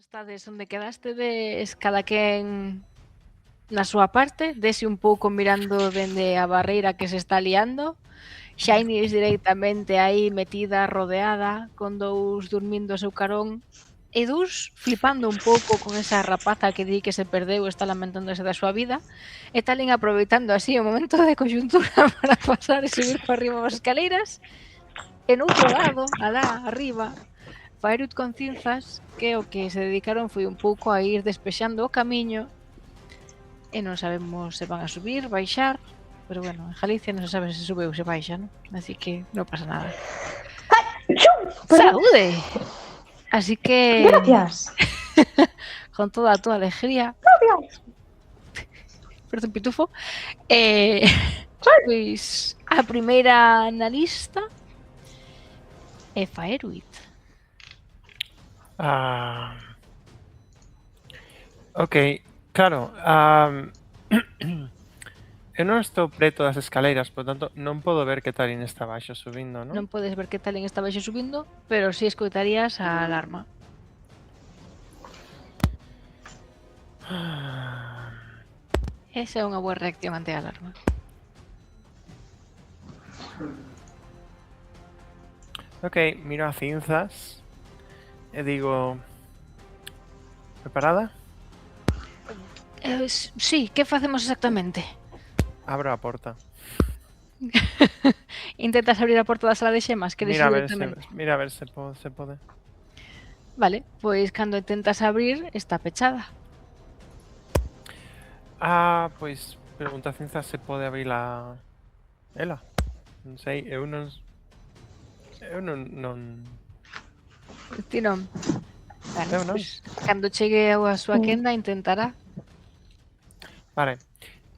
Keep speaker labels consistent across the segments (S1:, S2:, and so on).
S1: Estades onde quedastedes cada quen na súa parte, dese un pouco mirando dende a barreira que se está liando. Shainis directamente aí metida, rodeada, con dous durmindo ao seu carón, e dous flipando un pouco con esa rapaza que di que se perdeu e está lamentándose da súa vida, e Talin aproveitando así o momento de coyuntura para pasar e subir para arriba as escaleiras, e noutro lado, alá, arriba, Faerut con Cinzas, que o que se dedicaron foi un pouco a ir despexando o camiño e non sabemos se van a subir, baixar, pero bueno, en Galicia non se sabe se sube ou se baixa, non? Así que non pasa nada. ¡Saúde! Así que...
S2: Gracias.
S1: con toda a túa alegría,
S2: Gracias.
S1: perdón, pitufo, pois a primeira na lista é Faeruit.
S3: Ok, claro. Eu non estou preto das escaleiras, por tanto, non podo ver que Talin está baixo subindo, non?
S1: Non podes ver que Talin está baixo subindo, pero si escoitarías a alarma. Esa é unha boa reacción ante a alarma.
S3: Ok, miro a Cinzas e digo... Preparada?
S1: Sí, que facemos exactamente?
S3: Abro a porta.
S1: Intentas abrir a porta da sala de xemas? Que
S3: Mira a ver se pode.
S1: Vale, pois cando intentas abrir está pechada.
S3: Pois pregunta a Cinzas se pode abrila ela. Non sei, eu non...
S1: Ti non. Vale,
S3: Eu non.
S1: pois, cando chegue a súa quenda intentará.
S3: Vale.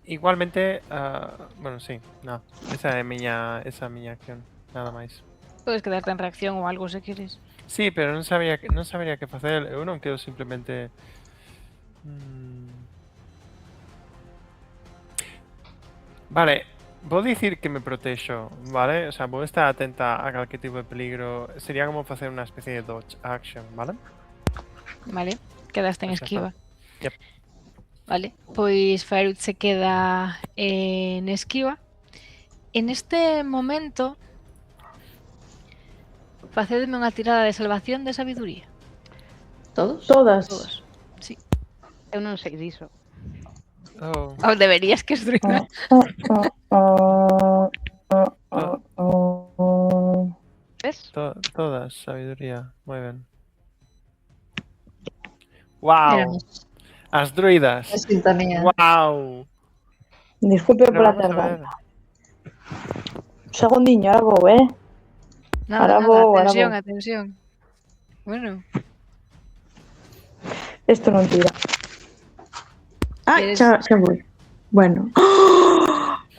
S3: Igualmente, bueno, sí, no. Esa é a miña acción, nada máis.
S1: Podes quedarte en reacción ou algo se queres.
S3: Sí, pero non sabería que facer. Eu non quero simplemente... Vale, vou dicir que me protexo, vale? O sea, vou estar atenta a calquer tipo de peligro. Sería como facer unha especie de dodge action, vale?
S1: Vale, quedaste en
S3: Pues
S1: esquiva.
S3: Yep.
S1: Vale, pois Faerut se queda en esquiva. En este momento, facedeme unha tirada de salvación de sabiduría.
S4: Todos?
S2: Todas.
S1: Todos. Sí.
S4: Eu non sei diso.
S3: Oh.
S1: Ou deberías que estruir.
S4: Ves?
S3: Todas, sabiduría. Moi ben. Wow. As druidas.
S4: É sintonía.
S3: Wow.
S2: Disculpe
S3: Pero
S2: pola
S3: vamos a ver.
S2: tardanza. Un segundiño, ahora vou,
S1: Nada,
S2: Ahora vou.
S1: atención. Bueno.
S2: Isto non tira. Xa vou. Bueno.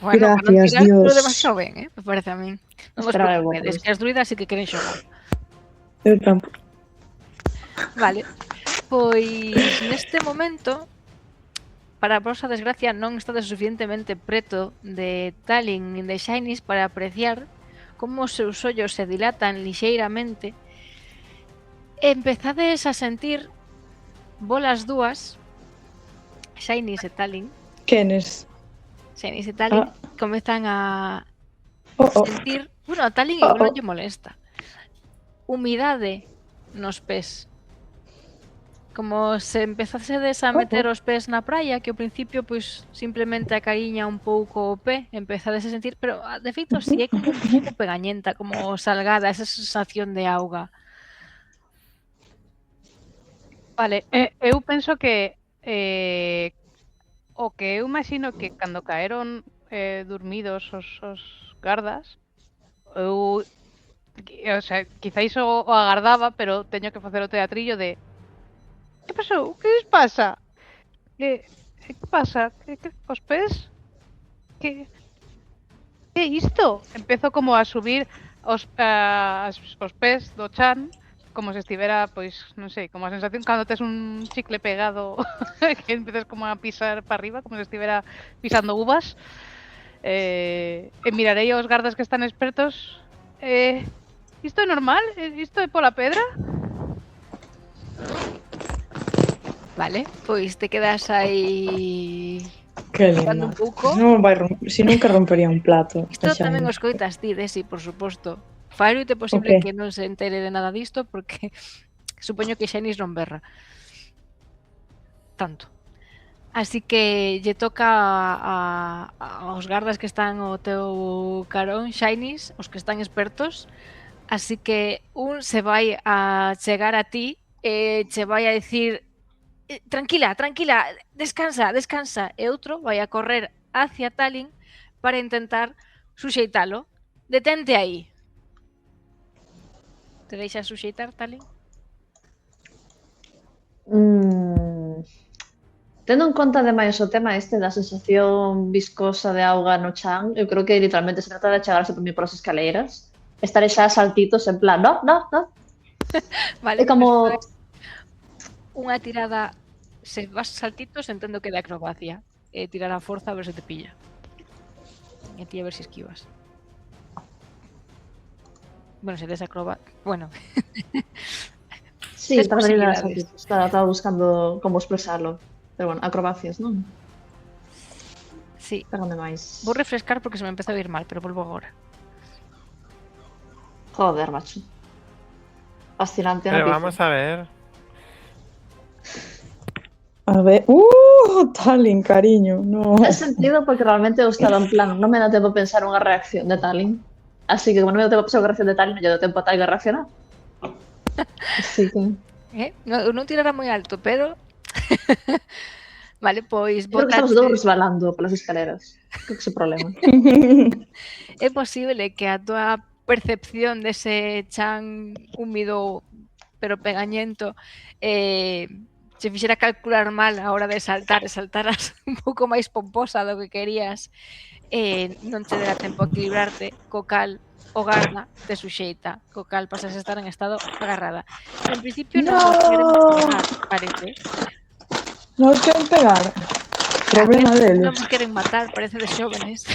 S1: Bueno,
S2: Gracias,
S1: para non tirar
S2: Dios.
S1: todo demasiado ben, me parece a min. Non vos
S4: Esperaba eu
S1: preocupedes,
S4: vos.
S1: que as druidas sí que queren xogar.
S2: Eu tampouco.
S1: Vale, pois neste momento, para a vosa desgracia, non estades suficientemente preto de Talin nin de Shainis para apreciar como os seus ollos se dilatan lixeiramente e empezades a sentir bolas dúas, Shainis e Talin, comezan a sentir, bueno, a Talin igual non lle molesta, humidade nos pés. Como se empezasedes a meter os pés na praia, que ao principio pois simplemente acariña un pouco o pé, empezades a sentir, pero de feito si é como un pouco pegañenta, como salgada, esa sensación de auga.
S4: Vale, eu penso que o que eu imagino que cando caeron dormidos os gardas, eu, o sea, quizáis o agardaba, pero teño que facer o teatrillo de que pasou? Que les pasa? Que pasa? Que os pés? Que é isto? Empezo como a subir os pés do chan, como se estivera, pois, non sei, como a sensación cando tes un chicle pegado que empezas como a pisar para arriba, como se estivera pisando uvas. E mirarei aos gardas que están expertos. Isto é normal? Isto é pola pedra?
S1: Vale, pois te quedas aí
S2: Que
S1: mirando
S2: linda.
S1: un pouco.
S2: Si nunca rompería un plato.
S1: Isto
S2: a
S1: tamén
S2: Shiny.
S1: o escoitas ti, Desi, por suposto. Firewood é
S2: O
S1: posible
S2: qué?
S1: que non se entere de nada disto porque supoño que Xenis non berra tanto. Así que lle toca aos gardas que están ao teu carón, Shinies, os que están expertos. Así que un se vai a chegar a ti e che vai a dicir tranquila, tranquila, descansa, descansa. E outro vai a correr hacia Talin para intentar suxeitalo. Detente aí. Te deixas suxeitar, Talin?
S5: Tendo en conta ademais o tema este da sensación viscosa de auga no chan, eu creo que literalmente se trata de chegarse por mí por as escaleiras, estaré xa a saltitos en plan, no, no, no.
S1: Vale,
S5: É como,
S1: pois unha tirada, se vas saltitos, entendo que de acrobacia. E tirar a forza a ver se te pilla. E ti a ver se esquivas. Bueno, se des acrobat... Bueno,
S5: sí,
S1: tes
S5: para ir a
S1: posibilidades.
S5: saltitos, estaba buscando como expresarlo. Pero bueno, acrobacias, non?
S1: Sí.
S5: Pégame máis.
S1: Vou refrescar porque se me empeza a ir mal, pero volvo agora.
S5: Joder, macho. Fascinante,
S3: Pero
S5: no
S3: vamos a ver.
S2: A ver. Talin, cariño. No.
S5: Ten sentido porque realmente eu estaba en plan, non me dá tempo a pensar unha reacción de Talin. Así que como non me dá tempo a pensar unha reacción de Talin, non lle dá tempo a Talin a reaccionar. Así que...
S1: Non tirará moi alto, pero... Vale, pois
S5: Creo que estamos todos resbalando polas escaleras. Creo que ese problema.
S1: É posible que a túa percepción dese chan húmido pero pegañento se fixera calcular mal a hora de saltar e saltaras un pouco máis pomposa do que querías non te dera tempo a equilibrarte, co cal o garda te suxeita, co cal pasas a estar en estado agarrada. En principio non vos queren pegar, parece.
S2: No queren pegar. Problema
S1: Non
S2: deles.
S1: vos queren matar, parece de xóvenes.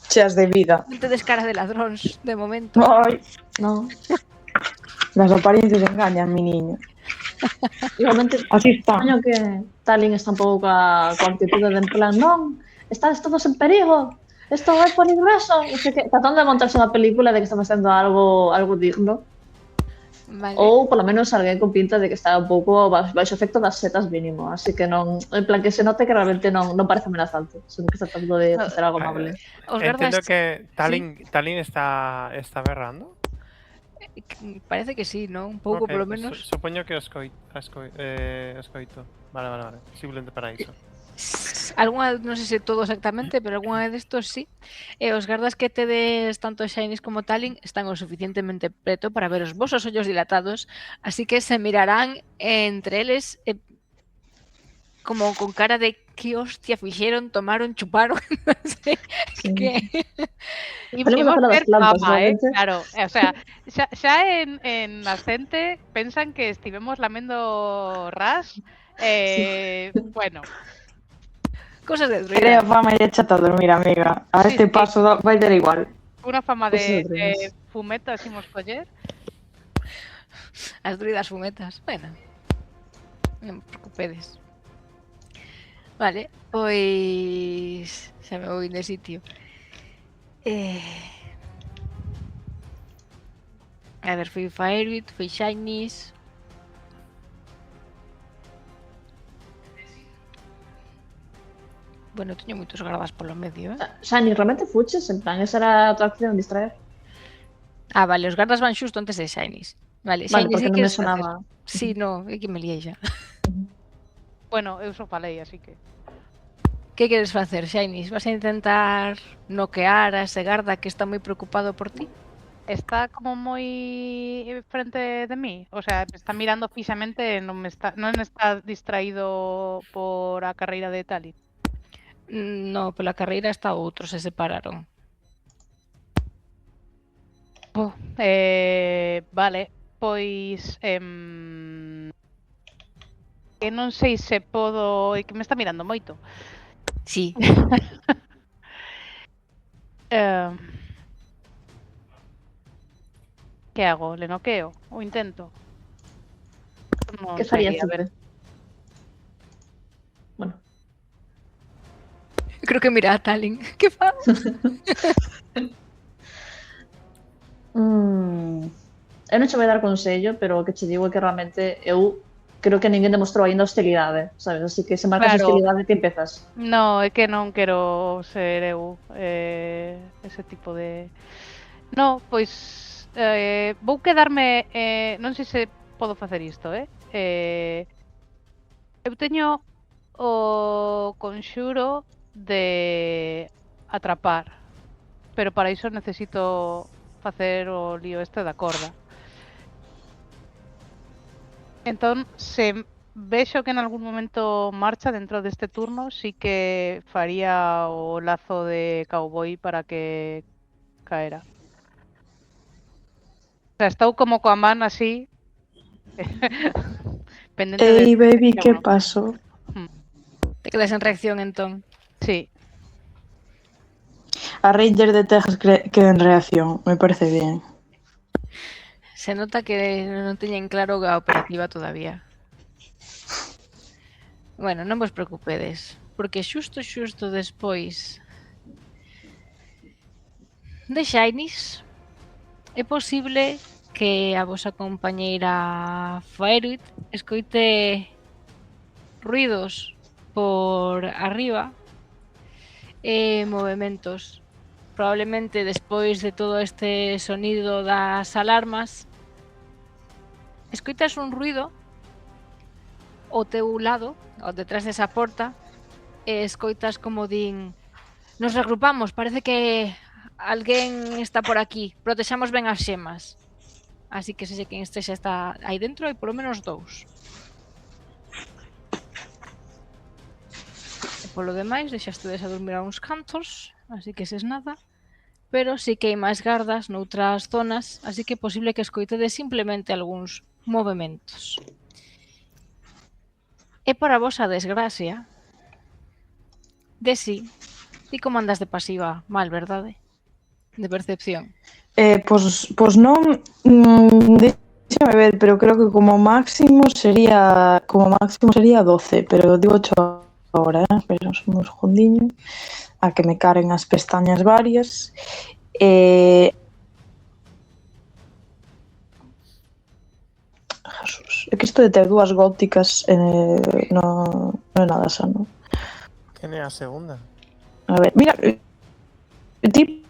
S2: Cheas de vida.
S1: Non tedes cara de ladróns, de momento.
S2: Ai,
S5: No.
S2: las apariencias engañan, mi niño.
S5: Igualmente,
S2: Así está.
S5: supoño que Talin está un pouco coa actitude de en plan, non, estades todos en perigo, isto é peligroso. E sei que, tratando de montarse unha película de que estamos facendo algo digno.
S1: Vale.
S5: Ou, polo menos, alguén con pinta de que está un pouco baixo efecto das setas mínimo. Así que non... En plan, que se note que realmente non parece amenazante. Senón que está tratando de facer algo amable.
S1: Os
S3: Entiendo
S1: gardas
S3: que Talin está berrando.
S1: parece que sí, ¿no? Un pouco
S3: Ok,
S1: polo
S3: pues
S1: menos.
S3: supoño que escoito. Vale. Simplemente para iso.
S1: Algunha, non sei se todo exactamente, pero algunha destos sí. E os gardas que tedes tanto Shinies como Talin están o suficientemente preto para ver os vosos ollos dilatados, así que se mirarán entre eles como con cara de que hostia fixeron, tomaron, chuparon, non sei
S5: Sí.
S1: que...
S5: Falemos
S4: Imos
S5: da das
S4: ter
S5: plantas,
S4: fama,
S5: realmente.
S4: Claro, o sea, xa en Ascente pensan que estivemos lamendo ras. Bueno,
S1: Cosas de
S2: Crea
S1: druida.
S2: fama y échate a dormir, amiga. A
S4: Sí,
S2: este
S4: sí.
S2: paso va a ser igual.
S4: unha fama
S5: Cosas
S4: de
S5: de druidas.
S4: fumetas imos coller.
S1: As druidas fumetas. Bueno, non vos preocupedes. Vale, pois xa me vou de sitio. A ver, foi Firebeat, foi Shinies. Bueno, teño moitos gardas polo medio,
S5: Shani, realmente fuches? En plan, esa era a tua acción, distraer.
S1: Ah, vale, os gardas van xusto antes de Shinies. Vale,
S5: Vale,
S1: Shinies,
S5: porque
S1: que
S5: non me
S1: queres facer?
S5: sonaba.
S1: Sí, no, é que me liei xa.
S4: Bueno, eu só falei, así que...
S1: Que queres facer, Shinies? Vas a intentar noquear a ese garda que está moi preocupado por ti?
S4: Está como moi frente de mí, o sea, me está mirando fixamente e non está distraído por a carreira de Tali.
S1: No, pola carreira está outro, se separaron.
S4: Vale, pois que non sei se podo, e que me está mirando moito.
S1: Sí.
S4: Que hago? Le noqueo? O intento? Non
S5: Que farías
S4: sei, a ver.
S1: Creo que mira a Tallinn. Que fa?
S5: Eu non che vai dar consello, pero o que che digo é que realmente eu creo que ninguén demostrou aínda hostilidade, sabes? Así que se marcas
S4: Claro.
S5: hostilidade, ti empezas.
S4: No, é que non quero ser eu ese tipo de... No, pois vou quedarme... non sei se podo facer isto, eu teño o conxuro de atrapar, pero para iso necesito facer o lío este da corda. Entón, se vexo que en algún momento marcha dentro deste turno, sí que faría o lazo de cowboy para que caera. O sea, estou como coa man así, pendente de...
S2: Ei, baby, que
S4: bueno,
S2: pasó?
S1: Te quedas en reacción entón.
S4: Sí,
S2: A Ranger de Texas queda en reacción, me parece bien.
S1: Se nota que non teñen claro a operativa todavía. Bueno, non vos preocupedes, porque xusto despois de Shinies é posible que a vosa compañeira Fairuit escoite ruidos por arriba e movementos. Probablemente despois de todo este sonido das alarmas escoitas un ruido ao teu lado, ao detrás desa porta, e escoitas como din: nos regrupamos, parece que alguén está por aquí, protexamos ben as xemas. Así que se quen estexa está aí dentro hai polo menos 2. E polo demais, deixastedes a dormir a uns cantos, así que ses nada. Pero sí que hai máis gardas noutras zonas, así que é posible que escoitedes simplemente algúns movementos. E para vosa desgracia, Desi, ti como andas de pasiva? Mal, verdade? De percepción.
S2: Pois non, déxame ver, pero creo que como máximo sería 12, pero digo 8 ahora, pero un segundiño, a que me caren as pestañas varias. Jesús, é que isto de ter dúas góticas non é nada sano.
S3: ¿Quién es la segunda?
S2: A ver, mira, ti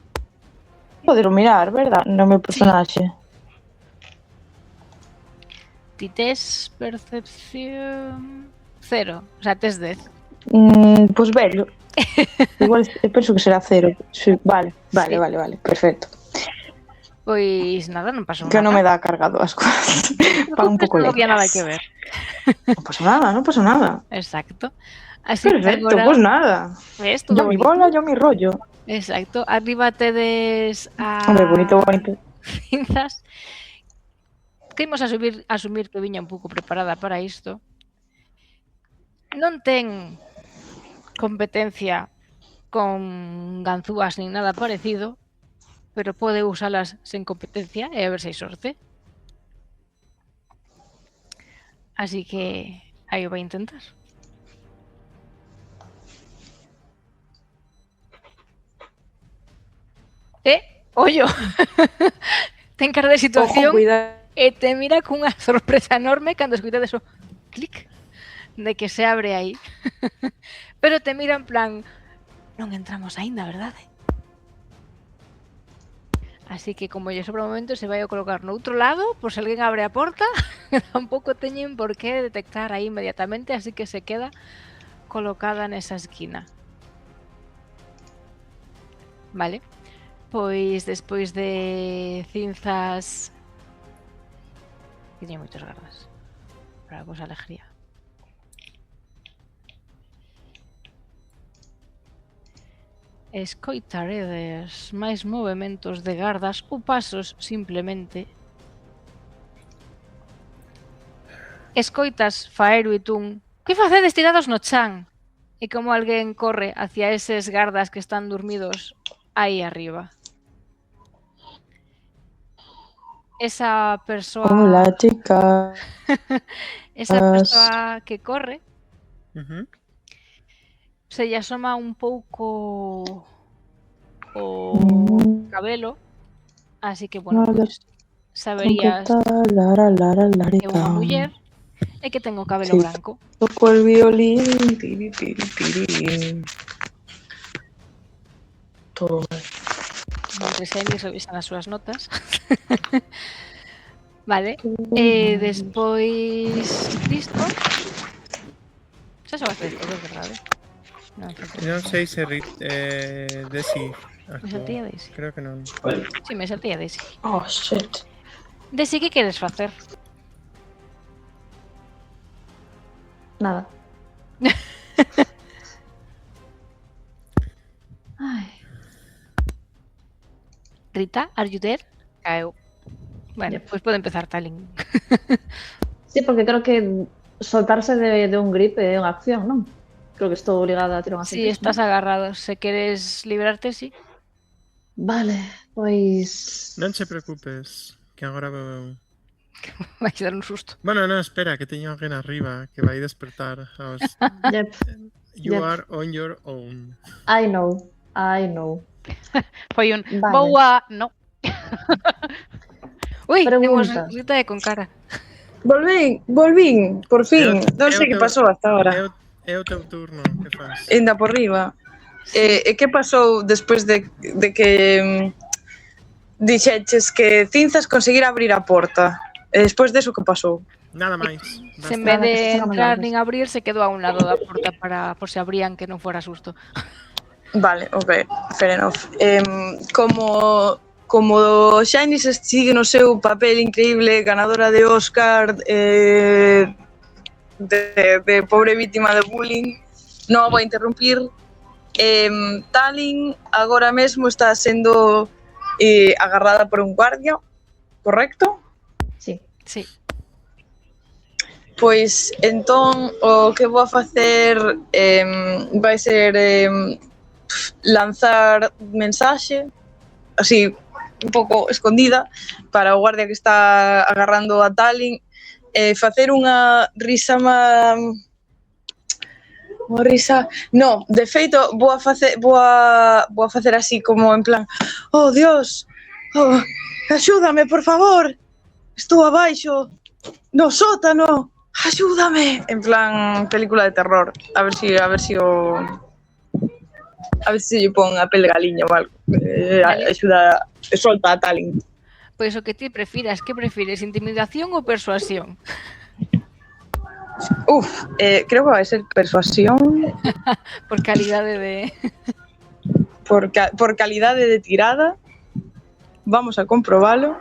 S2: poder mirar, verdad? No meu personaxe.
S1: Ti tes percepción 0, o sea, tes 10.
S2: Pois vello. Igual penso que será 0. Sí, vale, perfecto.
S1: Pois nada, non pasou
S2: Que
S1: nada.
S2: non me dá cargado as cousas. Pa un pouco
S1: Non
S2: lentas.
S1: había nada que ver.
S2: Non pasa nada.
S1: Exacto. Así
S2: Perfecto,
S1: que agora...
S2: pues nada.
S1: ¿Ves?
S2: Yo
S1: Todo
S2: mi
S1: bonito.
S2: bola, yo mi rollo.
S1: Exacto. Arriba tedes a...
S2: Hombre, bonito.
S1: cinzas. Queremos asumir que viña un pouco preparada para isto. Non ten competencia con ganzúas nin nada parecido, pero pode usalas sen competencia e a ver se hai sorte. Así que aí o vai intentar. Ollo! Ten cara de situación.
S2: Ojo, cuidado.
S1: E te mira cunha sorpresa enorme cando escoita eso clic de que se abre aí. Pero te mira en plan, non entramos aínda, verdade? Así que como lle sobra o momento se vai a colocar no outro lado, por se alguén abre a porta, tampouco teñen por que detectar aí inmediatamente, así que se queda colocada nesa esquina. Vale? Pois despois de cinzas... Tiña moitas gardas para a vosa alegría. Escoitaredes máis movementos de gardas ou pasos simplemente. Escoitas Faeru e Tun. Que facedes tirados no chan? E como alguén corre hacia eses gardas que están dormidos aí arriba. Esa persoa...
S2: Hola, chica.
S1: Esa persoa que corre se lle asoma un pouco o cabelo, así que, bueno,
S2: Vale.
S1: pois saberías que é unha muller e que ten o cabelo
S2: Sí.
S1: branco.
S2: Toco el violín. Tiri, tiri, tiri. Todo mal.
S1: Mentres Xeni revisan as súas notas. Vale. E despois disto... Xa sobaste todos, verdade? Non,
S3: Non sei se Desi
S1: me saltei a
S3: actuou.
S1: Desi.
S3: Creo que non.
S1: Si, me saltei a Desi.
S2: Oh, shit.
S1: Desi, que queres facer?
S5: Nada. Ai,
S1: Rita, are you there?
S4: Caeu.
S1: Bueno,
S5: Yep.
S1: pois pode empezar Talin.
S5: sí, porque creo que soltarse de un grip é unha acción, non? Creo que estou obligada a tirar unha
S1: Si,
S5: acción.
S1: estás agarrado. Se queres librarte, si.
S5: Vale, pois...
S3: Non te preocupes, que agora vou...
S1: Vais dar un susto.
S3: Bueno, non, espera, que teño alguén arriba que vai despertar aos...
S5: Yep,
S3: You
S5: Yep.
S3: are on your own.
S5: I know.
S4: Foi un
S5: Vale.
S4: boa, no.
S1: Ui, temos
S5: Pregunta.
S1: Rita de con cara.
S2: Volvín, por fin. Non sei
S3: Eu
S2: que
S3: te-
S2: pasou hasta ahora.
S3: É o teu turno, que faz?
S2: Ainda por riba. E que pasou despois de que dixeches que Cinzas conseguira abrir a porta? E despois deso que pasou?
S3: Nada máis.
S1: Se en
S3: Basta.
S1: vez de
S5: que se chaman
S1: entrar
S5: largas.
S1: nin abrir, se quedou a un lado da porta para por se abrían que non fora susto.
S2: Vale, ok, fair enough. Como Shiny se sigue no seu papel increíble, ganadora de Oscar, de pobre vítima de bullying, non a vou interrumpir. Talin agora mesmo está sendo agarrada por un guardia, correcto?
S5: Sí.
S1: Sí.
S2: Pois entón o que vou a facer vai ser lanzar mensaxe así un pouco escondida para o guardia que está agarrando a Talin facer unha risa unha risa, no, de feito vou a facer así como en plan, oh Dios, oh, axúdame por favor, estou abaixo no sótano, axúdame, en plan película de terror, a ver si lle pon a pel de galiña ou algo,
S1: Vale.
S2: axuda, solta a Talin.
S1: Pois o que ti prefiras, que prefires, intimidación ou persuasión?
S2: Creo que vai ser persuasión
S1: Por calidade de...
S2: por calidade de tirada. Vamos a comprobalo.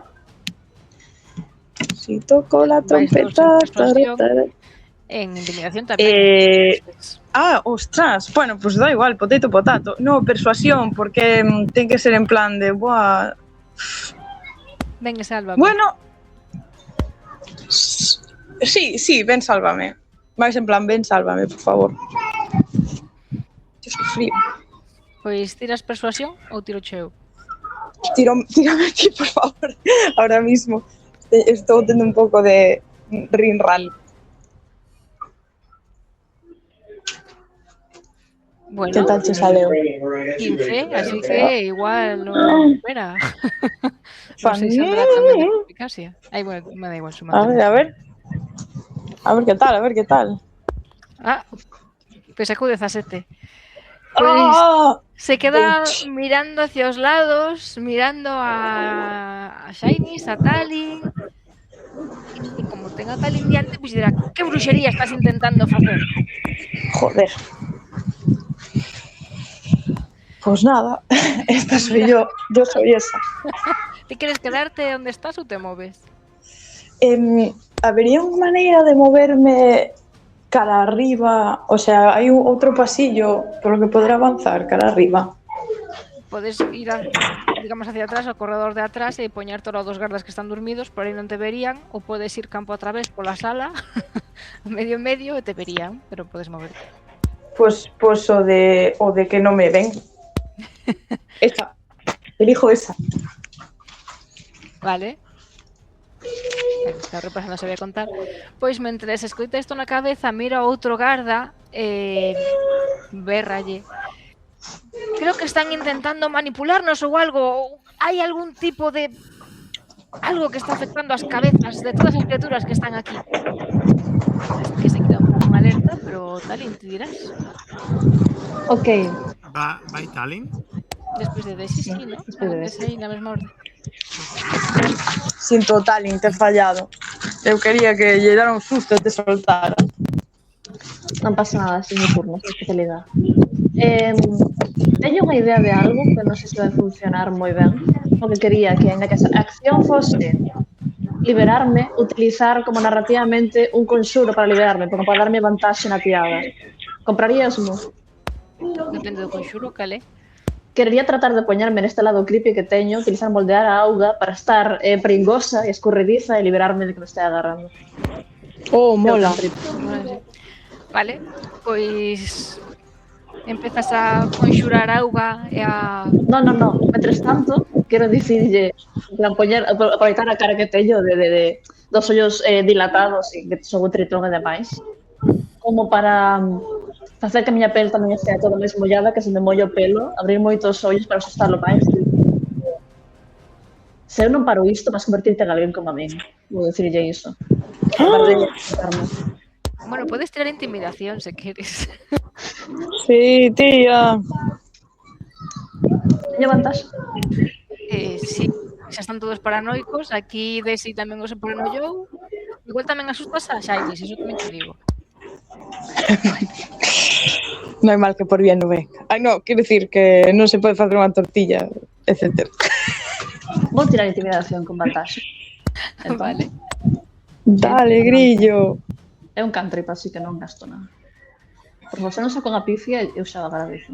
S2: Si toco la
S1: Vais todos en
S2: trompeta.
S1: persuasión. En intimidación tamén.
S2: Ostras, bueno, pues da igual, potato. No, persuasión, porque ten que ser en plan de, buah.
S1: Ven e sálvame.
S2: Bueno, sí, ven, sálvame. Vais en plan, ven, sálvame, por favor. Dios, que frío.
S1: Pois tiras persuasión ou tiro cheo?
S2: Tírame aquí, por favor, ahora mismo. Estou tendo un pouco de rinral.
S1: Bueno,
S2: Que tal che saleu?
S1: 15, así que igual non espera. Non sei se andará tamén de eficacia. Ai, bueno, me da igual su
S2: A ver. A ver que tal.
S1: Ah, pois sacou 17. Pois
S2: ¡Ah!
S1: se queda
S2: Bitch.
S1: mirando hacia os lados, mirando a Shiny, a Talin. E como ten a Talin diante, pois dirá, que bruxería estás intentando facer?
S2: Joder. Pues nada, esta soy yo soy esa.
S1: Ti queres quedarte onde estás ou te moves?
S2: Habería unha maneira de moverme cara arriba, o sea, hai outro pasillo polo que poder avanzar cara arriba.
S1: Podes ir, digamos, hacia atrás, ao corredor de atrás e poñer todos os gardas que están dormidos, por aí non te verían, ou podes ir campo a través pola sala, medio e te verían, pero podes moverte.
S2: Pues o de que non me ven. Esa. Elijo esa.
S1: Vale. Está repasando, se voy a contar. Pois mentres escoita isto na cabeza, mira outro garda Berralle. Creo que están intentando manipularnos ou algo. Hai algún tipo de... algo que está afectando as cabezas de todas as criaturas que están aquí. Así que se queda un pouco en alerta, pero Talin, te dirás.
S5: Ok,
S3: Vai Talin?
S1: Despois de Desi, sí, ¿no?
S5: despois de
S1: Antes
S5: Desi.
S1: aí na mesma orde.
S2: Sinto, Talin, te he fallado. Eu quería que lle dara un susto e te soltara.
S5: Non pasa nada, ese é o meu turno, esa especialidade. Teño unha idea de algo que non sei se vai funcionar moi ben. O que quería que, ainda que a acción fose liberarme, utilizar como narrativamente un conxuro para liberarme, como para darme vantaxe na tirada. Compraríasmo?
S1: Depende do conxuro, cale.
S5: Querería tratar de poñerme neste lado creepy que teño, utilizar moldear a auga para estar perigosa e escorrediza e liberarme de que me estea agarrando.
S2: Oh, mola.
S1: Vale, pois empezas a conxurar auga e a...
S5: No. Mentres tanto, quero dicirlle, en plan, aproveitar a cara que teño dos ollos dilatados e que son un tritón e demais, como para facer que a miña pel tamén estea toda máis mollada, que se me mollo o pelo, abrir moitos ollos para asustalo máis. Se eu non paro isto, vas convertirte en alguén como a min. Vou dicirlle iso.
S1: Bueno, podes tirar intimidación se queres.
S2: Sí, tía.
S5: Teño vantaxe?
S1: Sí, xa están todos paranoicos. Aquí Desi tamén os paranoiou. Igual tamén asustas a Shainis, eso tamén te digo.
S2: Non hai mal que por bien non ven. Ai, no, quero dicir que non se pode facer unha tortilla, etc.
S5: Vou tirar intimidación con vantaxe. Entón,
S1: Vale.
S2: Dale, grillo.
S5: é un cantrip, así que non gasto nada. Por favor, se non saco unha pifia, eu xa agradezo.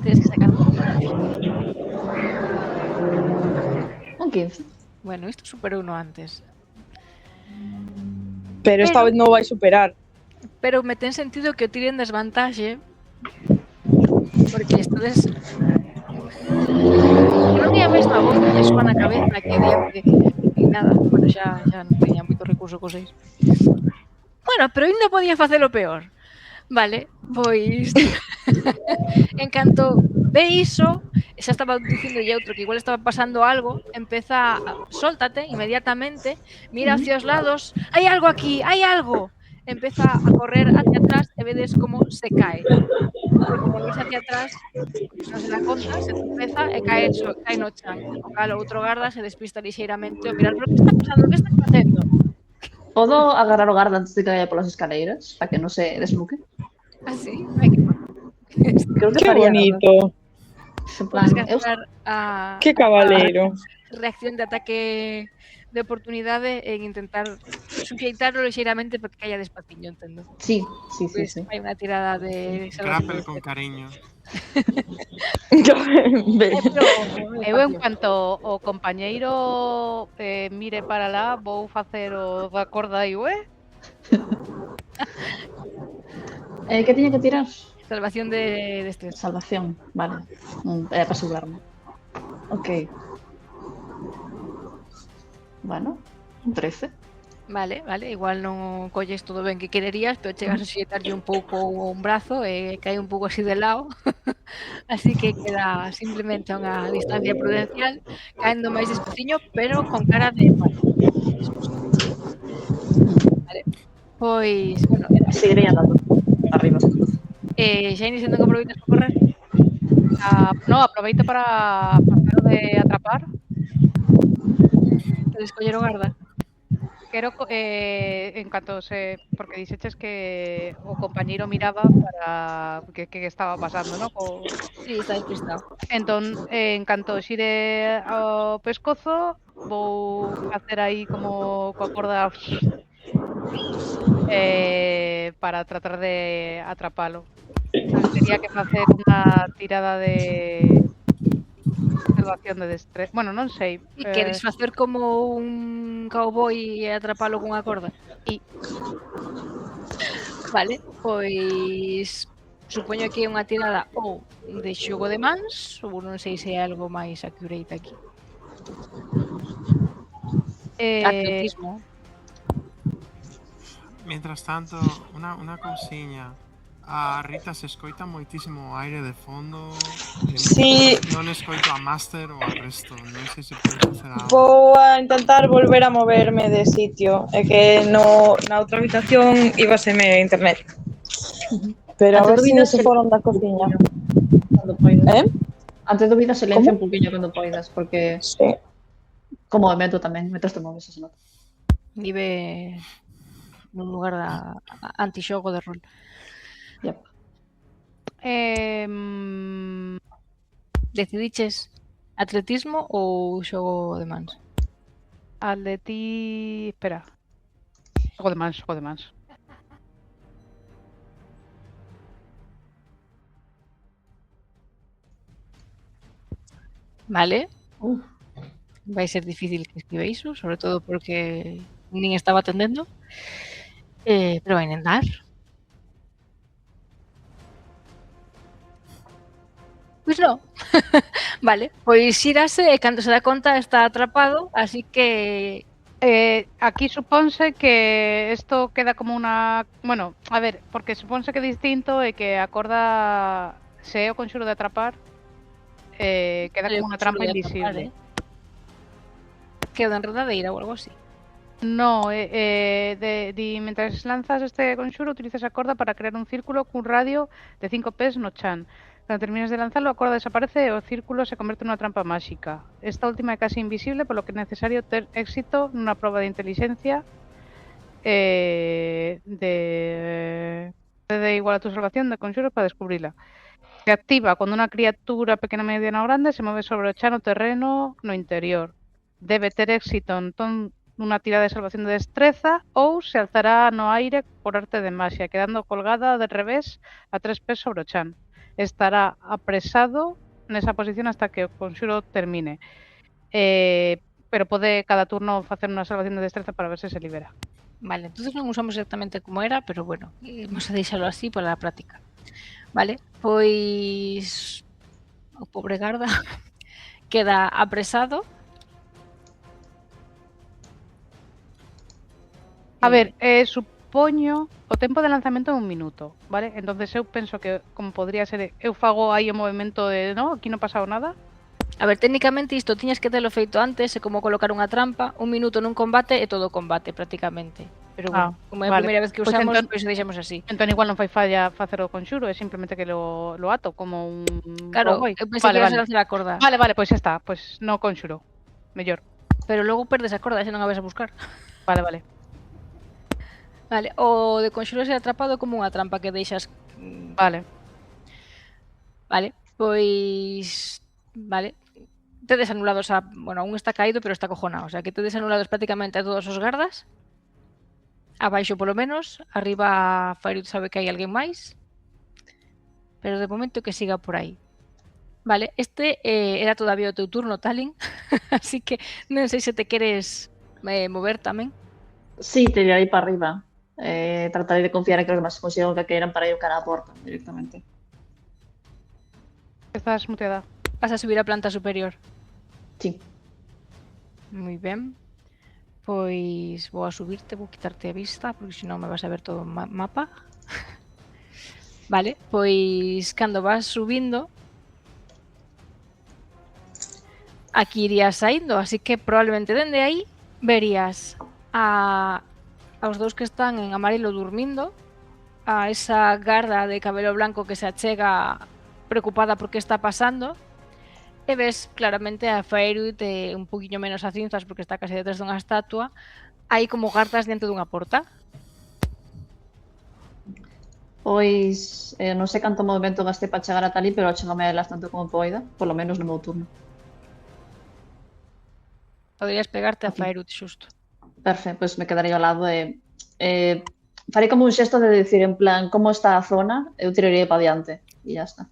S1: Tens que sacar
S5: Un 15.
S1: Bueno, isto superou no antes.
S2: Pero esta vez non vai superar.
S1: Pero me ten sentido que o tiren desvantaxe porque estades... Que non é a mesma voz que soa na cabeza que diante e nada. Bueno, xa non teña moito recurso co 6. Bueno, pero ainda podía facelo peor. Vale, pois... en canto ve iso, xa estaba dicindo outro que igual estaba pasando algo, empeza sóltate inmediatamente, mira hacia os lados, hai algo aquí, hai algo. Empeza a correr hacia atrás e vedes como se cae. Porque como ves hacia atrás, non se dá conta, se tropeza e cae no chan. O cal outro garda se despista lixeiramente o mirar, pero que está pasando? Que está facendo?
S5: Podo agarrar o garda antes de que vaya polas escaleiras, para que non se desnuque?
S1: Así, ai que
S5: Creo que
S2: Qué
S5: faría
S2: bonito.
S5: En plan,
S1: podes
S5: eu
S1: gastar a
S2: Qué caballero.
S1: reacción de ataque de oportunidade en intentar suxeitarlo lixeiramente para que caia despaciño, entendo.
S5: sí.
S1: Pois hai unha tirada de
S3: Grapple con cariño.
S4: Eu, en cuanto o compañeiro mire para lá, vou facer o da corda e ue.
S5: Que tiña que tirar?
S1: Salvación de destreza.
S5: Salvación, vale. Era para asegurarme. Ok. Bueno, un 13.
S1: Vale, igual non colles todo ben que quererías, pero chegas a xetarlle un pouco un brazo e cae un pouco así de lado. Así que queda simplemente a unha distancia prudencial, caendo máis despaciño, pero con cara de mal. Vale. Pois, bueno,
S5: Seguiré andando. Arriba.
S1: Xaini, sendo que aproveitas para correr?
S4: No, aproveito para facer o de atrapar.
S1: Queres coller o garda?
S4: Quero, en canto se... Porque dixeches que o compañeiro miraba para que estaba pasando, ¿no?
S1: Sí, está despistado.
S4: Entón, en canto xire ao pescozo, vou facer aí como coa corda para tratar de atrapalo. Tería que facer unha tirada de salvación de destreza. Bueno, non sei.
S1: E queres facer como un cowboy e atrapalo cunha corda? Vale, pois supoño que é unha tirada ou de xogo de mans ou non sei se é algo máis accurate aquí. Atletismo.
S3: Mientras tanto, una cousiña. A Rita se escoita moitísimo aire de fondo.
S2: Sí.
S3: Non escoito a Master ou a resto. Non sei se podes facer algo.
S2: Vou a intentar volver a moverme de sitio. É que na outra habitación íbaseme a internet. Pero a
S5: Ante
S2: ver
S5: dúbidas,
S2: se foron da cociña.
S5: cando poidas.
S2: ¿Eh?
S5: Ante dúbidas, silencia
S2: Como?
S5: un poquinho cando poidas, porque
S2: Sí.
S5: como movimento tamén, metros te moves, se nota.
S1: Vive nun lugar antixogo de rol.
S5: Yep.
S1: Decidiches atletismo ou xogo de mans?
S4: Espera. Xogo de mans.
S1: Vale,
S5: Uf.
S1: vai ser difícil que esquive iso, sobre todo porque nin estaba atendendo. Pero vai intentar. Pois non. Vale, pois xírase e cando se dá conta está atrapado, así que
S4: Aquí supónse que isto queda como unha... Bueno, a ver, porque supónse que é distinto e que a corda, se é o conxuro de atrapar, queda como unha trampa invisible.
S1: Queda enredadeira ou algo así.
S4: No, mentras lanzas este conxuro, utilizas a corda para crear un círculo cun radio de 5 pés no chan. Cando termines de lanzarlo, a corda desaparece e o círculo se converte nunha trampa máxica. Esta última é casi invisible, polo que é necesario ter éxito nunha proba de inteligencia de igual a tu salvación de conxuros para descubrila. Se activa cando unha criatura pequena, mediana ou grande se move sobre o chan o terreno no interior. Debe ter éxito entón nunha tirada de salvación de destreza ou se alzará no aire por arte de maxia, quedando colgada de revés a 3 pés sobre o chan. Estará apresado nesa posición hasta que o conxuro termine. Pero pode cada turno facer unha salvación de destreza para ver se se libera.
S1: Vale, entonces non usamos exactamente como era, pero bueno, vamos a deixalo así para a práctica. Vale, pois o pobre garda queda apresado.
S4: A ver, supoño o tempo de lanzamento é 1 minuto, vale? Entonces eu penso que como podría ser, eu fago aí o movimento de, no, aquí non pasado nada.
S1: A ver, técnicamente isto tiñas que telo feito antes, é como colocar unha trampa, 1 minuto nun combate e todo combate prácticamente. Pero bueno, como é a
S4: vale.
S1: primeira vez que
S4: Pois
S1: usamos,
S4: entón-
S1: pois deixamos así.
S4: Entón igual non fai falla facer o conxuro, é simplemente que lo ato como un
S1: Claro,
S4: cowboy.
S1: eu pensei que ibas a lanzar a corda,
S4: Vale, pois xa está, pois no conxuro. Mellor.
S1: pero logo perdes a corda, se non a vas a buscar.
S4: Vale.
S1: Vale, o de conxuro ser atrapado é como unha trampa que deixas.
S4: Vale.
S1: Vale, pois... Vale. Tedes anulados a... Bueno, un está caído, pero está cojonado. O sea, que tedes anulados prácticamente a todos os gardas. Abaixo, polo menos. Arriba, Fairut sabe que hai alguén máis. Pero de momento que siga por aí. Vale, este era todavía o teu turno, Talin. Así que non sei se te queres mover tamén.
S5: Sí, te iré aí para arriba. Trataré de confiar en que os demás consigan que queiran para ir cara á porta directamente.
S4: Estás muteada.
S1: Vas a subir a planta superior.
S5: Sí.
S1: Moi ben. Pois vou a subirte, vou quitarte a vista, porque senón me vas a ver todo o mapa. Vale, pois cando vas subindo, aquí irías saindo, así que probablemente dende aí verías aos dous que están en amarelo dormindo, a esa garda de cabelo blanco que se achega preocupada por que está pasando, e ves claramente a Fairut un poquinho menos a cinzas porque está case detrás dunha estatua, aí como gardas diante dunha porta.
S5: Pois non sei canto movimento gastei para chegar ata ali, pero chegame a elas tanto como poida, polo menos no meu turno.
S1: Poderías pegarte a Fairut xusto.
S5: Perfecto, pois me quedaría ao lado e farei como un xesto de decir en plan como está a zona, eu tiraría para diante e ya está.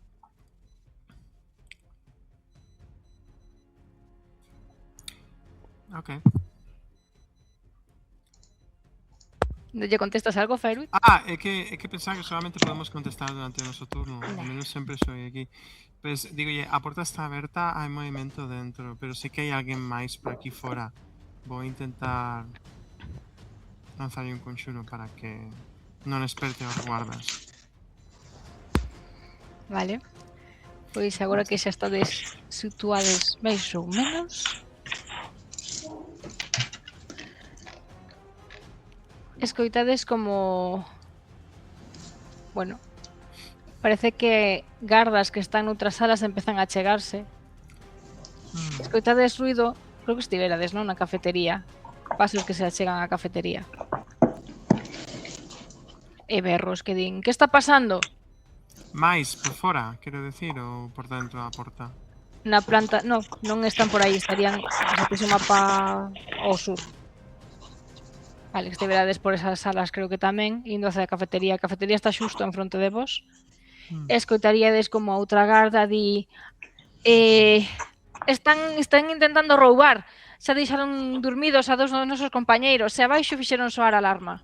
S3: Ok.
S1: ¿Lle contestas algo, Fairut?
S3: É que pensaba que solamente podemos contestar durante o noso turno. Ao menos sempre soy aquí. Pues digolle, a porta está aberta, hai movimento dentro, pero sei que hai alguén máis por aquí fora. Vou intentar lanzarlle un conxuro para que non esperte aos guardas.
S1: Vale. Pois agora que xa estades situados máis ou menos, escoitades como... Bueno, parece que gardas que están noutras salas empezan a chegarse. Escoitades ruido, creo que estiverades, non? Na cafetería. Pasos que se achegan á cafetería. E berros que din, que está pasando?
S3: Mais, por fora, quero decir, ou por dentro da porta?
S1: Na planta... non están por aí, estarían... Se tes o mapa ao sur. Vale, que estiverades por esas salas creo que tamén, indo hacia a cafetería. A cafetería está xusto en fronte de vos. E escoitaríades como a outra garda di... Están intentando roubar. Xa deixaron dormidos a 2 dos nosos compañeiros. E abaixo fixeron soar a alarma.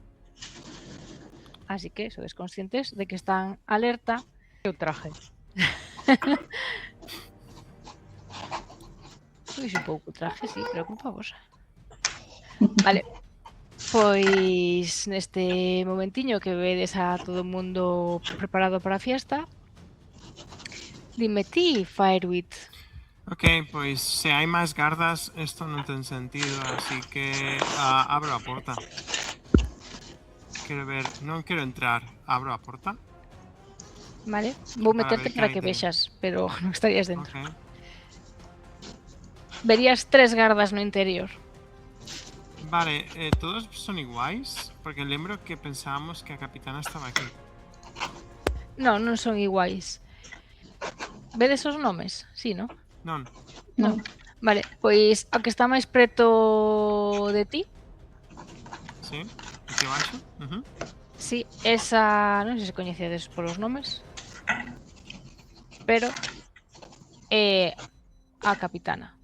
S1: Así que sodes conscientes de que están alerta.
S4: Eu traje.
S1: Pois un pouco traje, sí, preocupa vos. Vale. Pois neste momentiño que vedes a todo o mundo preparado para a fiesta, dime ti, Firewit.
S3: Ok, pois se hai máis gardas, isto non ten sentido, así que abro a porta. Quero ver, non quero entrar, abro a porta.
S1: Vale, vou
S3: Para
S1: meterte
S3: ver que
S1: para
S3: hai
S1: que
S3: dentro.
S1: vexas, pero non estarías dentro.
S3: Ok.
S1: Verías 3 gardas no interior.
S3: Vale, todos son iguais, porque lembro que pensábamos que a capitana estaba aquí.
S1: Non son iguais. Vedes os nomes? Sí, non?
S3: Non,
S5: Non.
S1: Vale, pois a que está máis preto de ti,
S3: sí? Aquí abaixo?
S1: sí, esa... Non sei se coñecedes polos nomes, pero é a capitana.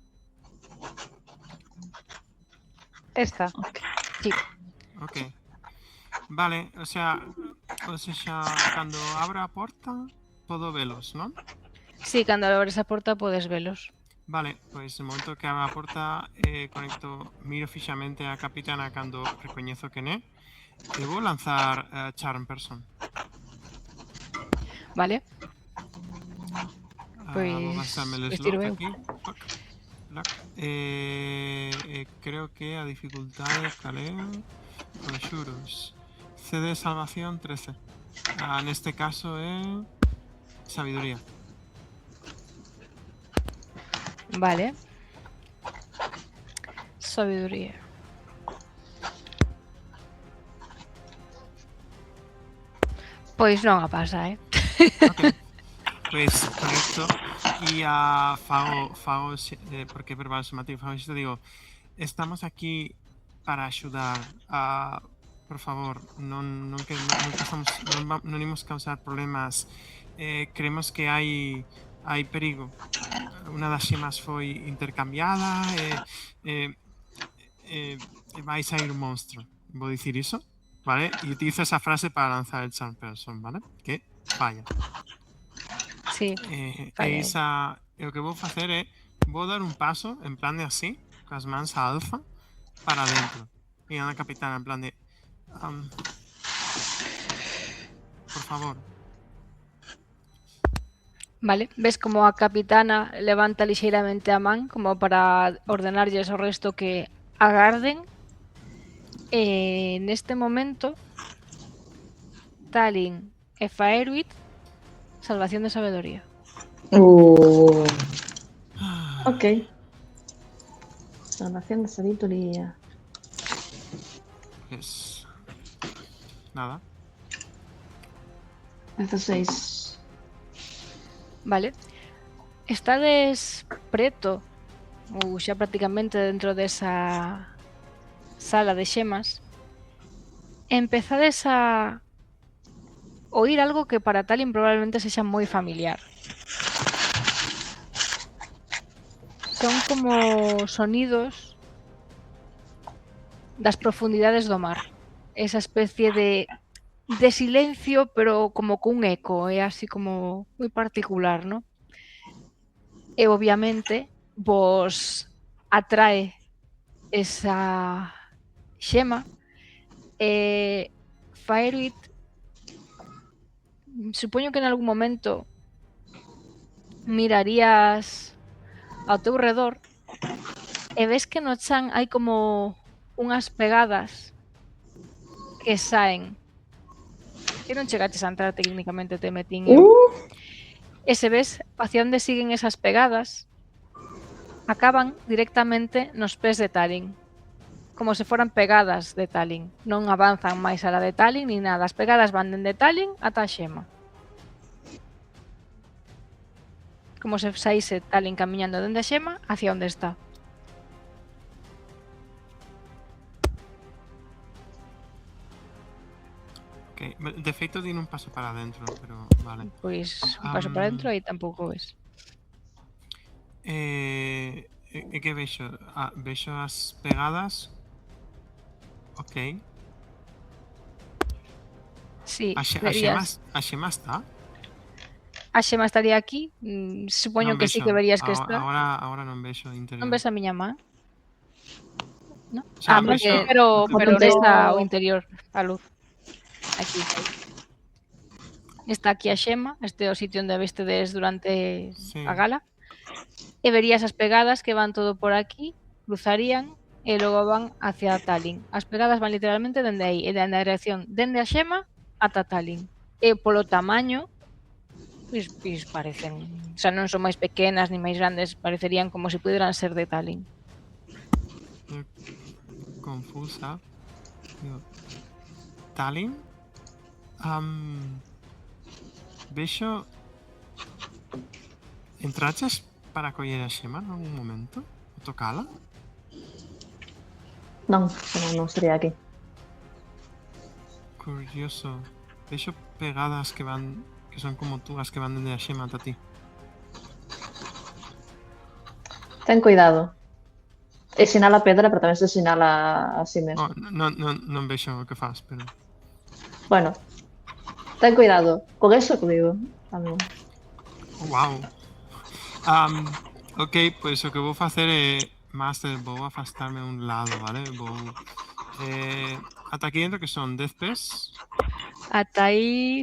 S4: Esta.
S1: Sí,
S3: Ok. Vale, o sea, cando abro a porta, podo velos, non?
S1: sí, cando abres a porta podes velos.
S3: Vale, pois no momento que abro a porta, miro fixamente a capitana cando recoñezo que é, e vou lanzar Charm Person.
S1: Vale,
S3: Vou
S1: Pois,
S3: gastarme el
S1: pois
S3: slot
S1: tiro eu.
S3: aquí. Fuck. Luck. Creo que a dificultade calé conxuros. CD de salvación 13. Neste caso é sabiduría.
S1: Vale. Sabiduría. Pois non a pasa,
S3: Ok. Pois correcto. E fago porque verbal somativo, fago isto, digo, estamos aquí para axudar a, por favor, non imos causar problemas. Creemos que hai perigo. Unha das xemas foi intercambiada e vai sair un monstro. Vou dicir iso, vale? E utilizo esa frase para lanzar el Charm Person, vale? Que falla.
S1: Sí,
S3: E
S1: falla aí.
S3: o que vou facer é vou dar un paso en plan de así, cas mans a alfa, para dentro. E a capitana en plan de por favor.
S1: Vale, ves como a capitana levanta lixeiramente a man como para ordenarlles ao resto que agarden. E neste momento Talin e Faerwit, salvación de sabedoría.
S5: Ok. Salvación de sabiduría.
S3: Pues nada.
S5: 16.
S1: Vale. Estades preto ou xa prácticamente dentro desa sala de xemas. Empezades a oír algo que para Talin probablemente sexa moi familiar. Son como sonidos das profundidades do mar. Esa especie de silencio, pero como cun eco, é así como moi particular, ¿no? E obviamente vos atrae esa xema Fairyt, supoño que en algún momento mirarías ao teu redor e ves que no chan hai como unhas pegadas que saen. Que non chegaches a entrar técnicamente, te metín eu. E se ves hacia onde siguen esas pegadas, acaban directamente nos pés de Talin. Como se foran pegadas de Talin. Non avanzan máis a la de Talin ni nada. As pegadas van dende Talin ata a Xema. Como se saíse Talin camiñando dende a Xema hacia onde está.
S6: Ok, de feito din un paso para adentro, pero vale.
S1: Pois un paso para dentro aí tampouco ves.
S6: E que vexo? Vexo as pegadas. Ok.
S1: Sí,
S6: A Xema está?
S1: A Xema estaría aquí. Supoño
S6: Non
S1: que sí
S6: vexo.
S1: que verías que está.
S6: Agora non vexo interior.
S1: Non ves a miña man? No?
S6: O sea,
S4: No,
S6: vexo-
S4: sí, pero
S1: Onde
S4: no...
S1: está o interior, a luz. Aquí. Está aquí a Xema, este é o sitio onde vestedes durante
S6: Sí.
S1: a gala. E verías as pegadas que van todo por aquí, cruzarían e logo van hacia Talin. As pegadas van literalmente dende aí, e dende a dirección dende a Xema ata Talin. E polo tamaño, pois parecen, o sea, non son máis pequenas ni máis grandes, parecerían como se puderan ser de Talin.
S6: Confusa. Digo, Talin? Vexo... Entraches para coller a Xema en algún momento? O tocala?
S5: Non, non sería aquí.
S6: Curioso. Vexo pegadas que van... Que son como tú, as que van dende a Xema ata ti.
S5: Ten cuidado. E sinala a pedra, pero tamén se sinala a si mesmo.
S6: Non vexo o que faz, pero...
S5: Bueno, ten cuidado. Con eso que digo. Tamén.
S6: Wow. Ok, pois o que vou facer é... Master, vou afastarme a un lado, vale? Vou... ata aquí dentro que son 10 pés.
S1: Ata aí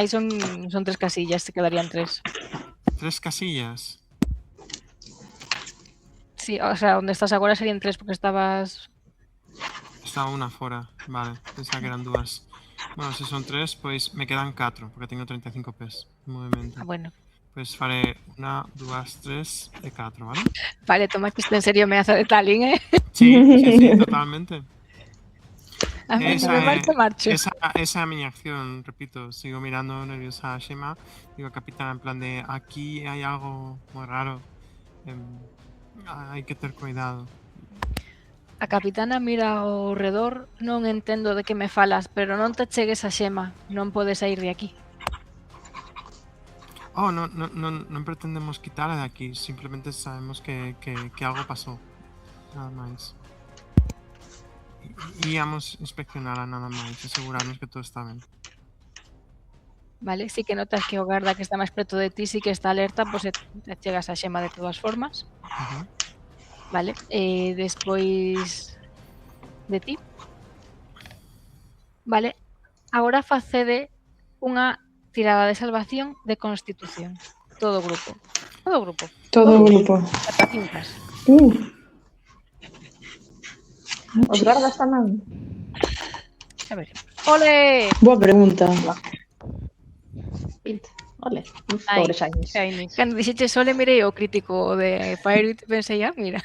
S1: son 3 casillas, se quedarían 3.
S6: 3 casillas.
S1: Sí, o sea, onde estás agora serían 3 porque estabas...
S6: Estaba unha fora, vale. Pensaba que eran 2. Bueno, se son 3, pois me quedan 4, porque teño 35 pés de movimento.
S1: bueno.
S6: Pois faré 1, 2, 3 e 4, vale?
S1: Vale, toma que isto en serio ameaza de Talin,
S6: Sí, totalmente.
S1: A ver,
S6: Esa
S1: marcho.
S6: Esa é a miña acción, repito. Sigo mirando nerviosa a Xema. Digo, capitán, en plan de aquí hai algo moi raro. Hai que ter cuidado.
S1: A capitana mira ao redor, non entendo de que me falas, pero non te chegues a Xema, non podes sair de aquí.
S6: Oh, non pretendemos quitala de aquí. Simplemente sabemos que algo pasou. Nada máis. Íamos inspeccionala nada máis, asegurarnos que todo está ben.
S1: Vale, sí que notas que o garda que está máis preto de ti sí que está alerta, pois te chegas a Xema de todas formas. Vale, despois de ti. Vale, agora facede unha tirada de salvación de constitución. Todo o grupo.
S4: Todo grupo.
S2: Todo o grupo.
S1: Ata 5.
S5: Os gardas tamén.
S1: A ver.
S4: ¡Ole!
S2: Boa pregunta.
S5: 20. Ole.
S4: Ai,
S5: Pobre Shinies.
S4: Shinies.
S1: Cando dixeche sole mirei o crítico de Fairyt e pensei, mira.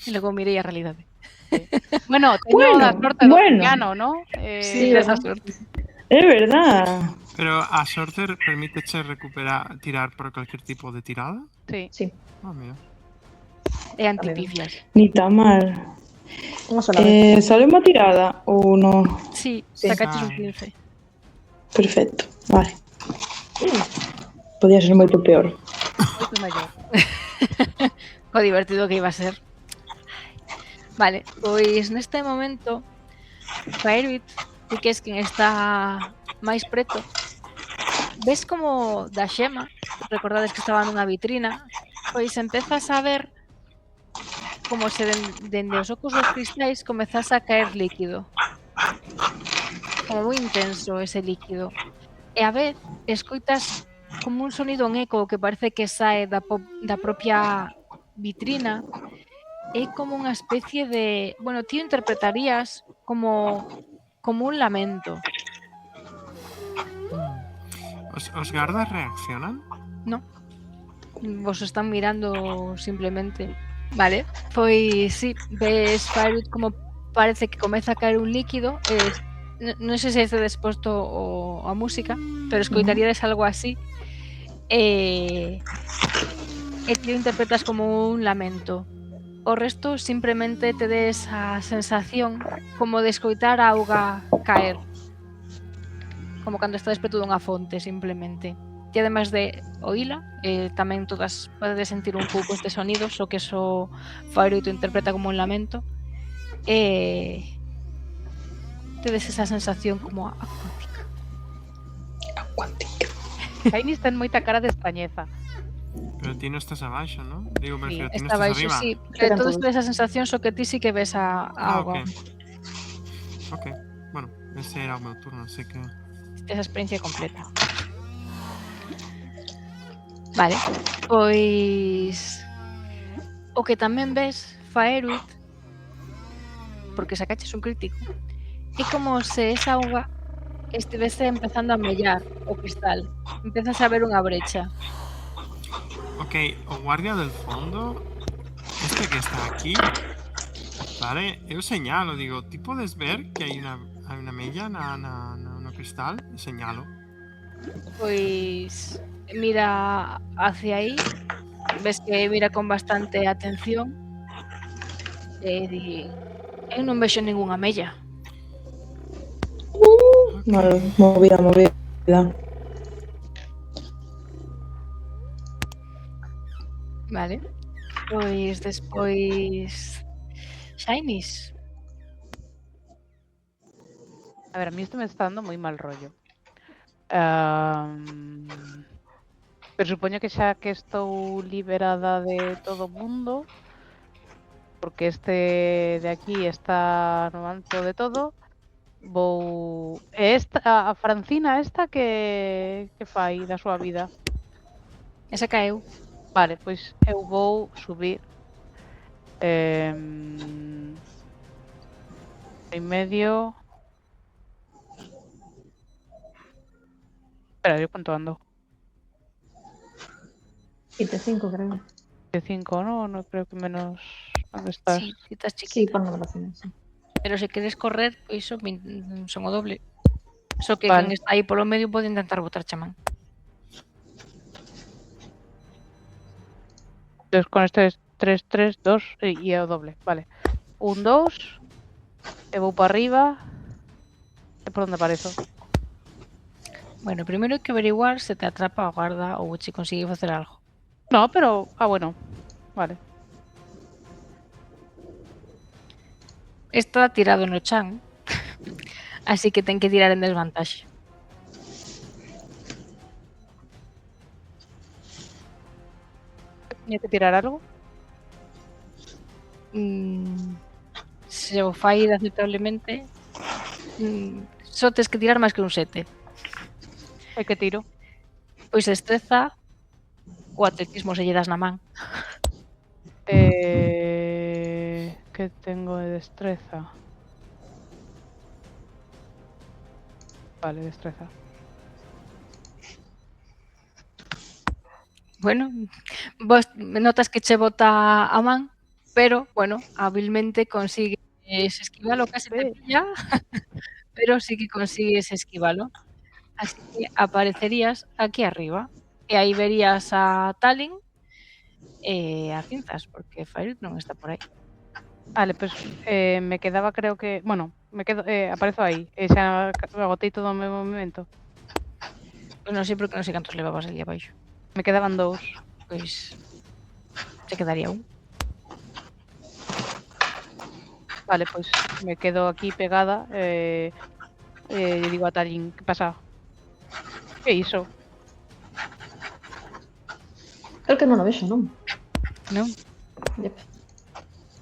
S1: E logo mirei a realidade.
S4: Bueno, teño a sorte do
S2: bueno.
S4: piano, ¿no?
S1: Sí, esa sorte.
S2: É verdad.
S6: Pero a sorte permíteche tirar por cualquier tipo de tirada?
S4: Sí.
S5: Sí,
S6: Ah, mira.
S1: É antipifias.
S2: Ni tan mal.
S5: unha sola vez.
S2: Sale unha tirada ou non?
S1: Sí,
S5: Sí.
S1: sacaches un 15.
S2: Perfecto, vale. Podía ser moito peor.
S4: Moito mellor.
S1: O divertido que iba a ser. Vale, pois neste momento Fairyt, ti que es quen está máis preto, ves como da Xema, recordades que estaba nunha vitrina, pois empezas a ver como se dende os ocos dos cristais comezase a caer líquido. como moi intenso ese líquido. E a vez escoitas como un sonido en eco que parece que sae da propia vitrina. É como unha especie de... Bueno, ti o interpretarías como un lamento.
S6: ¿Os gardas reaccionan?
S1: No, vos están mirando simplemente. Vale, pois sí, ves Fairwood como parece que comeza a caer un líquido. Non sei se este desposto a música, pero escoitaríades algo así. E ti o interpretas como un lamento. O resto simplemente te des a sensación como de escoitar a auga caer. Como cando estades preto dunha fonte, simplemente. E ademais de oíla, tamén todas podedes sentir un pouco este sonido, só que eso Fairwood interpreta como un lamento. E tedes esa sensación como acuática.
S4: Shiny ten moita cara de extrañeza.
S6: Pero ti no estás abaixo, ¿no? Digo, me
S1: Sí,
S6: refiero, ti no
S1: está
S6: estás
S1: baixo,
S6: arriba.
S1: sí.
S5: Quedan
S1: Todos
S5: todos.
S1: tedes esa sensación, só que ti sí que ves a auga.
S6: Ok. Bueno, ese era o meu turno, así que...
S1: Esa experiencia completa. Vale, pois o que tamén ves, Faerud, porque sacaches un crítico, é como se esa auga estivese empezando a mellar o cristal. Empezas a ver unha brecha.
S6: Ok, o guardia del fondo, este que está aquí, vale, eu señalo, digo, ti podes ver que hai unha mella no cristal? Señalo.
S1: Pois mira hacia aí, ves que mira con bastante atención e di: eu non vexo ningunha mella.
S2: Vale, movida.
S1: Vale, pois despois Shinies.
S4: A ver, a mí esto me está dando moi mal rollo. Pero supoño que xa que estou liberada de todo o mundo, porque este de aquí está no alto de todo, vou... a Francina esta que fai da súa vida?
S1: Esa caeu.
S4: Vale, pois eu vou subir en medio... Espera, ¿yo cuánto ando?
S5: 25, creo.
S4: De 5, ¿no? No creo que menos... ¿Dónde estás?
S1: Sí, citas
S5: Sí,
S1: chiquita.
S5: por numeración, sí.
S1: Pero se queres correr, pois son o doble. Só que
S4: Vale.
S1: quen está aí polo medio pode intentar botar chamán.
S4: Entonces con este es 3, 3, 2 y o doble. Vale. 1, 2. E vou para arriba. E por onde aparezo?
S1: Bueno, primeiro hai que averiguar se te atrapa a guarda ou se consigue facer algo.
S4: No, pero... Ah, bueno. Vale.
S1: Está tirado no chan. Así que ten que tirar en desvantaxe.
S4: Tiña que tirar algo?
S1: Se o fai aceptablemente, só tes que tirar máis que un 7.
S4: E que tiro?
S1: Pois destreza o atletismo se lle das na man.
S4: Que tengo de destreza? Vale, destreza.
S1: Bueno, vos notas que che bota a man, pero, bueno, hábilmente consigues esquivalo, case te pilla, pero sí que consigues esquivalo. Así que aparecerías aquí arriba e aí verías a Tallinn e a Cinzas, porque Fairut non está por aí.
S4: Vale, pues me quedaba creo que... Bueno, me quedo, aparezo aí. Xa agotei todo o meu movimento.
S1: Pois non sei porque non sei cantos levabas ali abaixo.
S4: Me quedaban 2.
S1: Pois te quedaría un.
S4: Vale, pues me quedo aquí pegada. Le digo a Tallinn, ¿qué pasa? ¿Qué hizo?
S5: Creo que non o vexo, non?
S1: Non?
S5: Yep.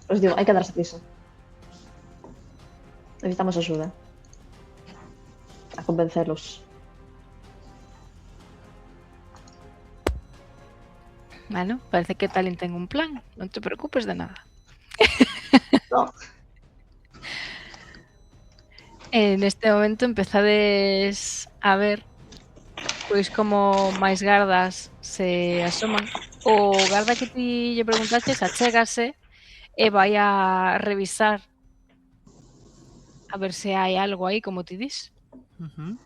S5: Os digo, hai que darse prisa. Necesitamos axuda. para convencelos.
S1: Bueno, parece que Talin ten un plan. Non te preocupes de nada.
S5: No.
S1: Neste momento empezades a ver pois como máis gardas se asoman. O garda que ti lle preguntaches achégase e vai a revisar a ver se hai algo aí, como ti dis.
S6: Ujú.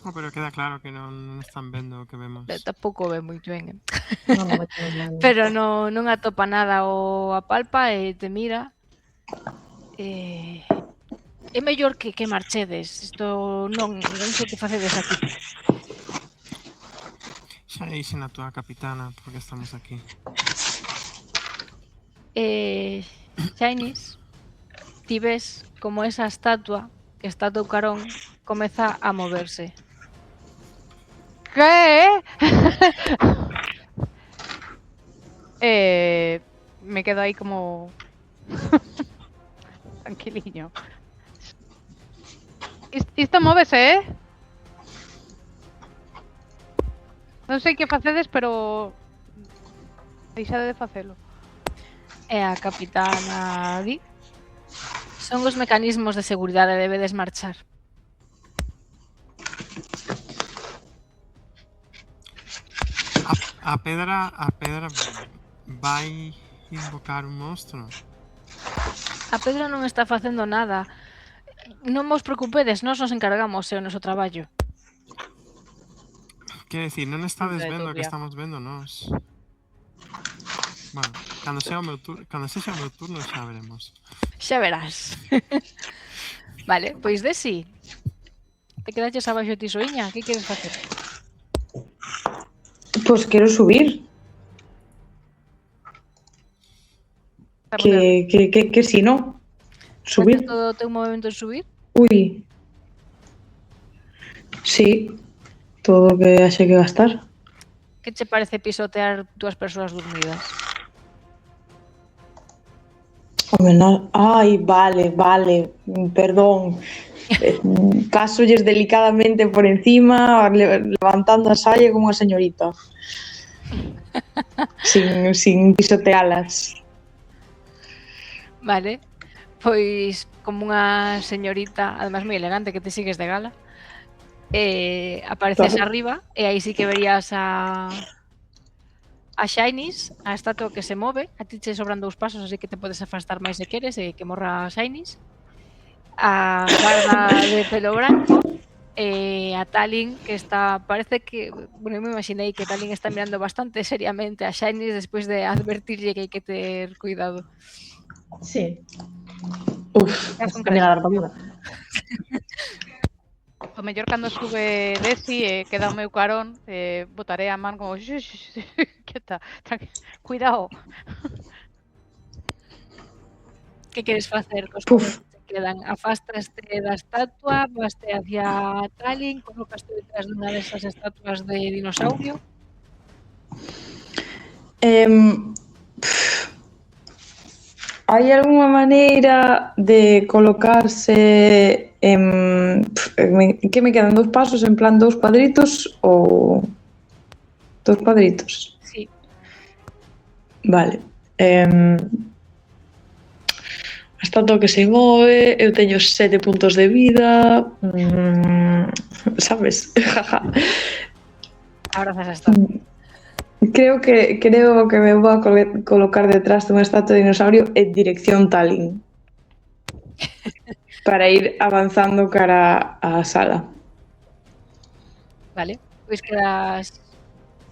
S6: Oh, pero queda claro que non están vendo o que vemos.
S1: Tampouco ve moito ben,
S5: Non, non me tengo nada.
S1: pero non atopa nada o apalpa e te mira. É mellor que marchedes. Isto non sei que facedes aquí.
S6: Xa dixen a túa capitana porque estamos aquí.
S1: Shinies, ti ves como esa estatua que está a teu carón comeza a moverse.
S4: ¿Qué? Me quedo ahí como... Tranquiliño. Isto móvese, Non sei que facedes, pero... deixade de facelo.
S1: E a capitana di: son os mecanismos de seguridade, debedes marchar.
S6: A pedra vai invocar un monstro.
S1: A pedra non está facendo nada. Non vos preocupedes, nós nos encargamos, é o noso traballo.
S6: Quer decir, non estades
S4: Hombre,
S6: vendo o que
S4: Turbia.
S6: estamos vendo nós. Bueno, cando sexa o meu turno xa veremos.
S1: Xa verás. Vale, pois Desi, te quedaches abaixo ti soiña, que queres facer?
S2: Pues quiero subir. Que si no. Subir.
S1: Metes todo o teu movimento en subir?
S2: Uy. Sí. Todo o que haxe que gastar.
S1: Que che parece pisotear dúas persoas dormidas?
S2: Home, no. Ai, vale. Perdón. Pasolles delicadamente por encima, levantando a saia como unha señorita. Sin pisotealas.
S1: Vale, pois como unha señorita, además moi elegante, que te sigues de gala, apareces
S2: Claro.
S1: arriba e aí sí que verías a Shinies, a estatua que se move. A ti che sobran 2 pasos, así que te podes afastar máis se queres e que morra a Shinies. A garda de pelo branco e a Talin, que está, parece que, bueno, eu me imaginei que Talin está mirando bastante seriamente a Shinies despois de advertirlle que hai que ter cuidado.
S5: Sí.
S2: Uf.
S1: Estás con
S5: Tamén
S1: cara.
S5: a armadura.
S4: O mellor cando sube Desi e queda o meu carón, botaré a man como... Quieta, cuidado.
S1: Que queres facer cos
S2: Puf.
S1: momentos que quedan? Afastaste da estatua, vaste hacia Talin, colocaste detrás dunha desas estatuas de dinosaurio.
S2: Hai algunha maneira de colocarse que me quedan 2 pasos, en plan 2 cuadritos ou 2 cuadritos?
S1: Sí.
S2: Vale. A estatua que se move, eu teño 7 puntos de vida, sabes?
S1: Abrazas a estatua.
S2: Creo que me vou a colocar detrás dunha estatua de dinosaurio en dirección Talin para ir avanzando cara á sala.
S1: Vale, pois quedas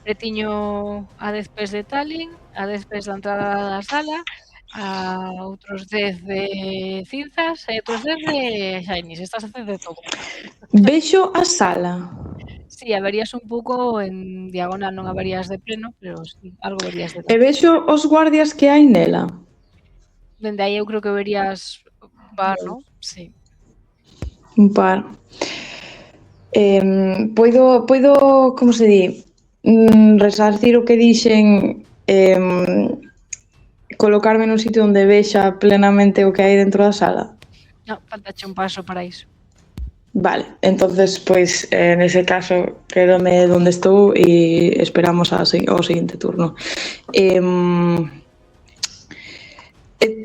S1: pretiño a 10 pés de Talin, a 10 pés da entrada da sala, a outros 10 de cinzas e outros 10 de Shinies. Estás a hacer de todo.
S2: Vexo a sala.
S1: Sí, a verías un pouco en diagonal, non a verías de pleno, pero sí, algo verías de
S2: E
S1: todo.
S2: vexo os guardias que hai nela.
S1: Dende aí eu creo que verías
S4: Bar, ¿no?
S1: Sí.
S2: Un par. Poido, como se di, resarcir o que dixen, colocarme nun sitio onde vexa plenamente o que hai dentro da sala.
S1: No, faltache un paso para iso.
S2: Vale, entonces, pois, nese caso, quédome onde estou e esperamos ao seguinte turno.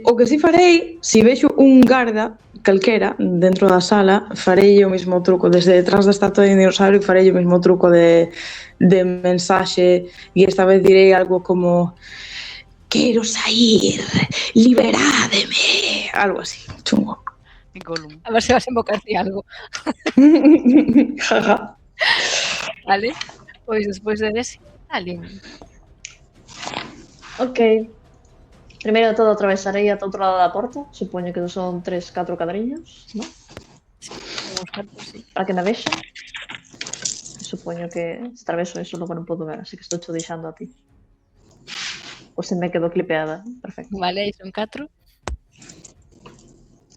S2: O que si farei, se vexo un garda calquera dentro da sala, farei o mesmo truco desde detrás da estatua de dinosaurio e farei o mesmo truco de mensaxe e esta vez direi algo como quero sair, liberádeme, algo así, chungo.
S4: Gollum.
S1: A ver se vas a invocarte algo.
S2: Jaja.
S1: Vale? Pois despois de Desi, Alien.
S5: Ok. Primeiro de todo atravesarei ata outro lado da porta. Supoño que son 3-4 cadriños, ¿no?
S1: Vamos a ver, sí.
S5: Para que me vexan. Supoño que se atraveso eso logo non podo ver, así que estou cho deixando a ti. Ou se me quedo clipeada. Perfecto.
S1: Vale, aí son 4.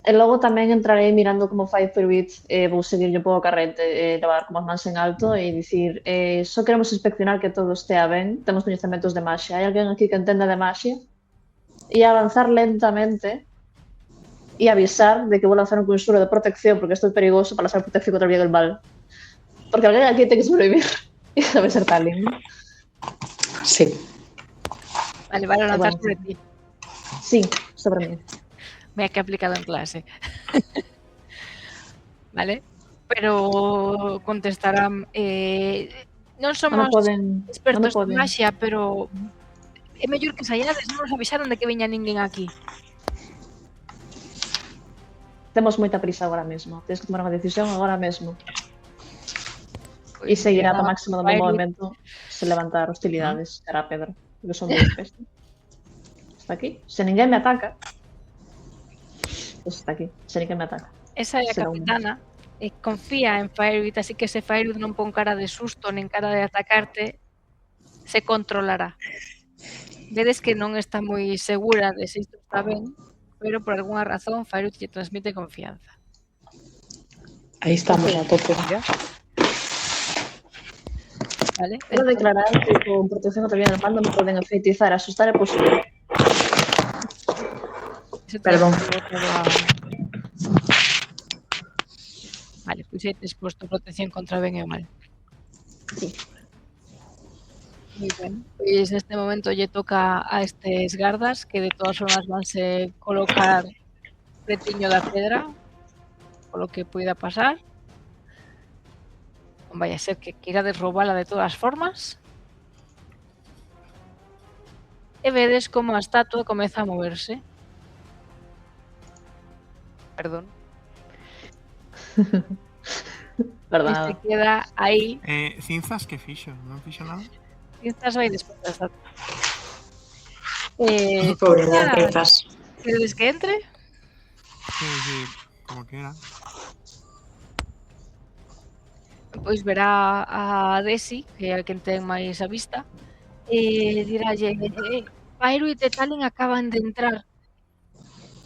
S5: E logo tamén entrarei mirando como fai Feruit, vou seguirlle un pouco a carrete, levar como as mans en alto e dicir só queremos inspeccionar que todo estea ben, temos coñecementos de maxia, hai alguén aquí que entenda de maxia? E avanzar lentamente e avisar de que vou lanzar un conxuro de protección porque isto é perigoso para lanzar protección contra el bien e el mal. Porque alguén aquí ten que sobrevivir e sabe ser tal lindo.
S2: Sí.
S1: Vale, vale, lanzar
S5: Bueno.
S1: sobre ti.
S5: Sí, sobre mí.
S1: Mira que he aplicado en clase. Vale? Pero contestarán non
S5: Non
S1: somos
S5: me poden...
S1: expertos
S5: non me
S1: en
S5: poden.
S1: maxia, pero é mellor que saíades, non nos avisaron de que viña ninguén aquí.
S5: Temos moita prisa agora mesmo. Tens que tomar unha decisión agora mesmo. E
S1: Pois,
S5: seguirá
S1: nada,
S5: ata máximo do meu
S1: Fairy,
S5: movimento se levantar hostilidades cara a Pedro. Porque son 2 pestes. Está aquí. Se ninguén me ataca, pues está aquí. Se ninguén me ataca.
S1: esa é a
S5: será un-
S1: capitana e confía en Firebeat, así que se Firebeat non pon cara de susto nen cara de atacarte, se controlará. Vedes que non está moi segura de se isto está ben, pero por algunha razón Firebeat lle transmite confianza.
S2: Aí estamos a tope.
S1: Vale?
S5: Quero declarar que con protección contra el bien e el mal non me poden enfeitizar, asustar e poseer.
S1: Eso te
S2: Perdón.
S1: lo todo a... Vale, pois aí tes posto protección contra o ben e o mal.
S5: Sí.
S1: Moi ben. Pois neste momento lle toca a estes gardas que de todas formas vanse colocar pretiño da pedra polo que poida pasar. Non vai a ser que queirades roubala de todas formas. E vedes como a estatua comeza a moverse.
S4: Perdón.
S1: E
S5: Verdad.
S1: se queda aí.
S6: Cinzas, que fixo? Non fixo nada?
S1: Cinzas vai despois da estatua.
S2: Pobre
S1: Cinzas,
S2: Cinzas.
S1: queredes que entre?
S6: Sí, como que era.
S1: Pois verá a Desi, que é a quen ten máis a vista, e diralle Firebeat e Talin acaban de entrar.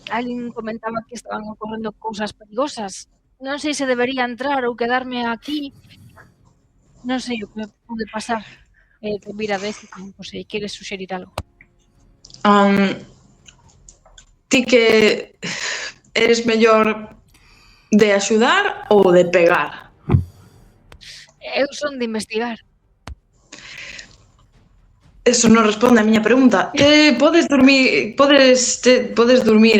S1: Talin comentaba que estaban ocorrendo cousas perigosas. Non sei se debería entrar ou quedarme aquí. Non sei o que pode pasar. Te mira a Desi como se queres suxerir algo.
S2: Ti que eres mellor de axudar ou de pegar?
S1: Eu son de investigar.
S2: Eso non responde a miña pregunta. Podes dormir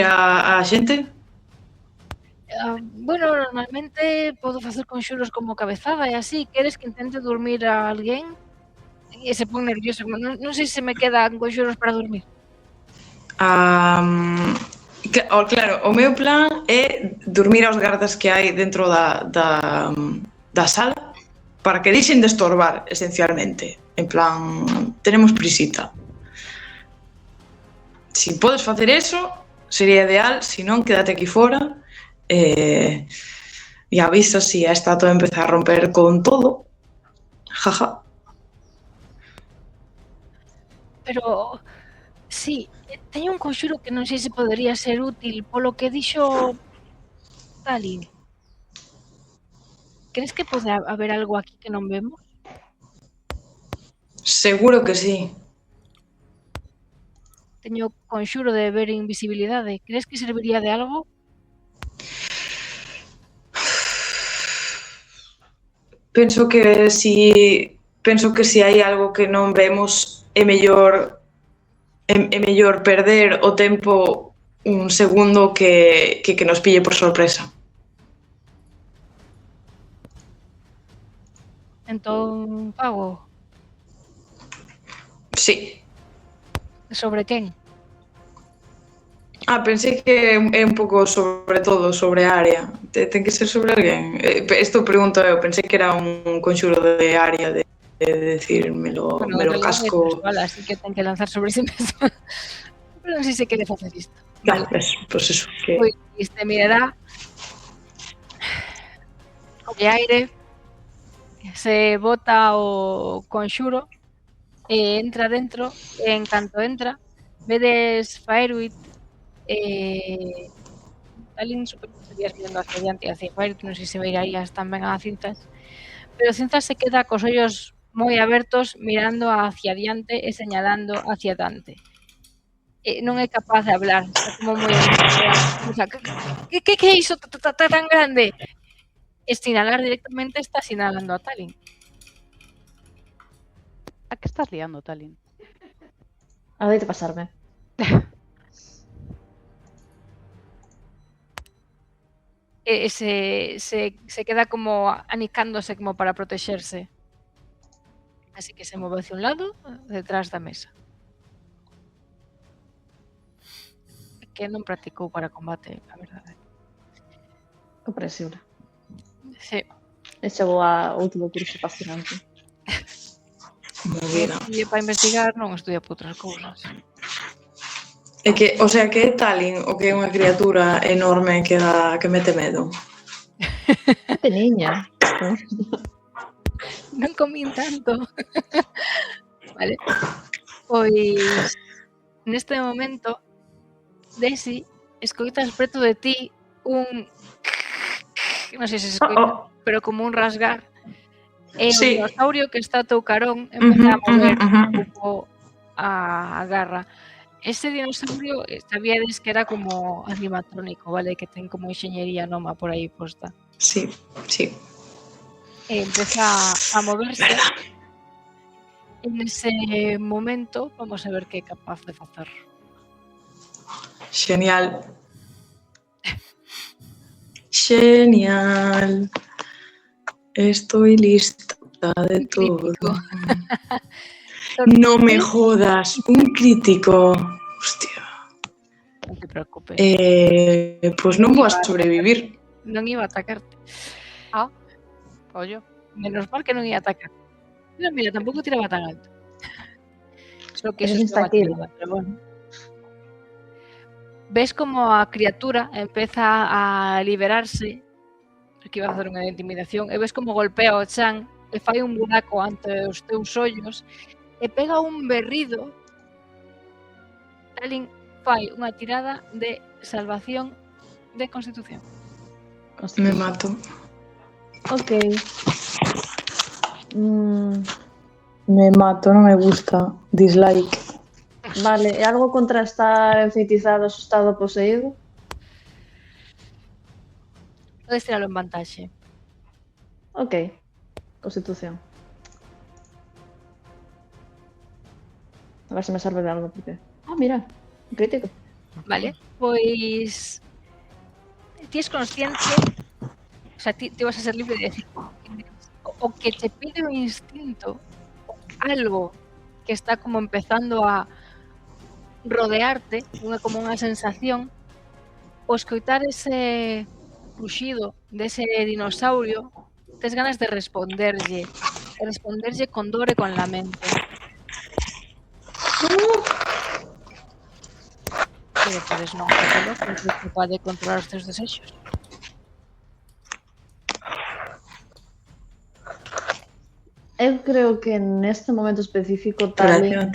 S2: a xente?
S1: Bueno, normalmente podo facer conxuros como cabezada e así. Queres que intente dormir a alguén? E se pon nervioso. Non sei se me quedan conxuros para dormir.
S2: Claro, o meu plan é dormir aos gardas que hai dentro da sala para que deixen de estorbar, esencialmente. En plan, tenemos prisita. Si podes facer eso, sería ideal. Si non, quédate aquí fora e avisa si a estatua empeza a romper con todo. Jaja.
S1: Pero, sí, teño un conxuro que non sei se podería ser útil polo que dixo Talin. Crees que pode haber algo aquí que non vemos?
S2: Seguro que sí.
S1: Teño conxuro de ver invisibilidade. Crees que serviría de algo?
S2: Penso que si hai algo que non vemos é mellor perder o tempo un segundo que nos pille por sorpresa.
S1: Entón, fago.
S2: Sí.
S1: Sobre quen?
S2: Pensei que é un pouco sobre todo, sobre a área. Ten que ser sobre alguén. Isto pregunto eu, pensei que era un conxuro de área de decir, me lo casco.
S1: Vale, así que ten que lanzar sobre si mesmo. Pero non sei se quere facer isto.
S2: Vale, pues eso. Que...
S1: Pois te mirará co aire, se bota o conxuro e entra dentro, e en canto entra, vedes Firewind Talin supoño que estarías mirando hacia diante e hacia Firewind, non sei se veirarías tamén a Cintas, pero Cintas se queda cos ollos moi abertos mirando hacia diante e señalando hacia Dante. Non é capaz de hablar, está como moi... Que é iso tan grande? E sinalar directamente está sinalando a Talin.
S4: ¿A qué estás liando, Talin?
S5: Ahora de pasarme.
S1: Se queda como anicándose como para protexerse. Así que se move hacia un lado, detrás da mesa. Que non practicou para combate, a verdade.
S5: Comprensible.
S1: Sí.
S5: E chegou ao último curso fascinante.
S2: Movida.
S1: E para investigar non estudia por outras cousas.
S2: É que, o sea, que é Talin o que é unha criatura enorme que mete medo.
S5: Niña.
S1: Non comín tanto. Vale. Pois neste momento Desi, escoitas preto de ti un... Non sei se se escoita, pero como un rasgar. E
S2: Sí.
S1: o dinosaurio que está a teu carón empeza a mover un pouco a garra. Ese dinosaurio sabíades que era como animatrónico, vale? Que ten como enxeñería noma por aí posta.
S2: Sí.
S1: E empeza a moverse. En ese momento vamos a ver que é capaz de facer.
S2: Genial. Estoy lista de todo. No me jodas, un crítico. Hostia.
S1: Non te preocupes.
S2: Pues non vou a sobrevivir.
S1: Non iba a atacarte.
S4: Pollo.
S1: Menos mal que non ia a atacar. Pero mira, tampouco tiraba tan alto. Só que
S5: Eso
S1: iso
S5: está
S1: é unha
S5: aquí.
S1: tirada, pero bueno. Ves como a criatura empeza a liberarse. Aquí iba a facer unha intimidación. E ves como golpea o chan e fai un buraco ante os teus ollos e pega un berrido. Talin fai unha tirada de salvación de constitución.
S2: Me mato.
S5: Ok.
S2: Me mato, non me gusta. Dislike.
S5: Vale, é algo contra estar enfeitizado, asustado, poseído?
S1: Podes tiralo en vantaxe.
S5: Ok. Constitución. A ver se me serve de algo, porque... mira, un crítico.
S1: Vale, pois ti es consciente, o sea, ti vas a ser libre de decir o que te pide o instinto, algo que está como empezando a rodearte, como unha sensación, o escoitar ese ruxido dese dinosaurio, tes ganas de responderlle con dor e con lamento. Pero podes non facelo porque é capaz de controlar os teus desexos.
S5: Eu creo que neste momento específico Talin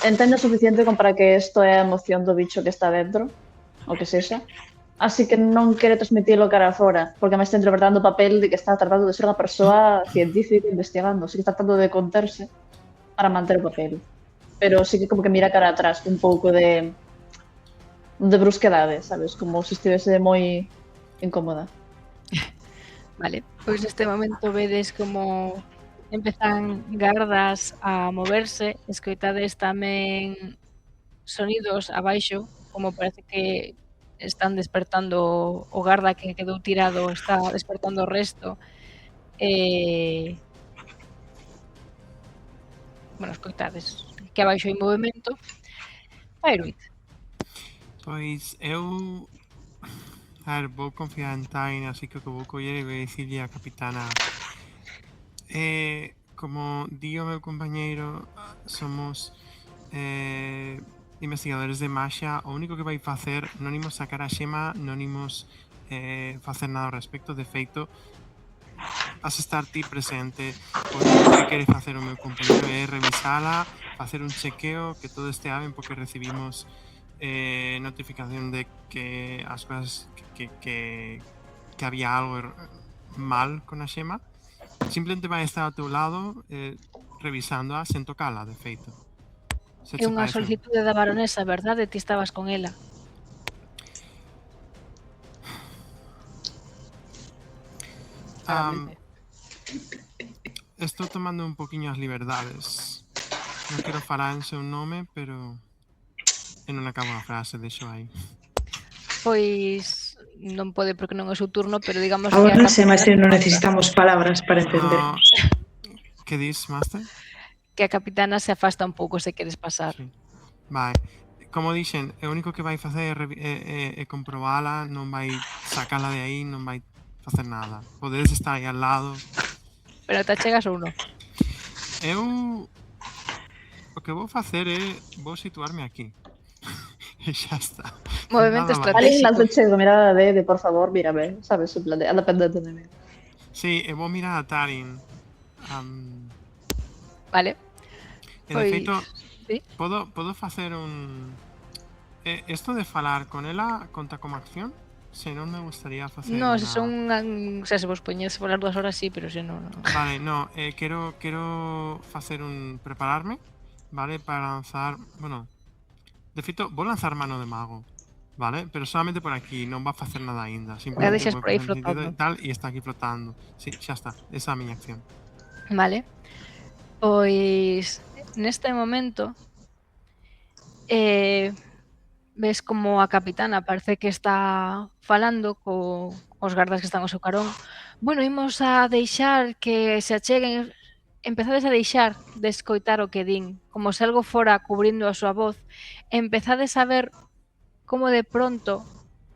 S5: entende o suficiente como para que isto é a emoción do bicho que está dentro, o que sexa. Así que non quere transmitilo cara afora, porque máis está interpretando o papel de que está tratando de ser unha persoa científica investigando, así que está tratando de conterse para manter o papel. Pero sí que como que mira cara atrás, un pouco de brusquedade, sabes? Como se estivese moi incómoda.
S1: Vale, pois neste momento vedes como empezan gardas a moverse, escoitades tamén sonidos abaixo, como parece que están despertando o garda que quedou tirado, está despertando o resto. Bueno, escoitades que abaixo hai movimento. Fairuit,
S6: Pois eu... A ver, vou confiar en Tain, así que o que vou coller e vou dicirlle a capitana como di o meu compañeiro, somos investigadores de Masha. O único que vai facer, non imos sacar a xema, non imos facer nada ao respecto. De feito, vas estar ti presente. O único que quere facer o meu compañeiro é revisala, facer un chequeo, que todo estea ben, porque recibimos notificación de que as cosas que había algo mal con a xema. Simplemente vai estar ao teu lado revisándoa sen tocala, de feito. Se
S1: é
S6: che
S1: unha
S6: parece.
S1: solicitude da baronesa, verdade? Ti estabas con ela.
S4: Claramente.
S6: Estou tomando un poquinho as liberdades. Non quero falar en seu nome, pero non acabo a frase, deixo aí.
S1: Pois non pode porque non é o seu turno, pero digamos que
S2: Ahora
S1: a
S2: se máis
S1: capitana
S2: non necesitamos palabras para entender.
S6: Que dis, Master?
S1: que a capitana se afasta un pouco se queres pasar.
S6: Sí. Vai. Como dixen, o único que vai facer é comprobala, non vai sacala de aí, non vai facer nada. Podedes estar aí al lado.
S1: Pero te achegas ou non?
S6: Eu o que vou facer é vou situarme aquí. E xa está.
S1: Movemento
S6: Nada máis.
S5: Alguén
S1: estratégico.
S5: lanzache unha mirada de por favor, mírame, sabes, en plan de anda pendente de mí.
S6: Sí, e vou mirar a Tarin.
S1: Vale.
S6: E de feito,
S1: sí.
S6: podo facer un... Esto de falar con ela conta como acción? Se non me gustaría facer
S1: No,
S6: una...
S1: se son... O sea, se vos poñes falar 2 horas, sí, pero se non...
S6: Vale, no, quero facer un... prepararme, vale, para lanzar... Bueno, de feito, vou lanzar mano de mago, vale? Pero solamente por aquí, non va a facer nada aínda. Simplemente
S1: deixas
S6: vou
S1: por aí
S6: poner sentido
S1: flotando.
S6: e tal, e está aquí flotando. Sí, xa está, esa é a miña acción.
S1: Vale. Pois neste momento ves como a capitana parece que está falando cos gardas que están ao seu carón. Bueno, imos a deixar que se acheguen. Empezades a deixar de escoitar o que din, como se algo fora cubrindo a súa voz. Empezades a ver como de pronto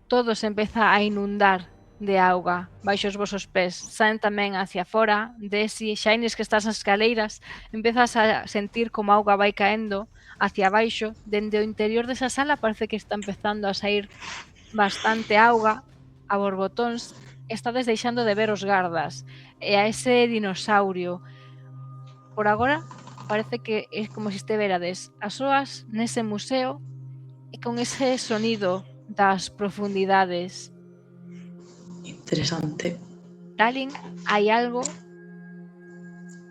S1: todo se empeza a inundar de auga baixo os vosos pés. Saen tamén hacia fora, Desi, Shainis que estás nas escaleiras, empezas a sentir como a auga vai caendo hacia baixo. Dende o interior desa sala parece que está empezando a sair bastante auga a borbotóns. Estades deixando de ver os gardas e a ese dinosaurio. Por agora parece que é como se esteverades as soas nese museo e con ese sonido das profundidades.
S2: Interesante.
S1: Talin, hai algo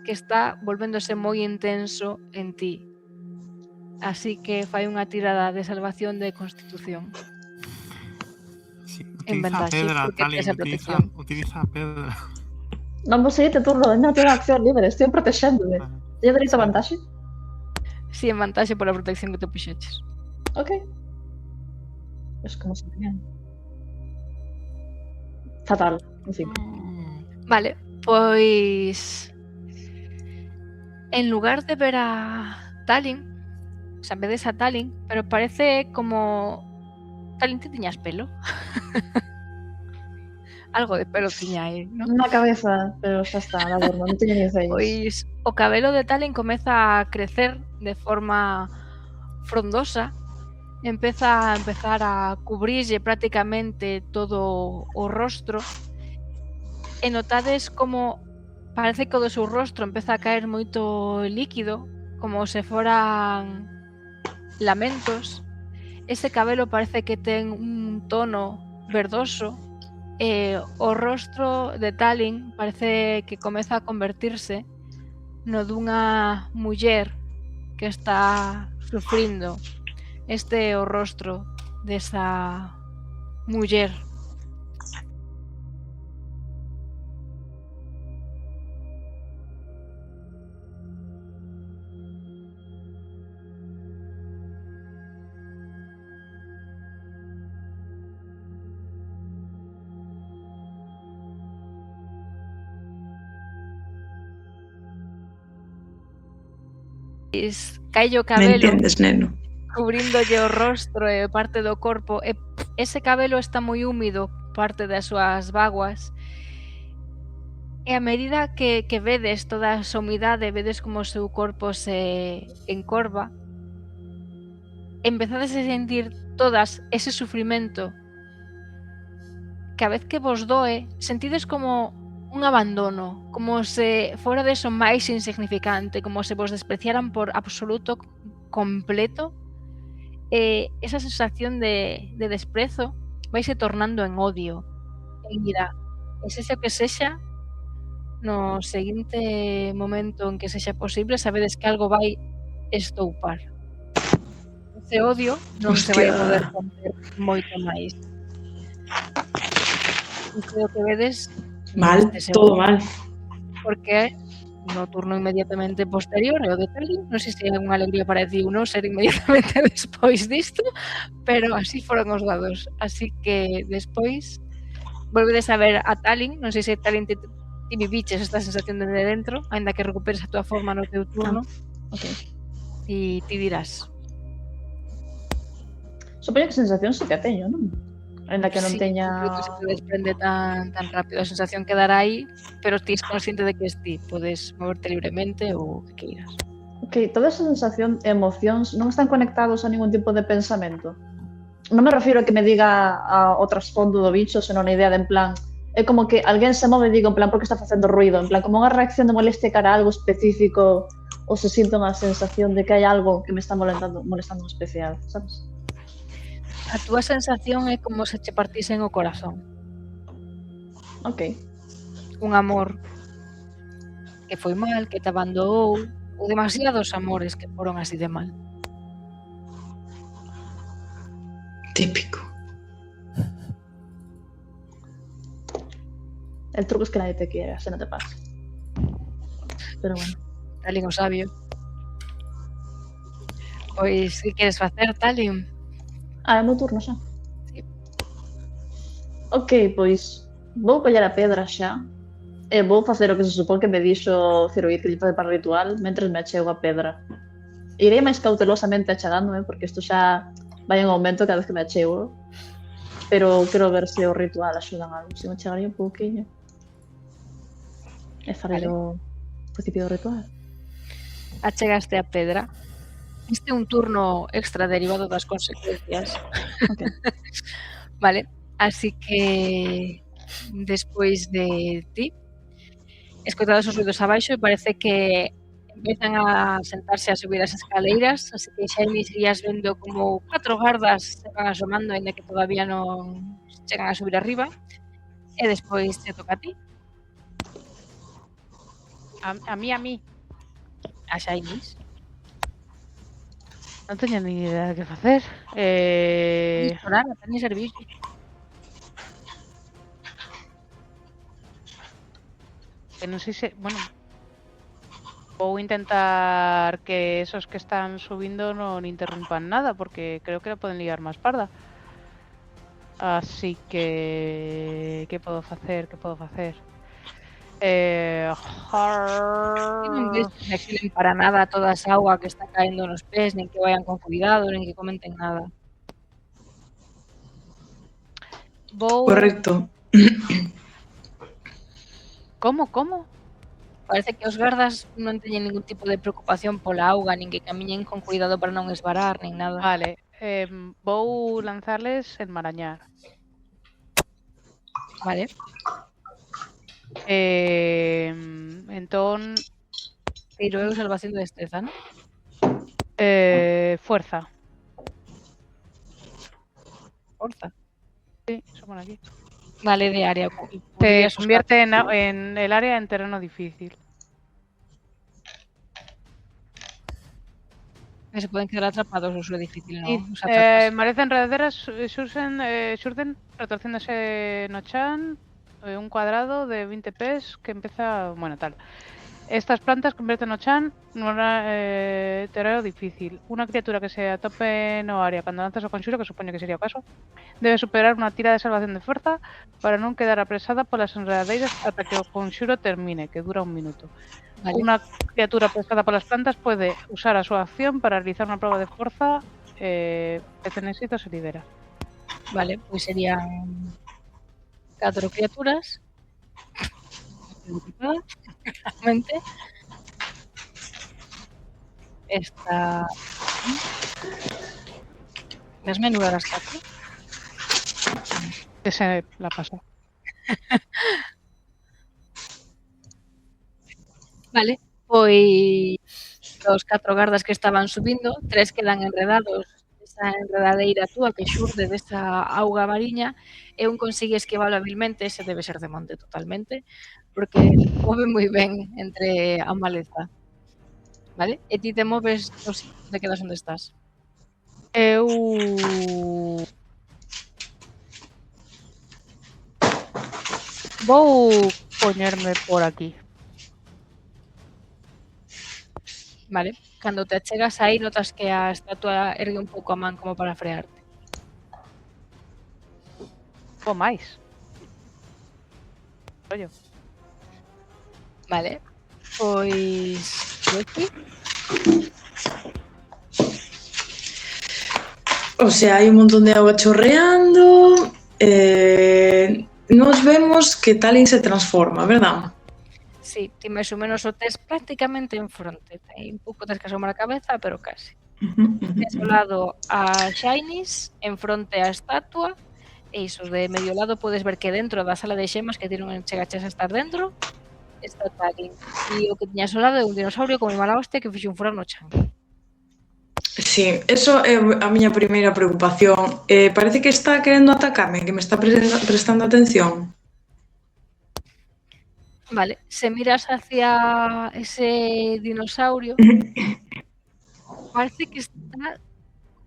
S1: que está volvéndose moi intenso en ti. Así que fai unha tirada de salvación de constitución.
S6: Sí,
S1: En
S6: utiliza a
S1: vantaxe,
S6: pedra,
S1: porque
S6: Talin,
S1: tes a protección.
S6: utiliza a pedra.
S5: Non vou seguinte turno, non teño acción libre, estou protexéndome.
S6: Vale.
S5: Teño dereito a vantaxe?
S1: Si, en vantaxe pola protección que te puxeches.
S5: Ok. Es como se veían. Fatal, en fin.
S1: Vale, pois en lugar de ver a Talin, o sea, vedes a Talin, pero parece como Talin, ti tiñas pelo. Algo de pelo tiña aí, non?
S5: Na cabeza, pero xa está, la bordo, non teño ni cellos.
S1: Pois o cabelo de Talin comeza a crecer de forma frondosa, empezar a cubrirlle prácticamente todo o rostro e notades como parece que o do seu rostro empeza a caer moito líquido, como se foran lamentos. Ese cabelo parece que ten un tono verdoso e o rostro de Talin parece que comeza a convertirse no dunha muller que está sufrindo. Este é o rostro desa muller. caillo
S2: Me
S1: cabelo
S2: entiendes, neno.
S1: cubríndolle o rostro e parte do corpo e ese cabelo está moi húmido, parte das súas vaguas, e a medida que vedes toda esa humidade, vedes como o seu corpo se encorva, empezades a sentir todas ese sufrimento que a vez que vos doe, sentides como un abandono, como se fora deso máis insignificante, como se vos despreciaran por absoluto completo. Esa sensación de desprezo vaise tornando en odio, en ira. E sexa o que sexa, no seguinte momento en que sexa posible, sabedes que algo vai estoupar. Ese odio non se vai
S2: Hostia.
S1: poder conter moito máis. Isto é o que vedes
S2: Mal,
S1: neste
S2: todo
S1: segundo,
S2: mal.
S1: porque no turno inmediatamente posterior é o de Tali. Non sei se é unha alegría para ti ou non ser inmediatamente despois disto, pero así foron os dados. Así que despois volvedes a ver a Talin. Non sei se Talin ti viviches esta sensación dende dentro, aínda que recuperes a túa forma no teu turno,
S5: Ok.
S1: e ti dirás.
S5: Supoño que sensación sí que a teño, non? Ainda que non
S1: Sí,
S5: teña...
S1: creo que se te desprende tan rápido. A sensación quedará aí, pero ti es consciente de que es ti. Podes moverte libremente ou o que queiras.
S5: Ok, toda esa sensación e emocións non están conectados a ningún tipo de pensamento. Non me refiro a que me diga o trasfondo do bicho, senón a idea de en plan, é como que alguén se move e digo en plan, por que está facendo ruido? En plan, como unha reacción de molestia cara a algo específico, ou se sinto unha sensación de que hai algo que me está molestando en especial, sabes?
S1: A túa sensación é como se che partisen o corazón.
S5: Ok.
S1: Un amor que foi mal, que te abandonou, ou demasiados amores que foron así de mal.
S2: Típico.
S5: El truco es que nadie te quiere, así no te pasa. Pero bueno.
S1: Talin o sabio. Pois, que queres facer, Talin?
S5: Ah, é o meu turno xa.
S1: Sí.
S5: Ok, pois vou coller a pedra xa e vou facer o que se supón que me dixo Ciroid que lle facer para o ritual mentres me achego a pedra. Irei máis cautelosamente achegándome porque isto xa vai en aumento cada vez que me achego, pero quero ver se o ritual axudan algo. Se me achegaría un pouquiño e farei o principio do ritual.
S1: Achegaste a pedra. Este é un turno extra derivado das consecuencias.
S5: Okay.
S1: Vale, así que despois de ti escoitados os ruidos abaixo e parece que empezan a sentarse a subir as escaleiras, así que xa irías vendo como 4 gardas se van asomando, aínda que todavía non chegan a subir arriba, e despois te toca a ti,
S4: A mí.
S1: a Shainis.
S4: Non teño ni idea de que facer.
S1: Xorar, ata ni servicio.
S4: Que non sei se... Bueno... Vou intentar que esos que están subindo non interrumpan nada, porque creo que la poden liar máis parda. Así que... Que podo facer?
S1: Non ves que reaccionen para nada a toda esa auga que está caendo nos pés, nin que vayan con cuidado, nin que comenten nada.
S4: Vou...
S2: Correcto.
S4: Como?
S1: Parece que os gardas non teñen ningún tipo de preocupación pola auga, nin que camiñen con cuidado para non esvarar, nin nada.
S4: Vale, vou lanzarles enmarañar.
S1: Vale.
S4: Entón...
S1: Tiro eu salvación de destreza, non?
S4: Fuerza.
S1: Forza.
S4: Sí, eso pone aquí.
S1: Vale, de área.
S4: Se convierte en el área en terreno difícil.
S1: Que se poden quedar atrapados, ou é difícil, non?
S4: Marecen enredaderas, xurden retorciéndose no chan, un cuadrado de 20 pés que empeza, bueno, tal. Estas plantas convierten o chan nun terreo difícil. Unha criatura que se atope no área cando lanzas o conxuro, que supoño que sería o caso, debe superar unha tira de salvación de forza para non quedar apresada polas enredadeiras ata que o conxuro termine, que dura 1 minuto.
S1: Vale.
S4: Unha criatura apresada polas plantas pode usar a súa acción para realizar unha proba de forza que ten éxito se libera.
S1: Vale, pois serían 4 criaturas. Claramente. Esta. Las menudas las 4.
S4: Que se la pasa.
S1: Vale, pois os 4 gardas que estaban subindo, 3 quedan enredados nesa enredadeira túa que xurde desa auga mariña e un consigue esquivalo habilmente, ese debe ser de monte totalmente, porque move moi ben entre a maleza. Vale? E ti te moves, ou si, te quedas onde estás.
S4: Eu vou poñerme por aquí.
S1: Vale. Cando te achegas aí notas que a estatua ergue un pouco a man como para frearte.
S4: Ou máis. Ollo.
S1: Vale. Pois... Aquí.
S2: O sea, hay un montón de agua chorreando. Nos vemos que Talin se transforma, ¿verdad?
S1: Sí, ti máis ou menos o tes prácticamente en fronte. Un pouco tes que asomar a cabeza, pero casi. Tes ao lado a Shinies, en fronte á estatua, e iso de medio lado podes ver que dentro da sala de xemas que ti non chegaches a estar dentro, está Talin. E o que tiñas ao lado é un dinosaurio con mala hostia que fixo un furor no chan.
S2: Sí, eso é a miña primeira preocupación. Parece que está querendo atacarme, que me está prestando atención.
S1: Vale, se miras hacia ese dinosaurio, parece que está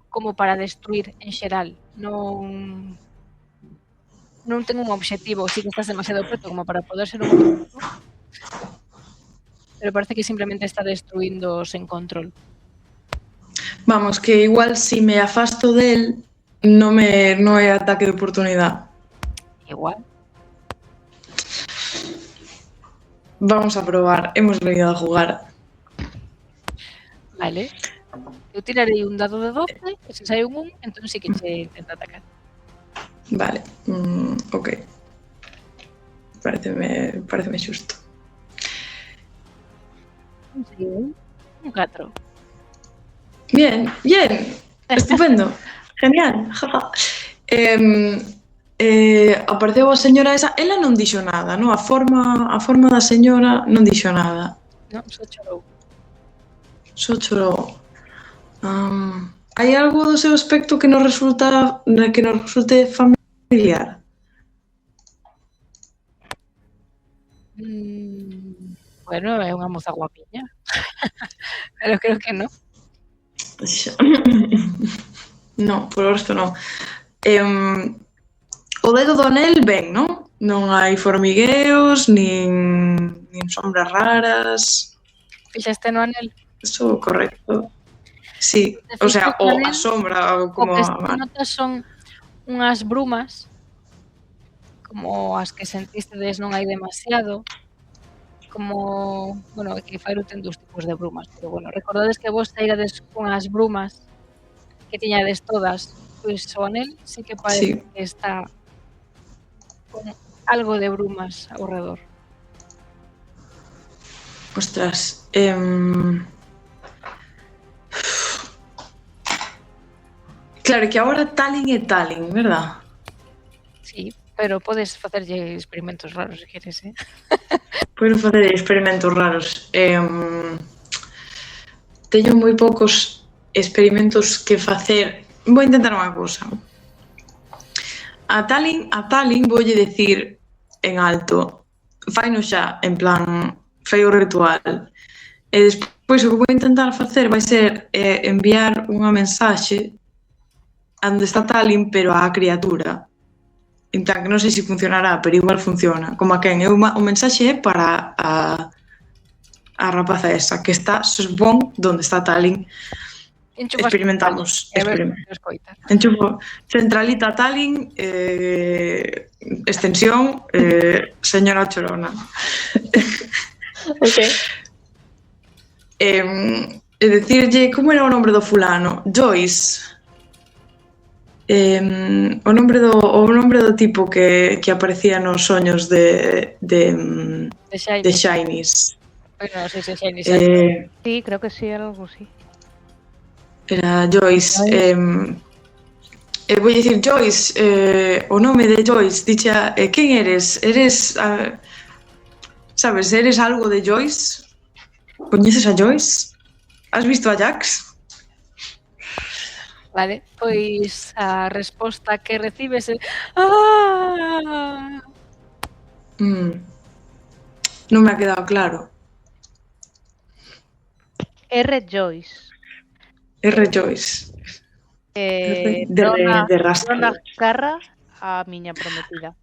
S1: como para destruir en xeral. Non ten un obxectivo, sí que estás demasiado preto como para poder ser un objetivo, pero parece que simplemente está destruindo sen control.
S2: Vamos, que igual si me afasto del no é ataque de oportunidade.
S1: Igual.
S2: Vamos a probar, hemos venido a jugar.
S1: Vale. Eu tirarei un dado de 12, e se sai un 1, entón sí que che intenta atacar.
S2: Vale, ok. Pareceme xusto.
S1: Un 4.
S2: Bien, estupendo, genial. Apareceu a señora esa, ela non dixo nada, non? A forma da señora non dixo nada.
S1: Non, só chorou.
S2: Só chorou. Hai algo do seu aspecto que nos resulte familiar?
S1: Bueno, é unha moza guapiña. Pero creo que non.
S2: No, por o resto non. O dedo do anel ben, non? Non hai formigueos, nin sombras raras.
S1: Fixaste no anel?
S2: Eso correcto. Sí, o sea, a sombra como
S1: o que si notas son unhas brumas como as que sentistedes non hai demasiado, como, bueno, que Fairu ten 2 tipos de brumas, pero bueno, recordades que vos saírades unhas brumas que tiñades todas, pois o anel sí que parece que está con algo de brumas ao redor.
S2: Ostras, claro, que agora Talin é Talin, verdad?
S1: Sí, pero podes facerlle experimentos raros se queres,
S2: Podo facer experimentos raros. Teño moi poucos experimentos que facer. Vou intentar unha cousa. A Talin voulle decir en alto, faino xa, en plan, fai o ritual. E despois o que vou intentar facer vai ser enviar unha mensaxe onde está Talin, pero á criatura. En plan, que non sei se funcionará, pero igual funciona. Como a quen? O mensaxe é para a a rapaza esa, que está, supón, donde está Tallinn.
S1: Enchufas
S2: Experimentamos.
S1: a ver se escoita.
S2: Enchufo centralita Tallinn, extensión, señora Chorona.
S5: Ok.
S2: E decirlle, como era o nombre do fulano? Joyce. O nombre do tipo que aparecía nos soños de Shinies.
S1: Pois non sei se Shiny
S4: Sí, creo que sí, algo así.
S2: Era Joyce. Vou dicir, Joyce, o nome de Joyce, dicha, quen eres? Eres, sabes, eres algo de Joyce? Coñeces a Joyce? Has visto a Jax?
S1: Vale, pois a resposta que recibes é ¡ah!
S2: Non me ha quedado claro.
S4: R. Joyce.
S2: R. Joyce.
S4: Brona
S2: Rascal.
S4: Carra, a miña prometida.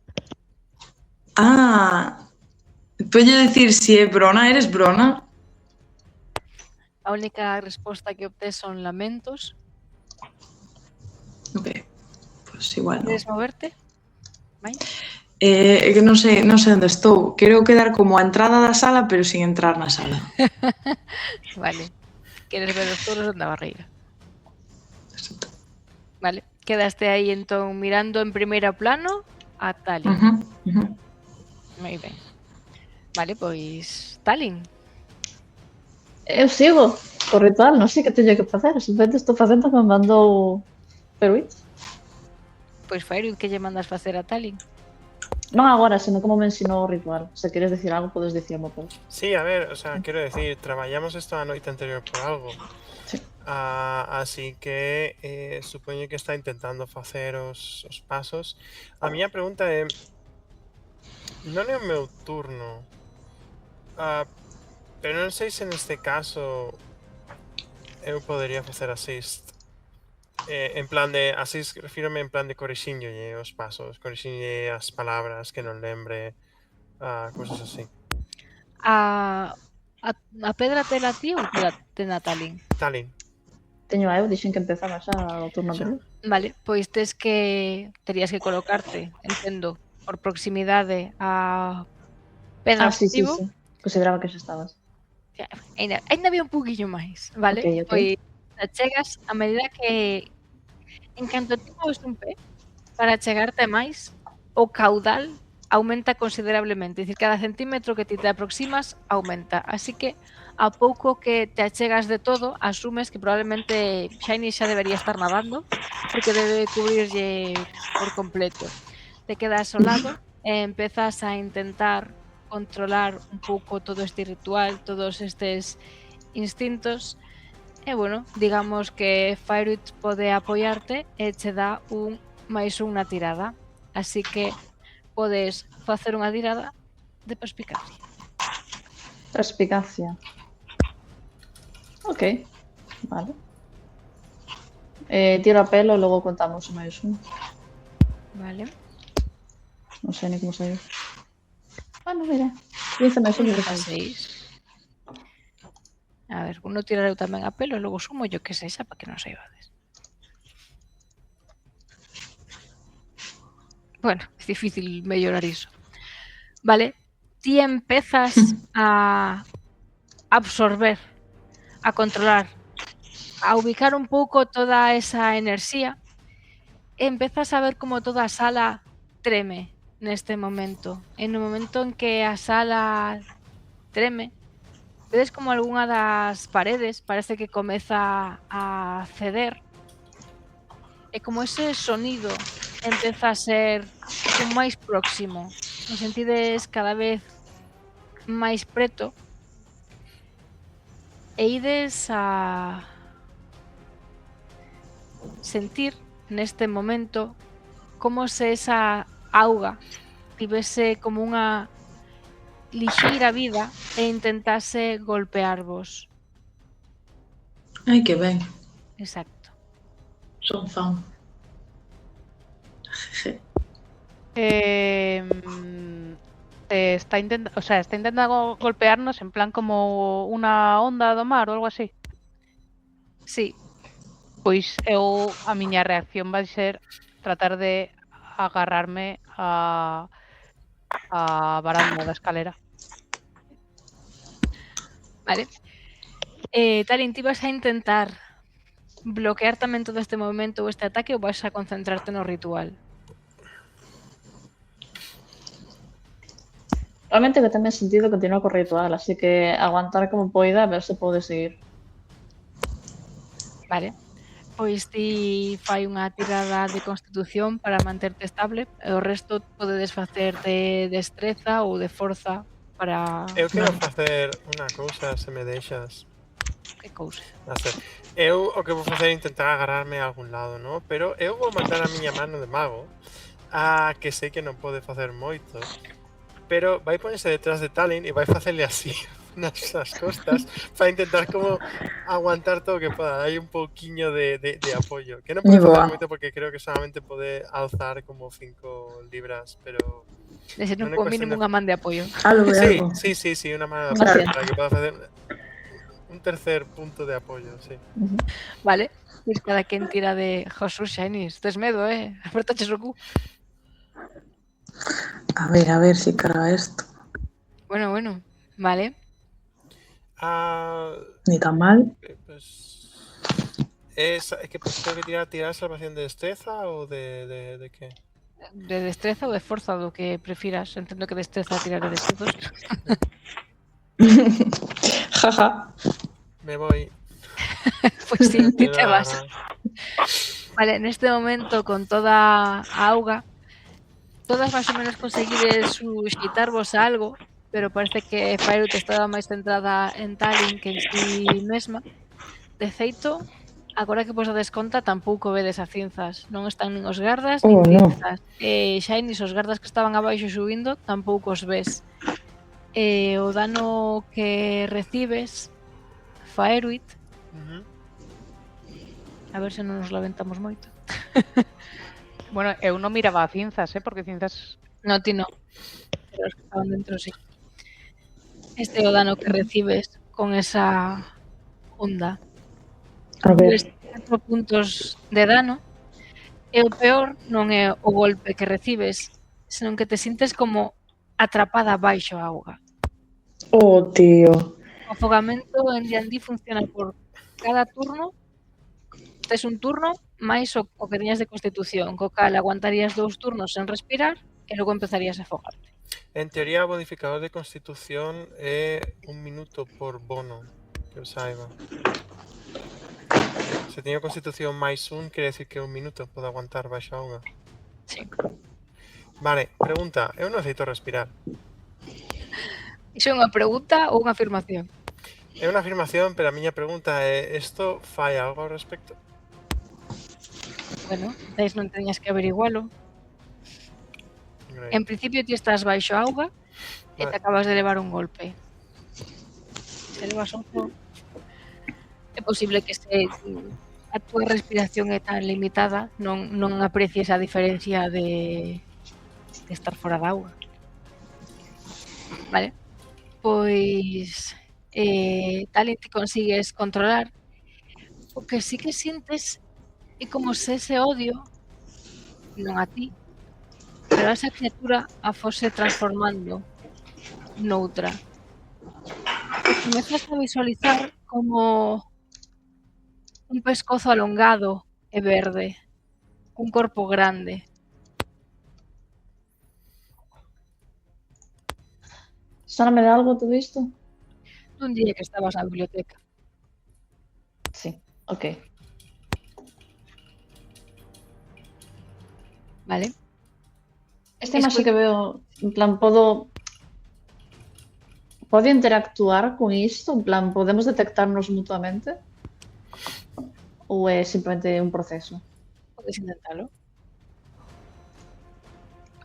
S2: Podo decir si é Brona, eres Brona?
S1: A única resposta que obtés son lamentos.
S2: Ok, pues igual non.
S1: Queres moverte? Vai?
S2: É que non sei onde estou. Quero quedar como a entrada da sala, pero sin entrar na sala.
S1: Vale. Queres ver os touros da barreira. Vale. Quedaste aí entón mirando en primeiro plano a Tallinn. Moi ben. Vale, pois Tallinn.
S5: Eu sigo co ritual, non sei que teño que facer. Simplemente estou facendo que me mandou Feruit.
S1: Pois Fairy, que lle mandas facer a Tallinn?
S5: Non agora, sino como me ensinou o ritual. Se queres decir algo, podes dicirmo.
S6: Sí, a ver, o sea, quiero decir, traballamos esto a noite anterior por algo.
S5: Sí.
S6: Así que supoño que está intentando facer os pasos. A miña pregunta é, non é o meu turno, pero non sei se neste caso eu podería facer assist. En plan de assist, refírome en plan de corrixinlle os pasos, corrixinlle as palabras que non lembre, cousas así.
S1: A pedra tela ti ou ten a Tallinn?
S6: Tallinn.
S5: Teño a eu, dixen que empezaba xa o turno anterior.
S1: Vale, pois terías que colocarte, entendo, por proximidade a pedra
S5: Sí.
S1: objetivo.
S5: Consideraba que xa estabas.
S1: Ainda había un poquillo máis, vale?
S5: Ok.
S1: Pois chegas a medida que en canto ti moves un pé para chegarte máis, o caudal aumenta considerablemente, é dicir, cada centímetro que ti te aproximas aumenta, así que a pouco que te achegas de todo, asumes que probablemente Shiny xa debería estar nadando, porque debe cubrirlle por completo. Te quedas ao lado e empezas a intentar controlar un pouco todo este ritual, todos estes instintos. E, bueno, digamos que Fairyt pode apoiarte e che dá un +1 na tirada. Así que podes facer unha tirada de perspicacia.
S5: Perspicacia. Ok, vale. Tiro a pelo e logo contamos o +1.
S1: Vale.
S5: Non sei ni como saiu. Bueno, mira. 15 +1 de 6.
S1: 6. A ver, uno tirareu tamén a pelo e logo sumo yo que sexa para que non saibades. Bueno, é difícil mellorar iso. Vale, ti empezas a absorber, a controlar, a ubicar un pouco toda esa enerxía e empezas a ver como toda a sala treme neste momento. E no momento en que a sala treme, vedes como algunha das paredes parece que comeza a ceder e como ese sonido empeza a ser un máis próximo, nos sentides cada vez máis preto e ides a sentir neste momento como se esa auga tivese como unha lixeira vida e intentase golpearvos.
S2: Ai, que ben.
S1: Exacto.
S2: Son fan.
S4: está intentando golpearnos en plan como unha onda do mar ou algo así.
S1: Sí,
S4: Pois a miña reacción vai ser tratar de agarrarme a baranda da escalera.
S1: vale. Talin, ti vas a intentar bloquear tamén todo este movimento ou este ataque ou vas a concentrarte no ritual?
S5: Realmente que ten sentido continuar co ritual, así que aguantar como poida a ver se pode seguir.
S1: Vale. Pois ti fai unha tirada de constitución para manterte estable e o resto podedes facer de destreza ou de forza para...
S3: Eu quero facer unha cousa, se me deixas.
S1: Que cousa.
S3: A ser, eu o que vou facer é intentar agarrarme a algún lado, ¿no? Pero eu vou mandar a miña mano de mago, a que sei que non pode facer moito, pero vai ponerse detrás de Talin e vai facerle así nas costas para intentar como aguantar todo o que poda. Hai un pouquiño de apoio, que non pode facer moito porque creo que solamente pode alzar como 5 libras, pero
S1: De ser
S3: non é
S1: como
S3: cuestión
S1: mínimo
S3: de...
S1: unha man de apoio.
S2: Algo de
S3: Sí,
S2: algo.
S3: sí, unha mano de
S5: Unha
S3: apoio
S5: cien.
S3: para que poda facer un tercer punto de apoio, sí.
S1: Vale. Pois cada quen tira de... Josus, Shainis, tes medo, Apertaches o cu.
S2: A ver si carga esto.
S1: Bueno, vale.
S2: Ni tan mal.
S3: Pues... ¿Es que tengo que tirar salvación de destreza o de qué?
S1: De destreza ou de forza, do que prefiras. Entendo que destreza tirar de escudos.
S2: Jaja.
S3: Me voy.
S1: Pois sí, ti te
S3: Nada.
S1: vas. Vale, neste momento, con toda a auga, todas máis ou menos conseguides suxitarvos a algo, pero parece que Fairut estaba máis centrada en Talin que en si mesma. De feito, agora que vos dades conta, tampouco vedes a cinzas. Non están nin os gardas, nin
S2: Oh, no.
S1: cinzas. Shiny, os gardas que estaban abaixo subindo, tampouco os ves. O dano que recibes, Faeruit,
S3: Ujú.
S1: a ver se non nos lamentamos moito.
S4: Bueno, eu non miraba a cinzas, porque cinzas...
S1: No, ti no. Pero os que estaban dentro sí. Este é o dano que recibes con esa onda.
S2: A ver.
S1: 4 puntos de dano. E o peor non é o golpe que recibes, senón que te sintes como atrapada baixo a auga.
S2: Oh, tío.
S1: O afogamento en D&D funciona por cada turno. Tes un turno máis o que teñas de constitución, co cal aguantarías 2 turnos sen respirar e logo empezarías a afogarte.
S3: En teoría, o modificador de constitución é 1 minuto por bono, que os saiba. Se teño constitución máis 1, quere decir que 1 minuto podo aguantar baixo a auga.
S1: Sí.
S3: Vale, pregunta, eu non aceito respirar.
S1: Iso é unha pregunta ou unha afirmación?
S3: É unha afirmación, pero a miña pregunta é, isto fai algo ao respecto?
S1: Bueno, tais non teñas que averigualo.
S3: Great.
S1: En principio ti estás baixo a auga e te
S3: Vale.
S1: acabas de levar un golpe. Se levas outro, é posible que a túa respiración é tan limitada, non aprecies a diferencia de estar fora da auga. Vale? Pois tal e ti consigues controlar. O que sí que sintes é como se ese odio, non a ti, pero a esa criatura a fose transformando noutra. E comezas a visualizar como un pescozo alongado e verde, un corpo grande.
S5: Sóname de algo todo isto?
S1: Un día que estabas na biblioteca.
S5: Sí, ok.
S1: Vale?
S5: Esta imaxe que veo, en plan, podo interactuar con isto? En plan, podemos detectarnos mutuamente? Ou é simplemente un proceso?
S1: Podes intentalo.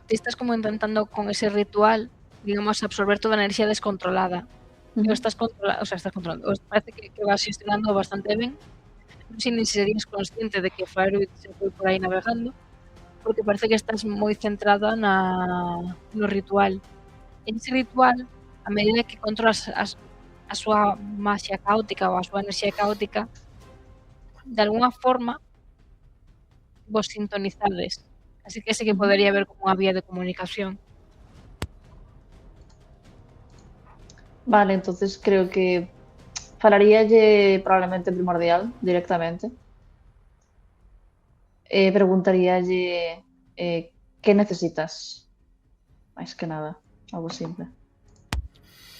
S1: Ti estás como intentando con ese ritual, digamos, absorber toda a enerxía descontrolada. E o estás controlando. Parece que vas gestionando bastante ben. Non sei nin se serías consciente de que Faeruit se foi por aí navegando, porque parece que estás moi centrada no ritual. ese ritual, a medida que controlas a súa maxia caótica ou a súa enerxía caótica, de alguna forma vos sintonizades. Así que sí que podería haber como unha vía de comunicación.
S5: Vale, entonces creo que falaríalle probablemente primordial directamente. Preguntaríalle que necesitas. Máis que nada, algo simple.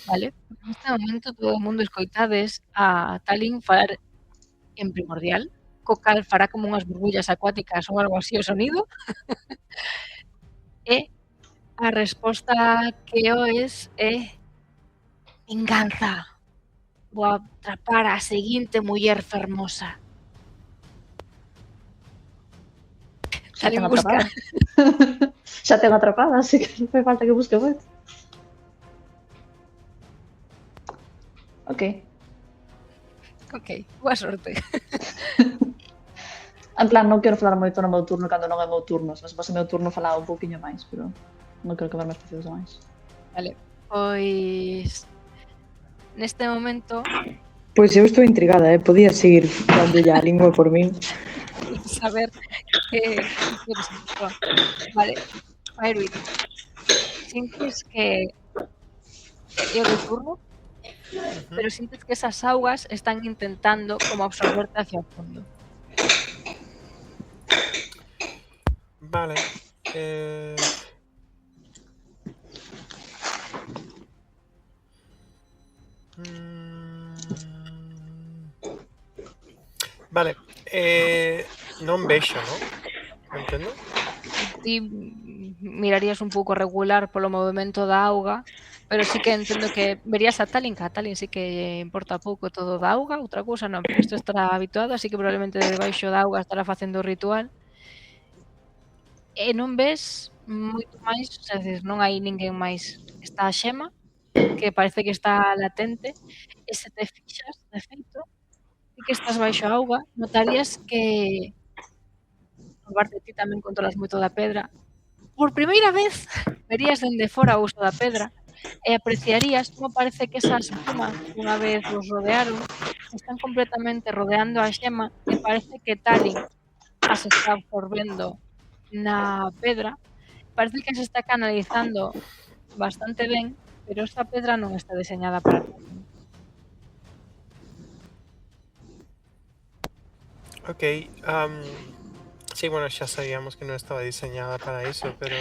S1: Vale? Neste momento todo o mundo escoitades a Talin falar en primordial, co cal fará como unhas burbullas acuáticas ou algo así o sonido. E a resposta que oes é venganza. Vou atrapar a seguinte muller fermosa.
S5: Xa
S1: Talin
S5: tengo
S1: busca.
S5: atrapada. Xa tengo atrapada, así que non fai falta que busque moito. Ok.
S1: Ok, boa sorte.
S5: En plan, non quero falar moito no meu turno cando non é meu turno. Se fosse meu turno falaba un pouquiño máis, pero non quero quedar máis precisos máis.
S1: Vale, pois neste momento
S2: Pois eu estou intrigada, podía seguir dando a lingua por min.
S1: saber que queres en persoa. Vale, Fireweed, sintes que é o de turno, pero sintes que esas augas están intentando como absorberte hacia o fondo.
S3: Vale. Vale. Non vexo, non? Entendo?
S1: Ti mirarías un pouco regular polo movimento da auga, pero sí que entendo que verías a Talin, que a Talin sí que importa pouco todo da auga, outra cousa non, pero isto estará habituado, así que probablemente debaixo da auga estará facendo o ritual. E non ves moito máis, é dicir, non hai ninguén máis. Está a Xema, que parece que está latente, e se te fixas, de feito, ti que estás baixo a auga, notarías que, por parte de ti tamén controlas moito da pedra, por primeira vez verías dende fora o uso da pedra e apreciarías como parece que esas brumas que unha vez os rodearon están completamente rodeando a Xema e parece que Talin as está absorbendo na pedra. Parece que se está canalizando bastante ben, pero esta pedra non está deseñada para Talin.
S3: Ok. Sí, bueno, ya sabíamos que no estaba diseñada para eso, pero...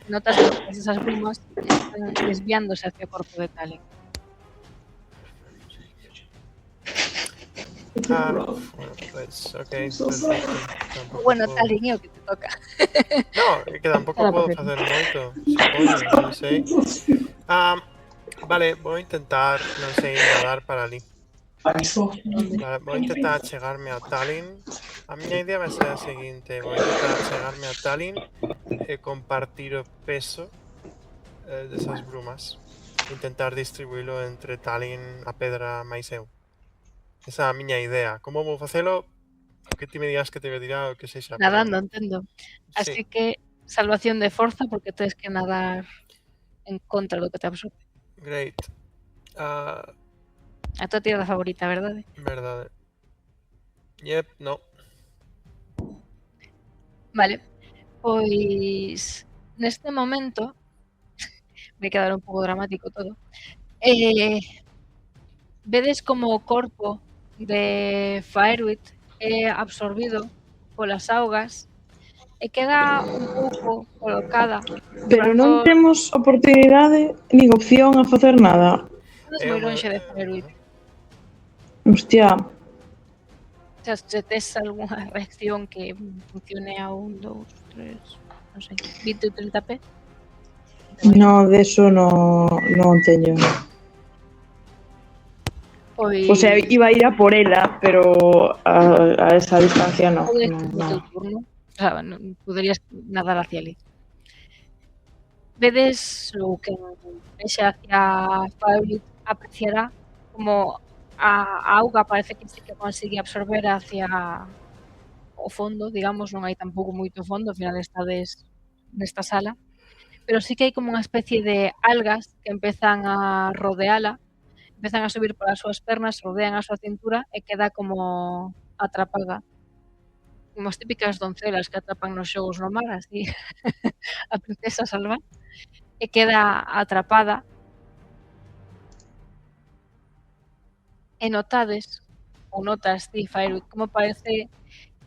S1: Notas que todas esas brumas están desviándose hacia o corpo de Talin.
S3: Bueno, pues, ok, perfecto. Tampouco
S1: Bueno,
S3: puedo-
S1: Talin é o que te toca.
S3: No, é que tampouco
S5: Nada,
S3: podo
S5: perfecto.
S3: facer moito, supoño, non sei. Vale, vou intentar, non sei, nadar para ali. Vale, vou intentar chegarme a Talin. A miña idea vai ser a seguinte: vou intentar chegarme a Talin e compartir o peso desas brumas. Intentar distribuílo entre Talin, a pedra máis eu. Esa é a miña idea. Como vou facelo? Que ti me digas que te dirá o que sexa. pero-
S1: Nadando, entendo. Así
S3: Sí,
S1: que salvación de forza porque tens que nadar en contra do que te absorbe.
S3: great.
S1: A tua tirada favorita, verdade?
S3: Verdade. Yep, no.
S1: Vale, pois neste momento vai quedar un pouco dramático todo. Vedes como o corpo de Fireweed é absorbido polas augas e queda un pouco colocada.
S2: Pero non temos oportunidade nin opción a facer nada.
S1: Estás moi lonxe de Fireweed.
S2: Hostia,
S1: O sea, se tes algunha reacción que funcione a 1, 2, 3, non sei, 20 ou 30 p.
S2: no, de eso non teño.
S1: Pois
S2: O sea, iba a ir a por ela, pero a esa distancia no.
S1: podes
S2: no,
S1: no teu
S2: no.
S1: turno, o sea, non poderías nadar hacia ali. Vedes o que vexe hacia Fireweed apreciará como a auga parece que sí que consigue absorber hacia o fondo, digamos, non hai tampouco moito fondo, ao final estades nesta sala, pero sí que hai como unha especie de algas que empezan a rodeala, empezan a subir polas súas pernas, rodean a súa cintura e queda como atrapada. Como as típicas doncelas que atrapan nos xogos no mar, así, a princesa salva, e queda atrapada. E notades, ou notas ti, Fairu, como parece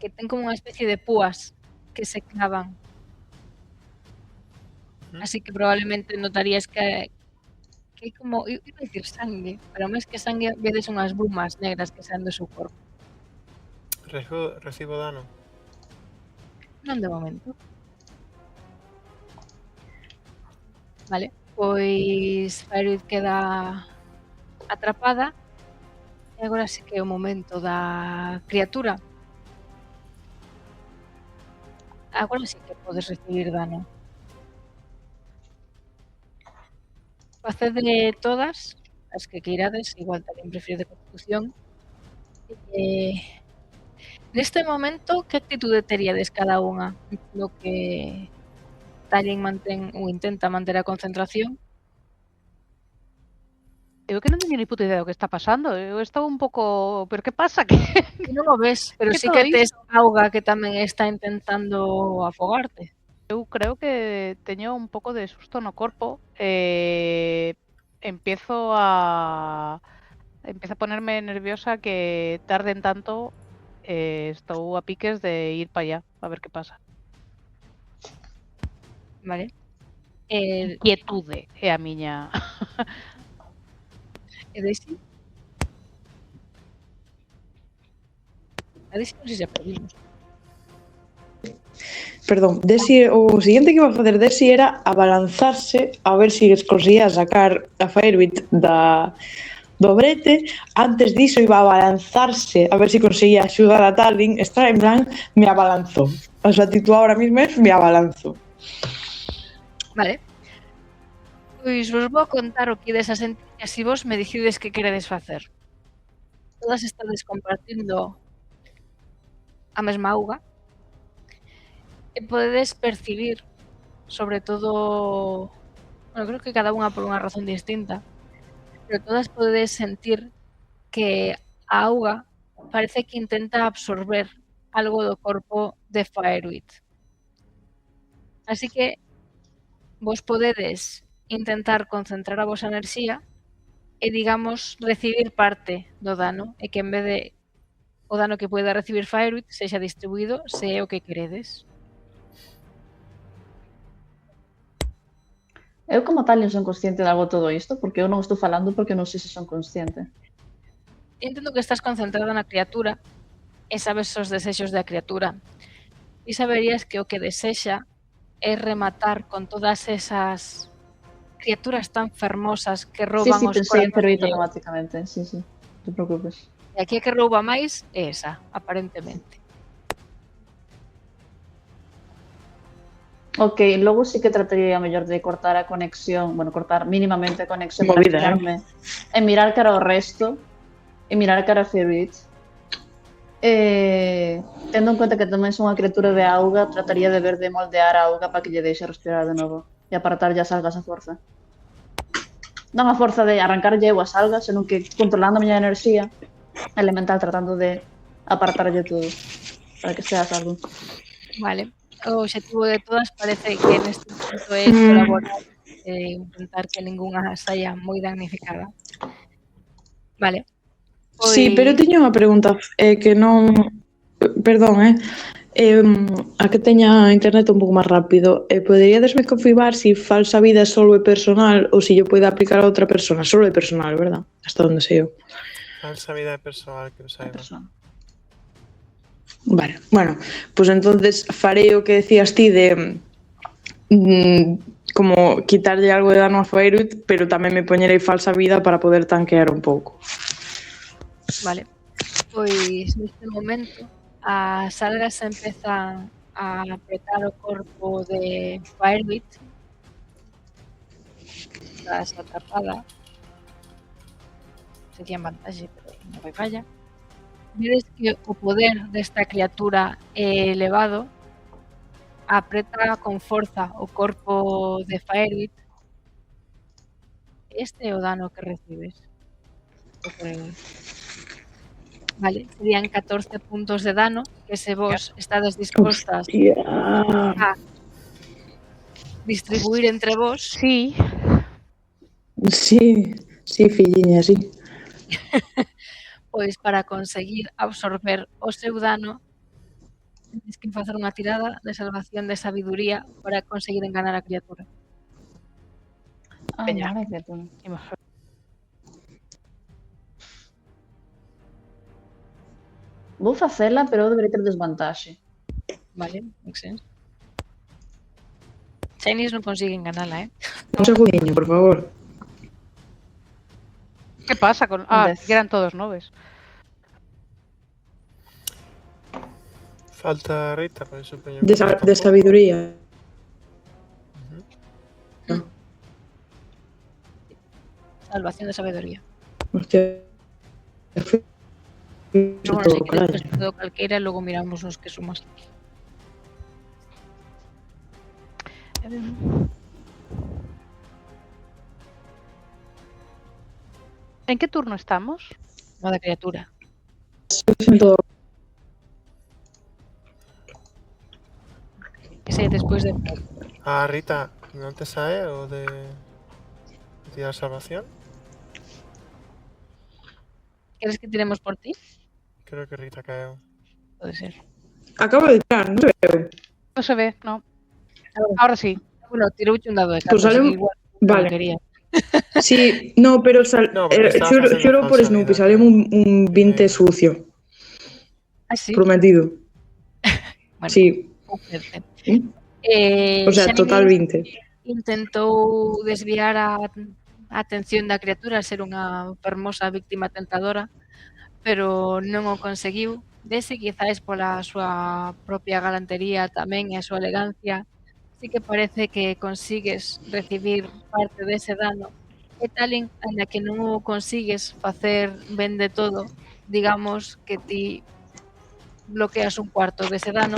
S1: que ten como unha especie de púas que se clavan. Así que probablemente notarías que hai como, iba a dicir sangue, pero máis que sangue vedes unhas brumas negras que saen do seu corpo.
S3: Recibo dano.
S1: Non de momento. Vale, pois Fairuit queda atrapada e agora sí que é o momento da criatura. Agora sí que podes recibir dano. Facede todas as que queirades, igual tamén prefiro de constitución. Neste momento, que actitude teríades cada unha no que Talin mantén ou intenta manter a concentración?
S4: Eu que non teño ni puta idea do que está pasando. Eu estou un pouco... Pero que pasa? Que
S1: Que non o ves, pero
S4: Que
S1: sí
S4: todo
S1: que tes auga que tamén está intentando afogarte.
S4: eu creo que teño un pouco de susto no corpo. Empiezo a ponerme nerviosa que tarden tanto. Estou a piques de ir para allá a ver que pasa.
S1: Vale.
S4: Quietude é a miña.
S1: E Daisy? A Daisy non sei se perdimos.
S2: Perdón, Desi, o siguiente que iba a facer Desi era abalanzarse a ver se conseguía sacar a Fairuit do brete. Antes diso iba a abalanzarse a ver se conseguía axudar a Talin. Está en plan, me abalanzó. O sea, tú ahora mismo es me abalanzo.
S1: Vale. Pois vos vou contar o que ides a sentir e así vos me decides que queredes facer. Todas estades compartindo a mesma auga e podedes percibir, sobre todo, bueno, creo que cada unha por unha razón distinta, pero todas podedes sentir que a auga parece que intenta absorber algo do corpo de Fairuit. Así que vos podedes intentar concentrar a vosa enerxía e, digamos, recibir parte do dano e que en vez de o dano que poida recibir Fairuit sexa distribuído se é o que queredes.
S5: Eu como tal non son consciente de algo todo isto, porque eu non estou falando porque non sei se son consciente.
S1: Entendo que estás concentrada na criatura e sabes os desexos da criatura. E saberías que o que desexa é rematar con todas esas criaturas tan fermosas que
S5: Sí,
S1: rouban
S5: sí,
S1: os
S5: pensei en
S1: corazones
S5: Feroito
S1: alleos.
S5: automáticamente, sí, sí, non te preocupes.
S1: E aquí a que rouba máis é esa, aparentemente.
S5: Ok, logo sí que trataría a mellor de cortar a conexión, bueno, cortar mínimamente a conexión
S2: Movida,
S5: para girarme e mirar cara ao resto e mirar cara a Feroit. Tendo en conta que tamén son unha criatura de auga, trataría de ver de moldear a auga para que lle deixe respirar de novo e apartarlle as algas a forza. Non a forza de arrancarlle eu as algas, senón que controlando a miña enerxía elemental, tratando de apartarlle todo para que sea salvo.
S1: Vale. O obxectivo de todas parece que neste punto é colaborar e intentar que ningunha saia moi damnificada. Vale.
S2: Sí, pero teño unha pregunta que non... Perdón, a que teña internet un pouco máis rápido. Poderíadesme confirmar se falsa vida solo é personal ou se yo pode aplicar a outra persona? Solo é personal, verdad? Hasta onde sei eu.
S3: Falsa vida personal que eu saiba.
S2: Vale, bueno, pues entonces farei o que decías ti de como quitarlle algo de dano a Fairuit, pero tamén me poñerei falsa vida para poder tanquear un pouco.
S1: Vale. Pois neste momento as algas empezan a apretar o corpo de Fairuit. Estás atrapada. Sería en vantaxe, pero non vai falla. Vedes que o poder desta criatura é elevado, apreta con forza o corpo de Faerit. Este é o dano que recibes. Vale, serían 14 puntos de dano que se vos estades dispostas
S2: Hostia.
S1: a distribuir entre vos,
S4: Sí,
S2: Sí, filliña, sí.
S1: pois para conseguir absorber o seu dano tens que facer unha tirada de salvación de sabiduría para conseguir enganar a criatura.
S5: Ah,
S4: Veña.
S5: mare que tú.
S4: imagino.
S5: Vou facela, pero eu debería ter desvantaxe.
S1: Vale, makes sense. Shinies non consigue enganala,
S2: Un segundinho, por favor.
S4: ¿Qué pasa con...? Ah,
S5: Dez.
S4: que eran todos 9.
S3: Falta Rita, por eso supoño
S2: De,
S3: que falta un
S2: de
S3: pouco.
S2: sabiduría.
S1: Salvación de sabiduría.
S2: Hostia.
S1: Pero bueno, se queres
S2: Carai.
S1: pues todo calqueira e logo miramos os que sumas.
S4: ¿En qué turno estamos?
S1: No da criatura.
S2: Siento-
S1: Ese despois de
S3: Ah, Rita, ¿no te sabe o de tirar salvación?
S1: queres que tiremos por ti?
S3: Creo que Rita caeu.
S1: Pode ser.
S2: Acabo de tirar, no se veo.
S4: No se ve, no. Ahora sí.
S1: Bueno, tirouche un dado de
S2: Pues
S1: 4,
S2: sale
S1: así
S2: un-
S1: que igual
S2: Vale.
S1: non quería.
S2: Sí, no, pero
S3: No, porque estaba facendo
S2: choro por
S3: falsa
S2: Snoopy,
S3: vida,
S2: salió
S3: creo.
S2: un 20 sucio,
S1: Ah, sí.
S2: prometido.
S1: Bueno,
S2: Sí,
S1: vou verte.
S2: ¿eh? O sea,
S1: Shiny
S2: total 20.
S1: intentou desviar a atención da criatura a ser unha fermosa víctima tentadora, pero non o conseguiu. Dese quizáis pola súa propia galantería tamén e a súa elegancia, sí que parece que consigues recibir parte dese dano. E Talin, aínda que non o consigues facer ben de todo, digamos que ti bloqueas un cuarto dese dano,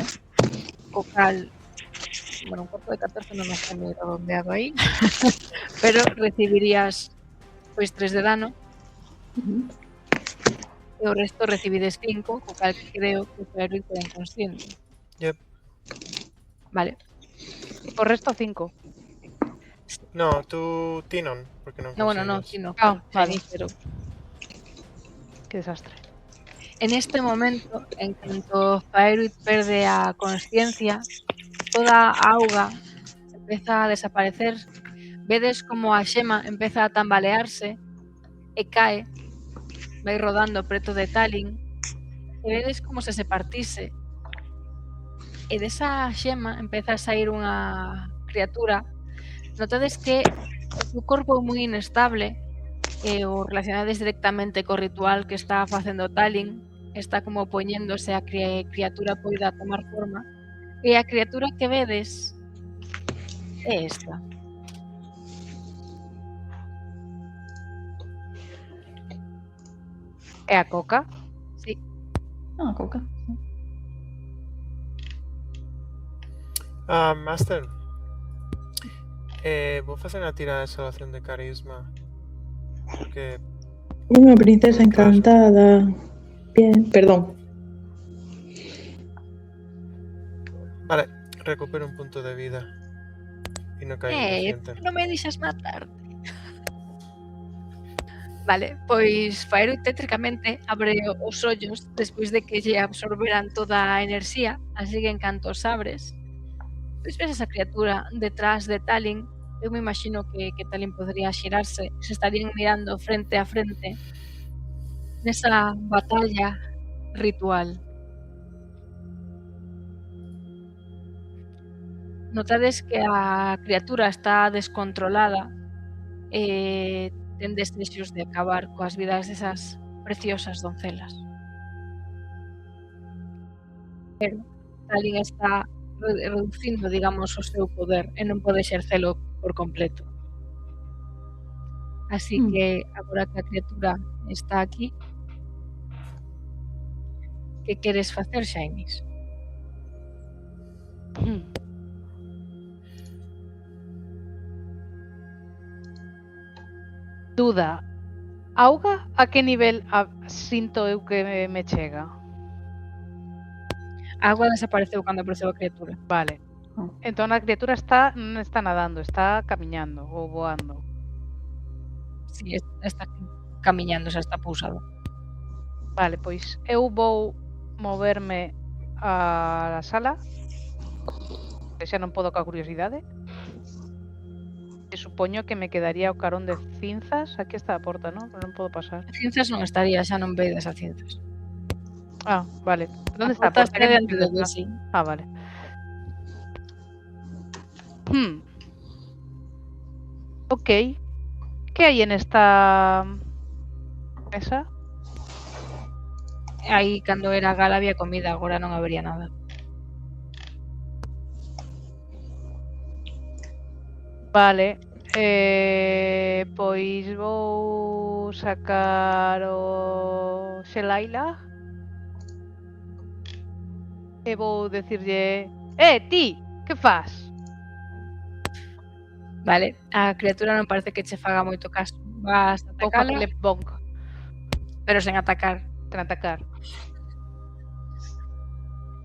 S1: co cal, bueno, un cuarto de 14 non está moi redondeado aí, pero recibirías pois 3 de dano e o resto recibides 5, co cal creo que o Ferry queda inconsciente.
S3: Yep.
S1: Vale,
S4: Por resto 5.
S3: No, tú Tinon, porque non
S1: no, bueno, no,
S3: consigues.
S1: sí, no,
S4: Ah, vale.
S1: Shiny, pero
S4: Qué desastre.
S1: en este momento, en canto Faeruit perde a consciencia, toda a auga empeza a desaparecer. Vedes como a xema empeza a tambalearse e cae, vai rodando preto de Talin, e vedes como se partise. E desa xema empeza a sair unha criatura. Notades que o seu corpo é moi inestable e o relacionades directamente co ritual que está facendo Talin. Está como poñéndose a criatura poida tomar forma. E a criatura que vedes é esta.
S4: É a Coca?
S1: Sí,
S5: Ah, coca.
S3: Ah, Master. Vou facer unha tira de salvación de carisma. Porque
S2: Una princesa encantada. Bien, perdón.
S3: Vale, recupero un punto de vida. Y no caigo inconsciente.
S1: non me deixas matarte. Vale, pois Faeruit tétricamente abre os ollos despois de que lle absorberan toda a enerxía, así que en canto os abres, pois ves esa criatura detrás de Talin. Eu me imagino que Talin podría xirarse, se estarían mirando frente a frente nesa batalla ritual. Notades que a criatura está descontrolada e ten desexos de acabar coas vidas desas preciosas doncelas. Pero Talin está reducindo, digamos, o seu poder e non pode exercelo por completo. Así que agora que a criatura está aquí, que queres facer, Shinies?
S4: Duda. Auga a que nivel sinto eu que me chega?
S1: A agua desapareceu cando apareceu a criatura.
S4: Vale. Entón a criatura non está nadando, está camiñando ou voando.
S1: Sí, está camiñando, xa está pousado.
S4: Vale, pois eu vou moverme a sala. Que xa non podo coa curiosidade. E supoño que me quedaría o carón de cinzas. Aquí está a porta, non? Pero non podo pasar.
S1: Cinzas non estaría, xa non veides a cinzas.
S4: Ah, vale. Onde está a
S1: porta?
S4: porta?
S1: Está
S4: Que
S1: dentro
S4: non
S1: de
S4: está?
S1: sí.
S4: Ah, vale. Ok. Que hai en esta mesa?
S1: Aí, cando era gala, había comida, agora non habería nada.
S4: Vale. Pois vou sacar o Xelaila e vou decirlle: ti, que fas?
S1: Vale, a criatura non parece que che faga moito caso. Vas a
S4: Vou
S1: atacala,
S4: facerle bonk,
S1: pero sen atacar.
S4: ten atacar.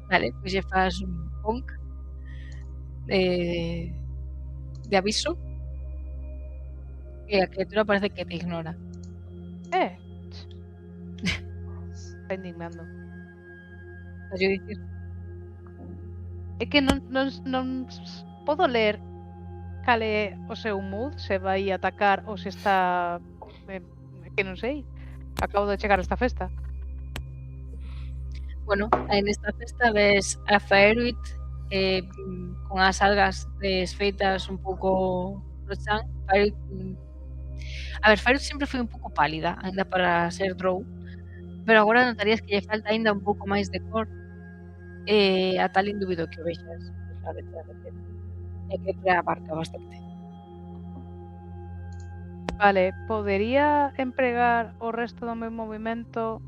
S1: Vale, pois lle fas un bonk de aviso e a criatura parece que te ignora.
S4: Está indignando.
S1: Vas yo dicir,
S4: É que non podo ler cal é o seu mood, se vai atacar ou se está... que non sei. Acabo de chegar a esta festa.
S1: bueno, en esta festa ves a Faeruit con as algas desfeitas un pouco no chan. Faeruit, a ver, Faeruit sempre foi un pouco pálida, ainda para ser drow, pero agora notarías que lle falta ainda un pouco máis de cor, a tal indubido que o vexas detrás de ti. E que te abarca bastante.
S4: Vale, podería empregar o resto do meu movimento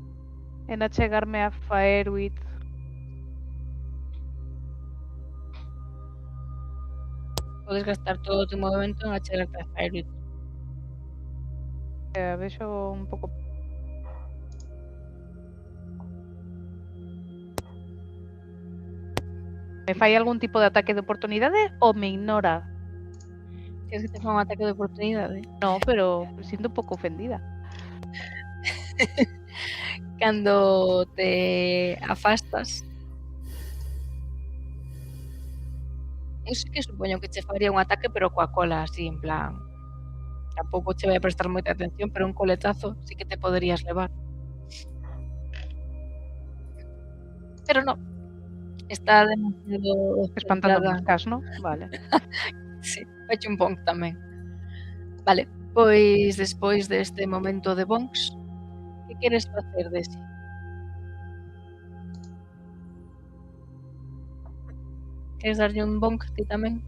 S4: en achegarme a Faeruit.
S1: Podes gastar todo o teu movimento en achegarte a Faeruit.
S4: Vexo un pouco... Me fai algún tipo de ataque de oportunidade ou me ignora?
S1: Queres que te faga un ataque de oportunidade?
S4: No, pero me sinto un pouco ofendida.
S1: Cando te afastas, eu sí que supoño que che faría un ataque, pero coa cola, así, en plan... Tampouco che vai a prestar moita atención, pero un coletazo sí que te poderías levar. Pero no. Está demasiado
S4: Espantando
S1: centrada.
S4: moscas, ¿no? Vale.
S1: Sí, fache un bonk tamén. Vale, pois despois deste momento de bonks, que queres facer dese? Queres darlle un bonk ti tamén?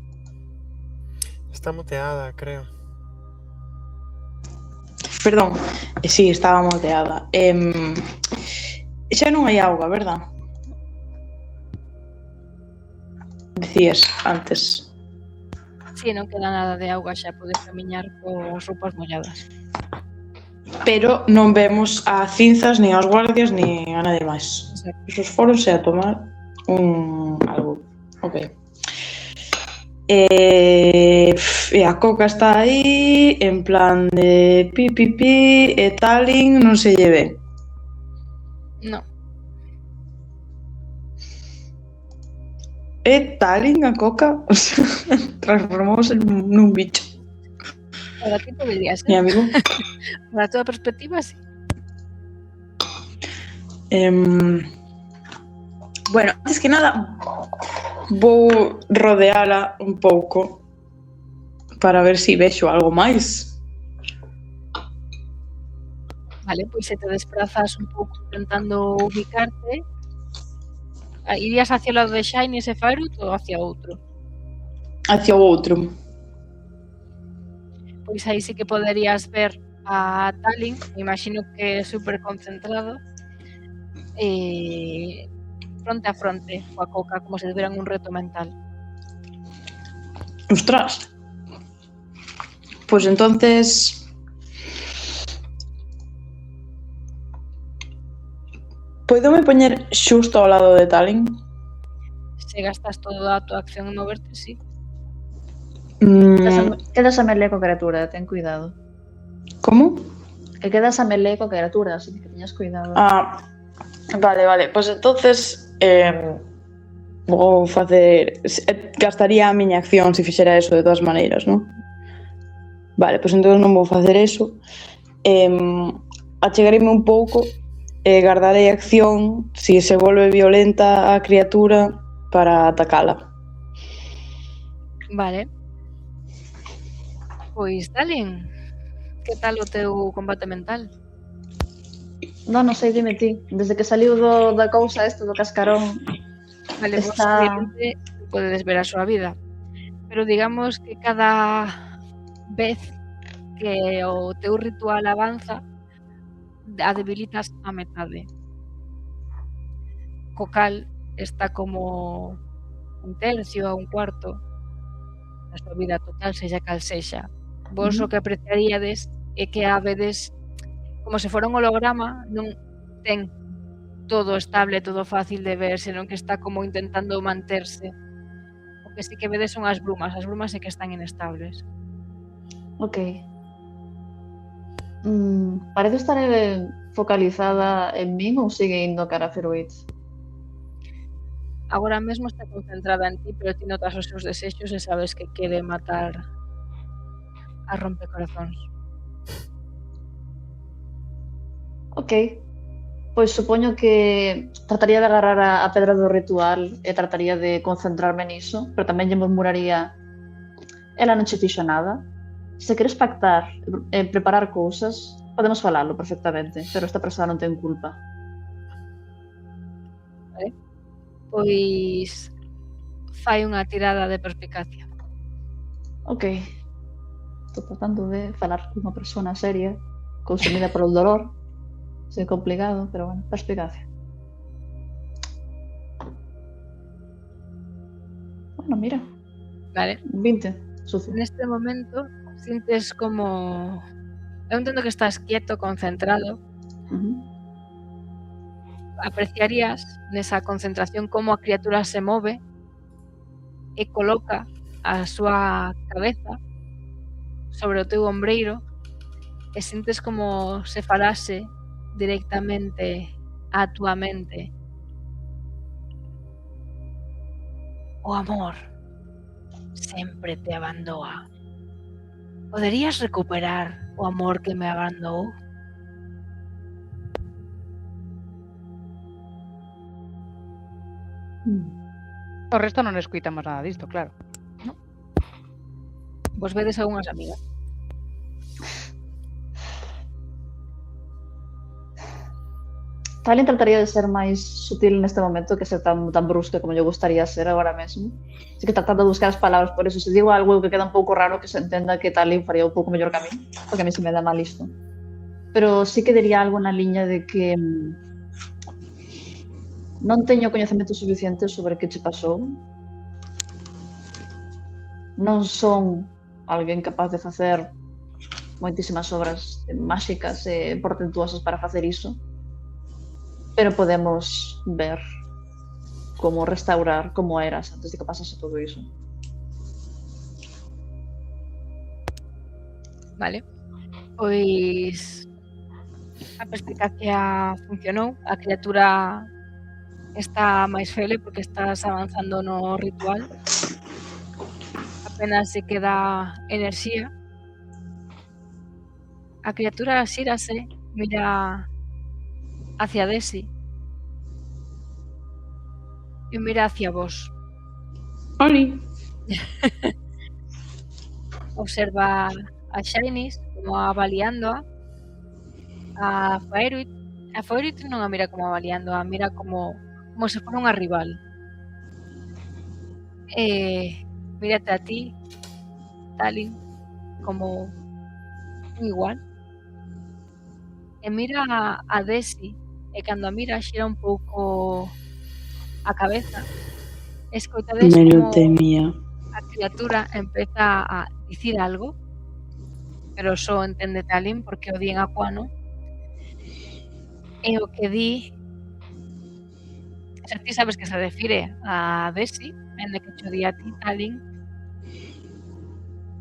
S3: Está muteada, creo.
S2: Perdón, sí, estaba muteada. Xa non hai auga, verdad? Decías antes.
S1: Si, non queda nada de auga, xa podes camiñar coas roupas molladas.
S2: Pero non vemos a cinzas, nin aos guardias, nin a nadie máis.
S1: Exacto.
S2: Esos foronse a tomar algo. Ok. E a Coca está aí en plan de pi, e Talin non se lle ve.
S1: No,
S2: E Talin, a Coca, o sea, transformouse nun bicho.
S1: para ti podería
S2: Mi
S1: ser.
S2: amigo.
S1: Para a tua perspectiva, sí.
S2: Bueno, antes que nada, vou rodeala un pouco para ver se vexo algo máis.
S1: Vale, pois se te desplazas un pouco intentando ubicarte, irías hacia o lado de Shiny e Faerut ou hacia outro?
S2: Hacia o outro.
S1: Pois aí sí que poderías ver a Talin, me imagino que é super concentrado, fronte a fronte coa Coca, como se tiveran un reto mental.
S2: Ostras. Pois entonces Pódome poñer xusto ao lado de Tallinn?
S1: Se gastas toda a tua acción en moverte, sí.
S5: Quedas a melee co criatura, ten cuidado.
S2: Como?
S5: Que quedas a melee co criatura, así que teñas cuidado.
S2: Vale. Pois entonces vou facer... Gastaría a miña acción se fixera eso de todas maneiras, non? Vale, pois entón non vou facer eso. Achegarime un pouco e guardarei acción se se volve violenta a criatura para atacala.
S1: Vale. Pois, Tallinn, que tal o teu combate mental?
S5: Non sei, dime ti. Desde que saliu da cousa esta do cascarón,
S1: Vale, vos
S5: Está-
S1: obviamente podedes ver a súa vida, pero digamos que cada vez que o teu ritual avanza, a debilitas a metade. Co cal está como un tercio a un cuarto da súa vida total, sexa cal sexa. Vos o que apreciaríades é que a vedes como se fora un holograma, non ten todo estable, todo fácil de ver, senón que está como intentando manterse. O que sí que vedes son as brumas sí que están inestables.
S5: Ok. Parece estar focalizada en min ou sigue indo cara a Feruit?
S1: Agora mesmo está concentrada en ti, pero ti notas os seus desexos e sabes que quere matar a rompecorazóns.
S5: Ok. Pois supoño que trataría de agarrar a pedra do ritual e trataría de concentrarme niso, pero tamén lle murmuraría: ela non che fixo nada. Se queres pactar e preparar cousas, podemos falalo perfectamente, pero esta persoa non ten culpa.
S1: Pois fai unha tirada de perspicacia.
S5: Ok. Estou tratando de falar cunha persona seria, consumida polo dolor. É complicado, pero bueno, perspicacia. Bueno, mira,
S1: Vale.
S5: 20, sucio.
S1: Neste momento sintes como... Eu entendo que estás quieto, concentrado. Apreciarías nesa concentración como a criatura se move e coloca a súa cabeza sobre o teu ombreiro e sintes como se falase directamente a túa mente. O amor sempre te abandoa. Poderías recuperar o amor que me abandoou?
S4: O resto non escuitamos nada disto, claro.
S1: Vos vedes algunhas amigas.
S5: Tallinn trataría de ser máis sutil neste momento que ser tan brusca como lle gustaría ser agora mesmo. Así que tratando de buscar as palabras por eso. Se digo algo que queda un pouco raro, que se entenda que Tallinn faría un pouco mellor que a mí, porque a mí se me dá mal isto. Pero sí que diría algo na liña de que non teño coñecemento suficiente sobre que che pasou. Non son alguén capaz de facer moitísimas obras máxicas e portentuosas para facer iso. Pero podemos ver como restaurar como eras antes de que pasase todo iso.
S1: Vale. Pois a perspicacia funcionou, a criatura está máis feble porque estás avanzando no ritual. Apenas se queda enerxía. A criatura xírase, mira hacia Desi e mira hacia vos.
S2: Oli.
S1: Observa a Shainis como avaliándoa, a Faeruit. A Faeruit non a mira como avaliándoa, mira como se fora unha rival. Mírate a ti, Tallinn, como un igual. E mira a Desi, e cando a mira xira un pouco a cabeza. Escoitades
S2: Me lo
S1: como
S2: temía.
S1: a criatura empeza a dicir algo, pero só entende Tallinn porque o di en aquano. E o que di xa ti sabes que se refire a Desi, en de que cho di a ti, Talin,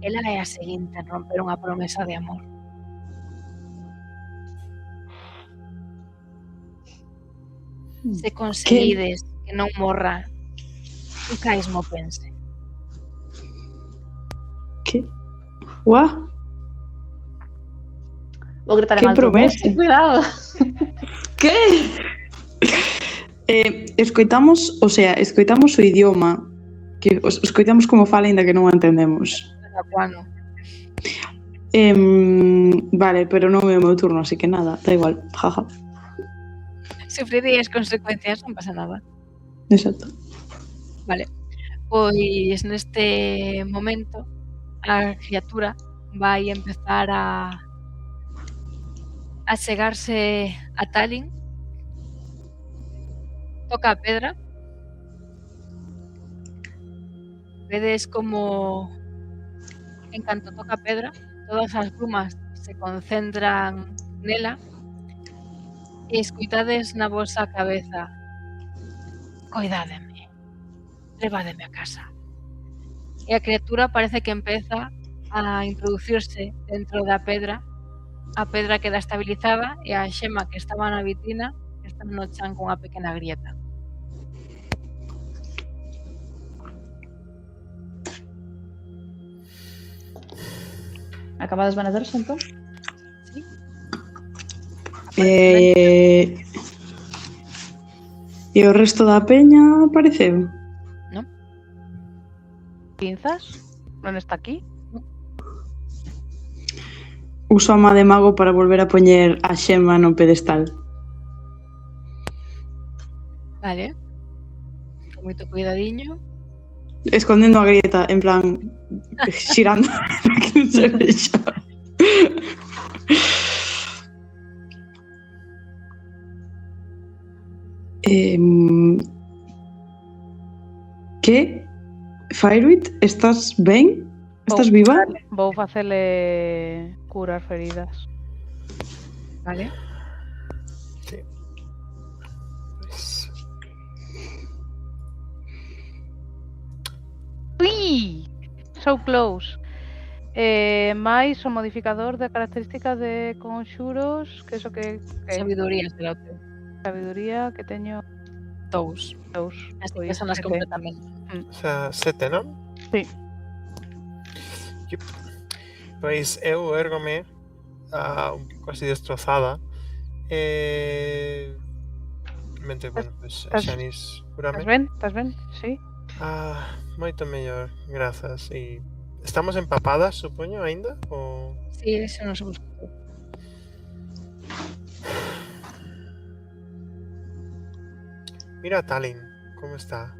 S1: ela é a seguinte en romper unha promesa de amor. Se conseguides que non morra, quizais mo pense.
S2: Que? Guau,
S5: Vou gritar
S2: Que
S5: en alto.
S2: promesa.
S5: Cuidado.
S2: que? Escoitamos o idioma, que escoitamos como fala ainda que non o entendemos.
S1: Cada cuano.
S2: Vale, pero non é o meu turno, así que nada, da igual, jaja.
S1: Sufrirías consecuencias, non pasa nada.
S2: Exacto.
S1: Vale. Pois neste momento a criatura vai empezar a chegarse a Talin. Toca a pedra. Vedes como en canto toca a pedra, todas as brumas se concentran nela e escoitades na vosa cabeza: coidádeme, levádeme a casa. E a criatura parece que empeza a introducirse dentro da pedra. A pedra queda estabilizada e a xema que estaba na vitrina está no chan cunha pequena grieta.
S5: Acaba de desvanecerse, entón?
S1: Sí.
S2: E o resto da peña apareceu.
S4: Pinzas? Non está aquí?
S2: Uso a má de mago para volver a poñer a xema no pedestal.
S1: Vale. Con moito cuidadiño.
S2: Escondendo a grieta, en plan, xirando para que non se vexa. Que? Fireweed, estás ben? Estás viva?
S4: Vou facele curar feridas.
S1: Vale.
S3: Sí. Pues,
S4: Ui! So close. Mais o modificador de características de conxuros, que eso que
S1: Sabiduría será o teu.
S4: sabiduría que teño
S1: 2.
S4: 2.
S1: Así que son as completamente.
S3: o sea, 7, non?
S4: Sí.
S3: Yup. Pois eu érgome un pouco así destrozada. Mente, bueno, pues Xanis,
S4: Estás
S3: curame.
S4: ben? Sí.
S3: Moito mellor, grazas. E estamos empapadas, supoño, aínda? Ou...
S1: Sí, eso non se busca.
S3: Mira a Talin, como está?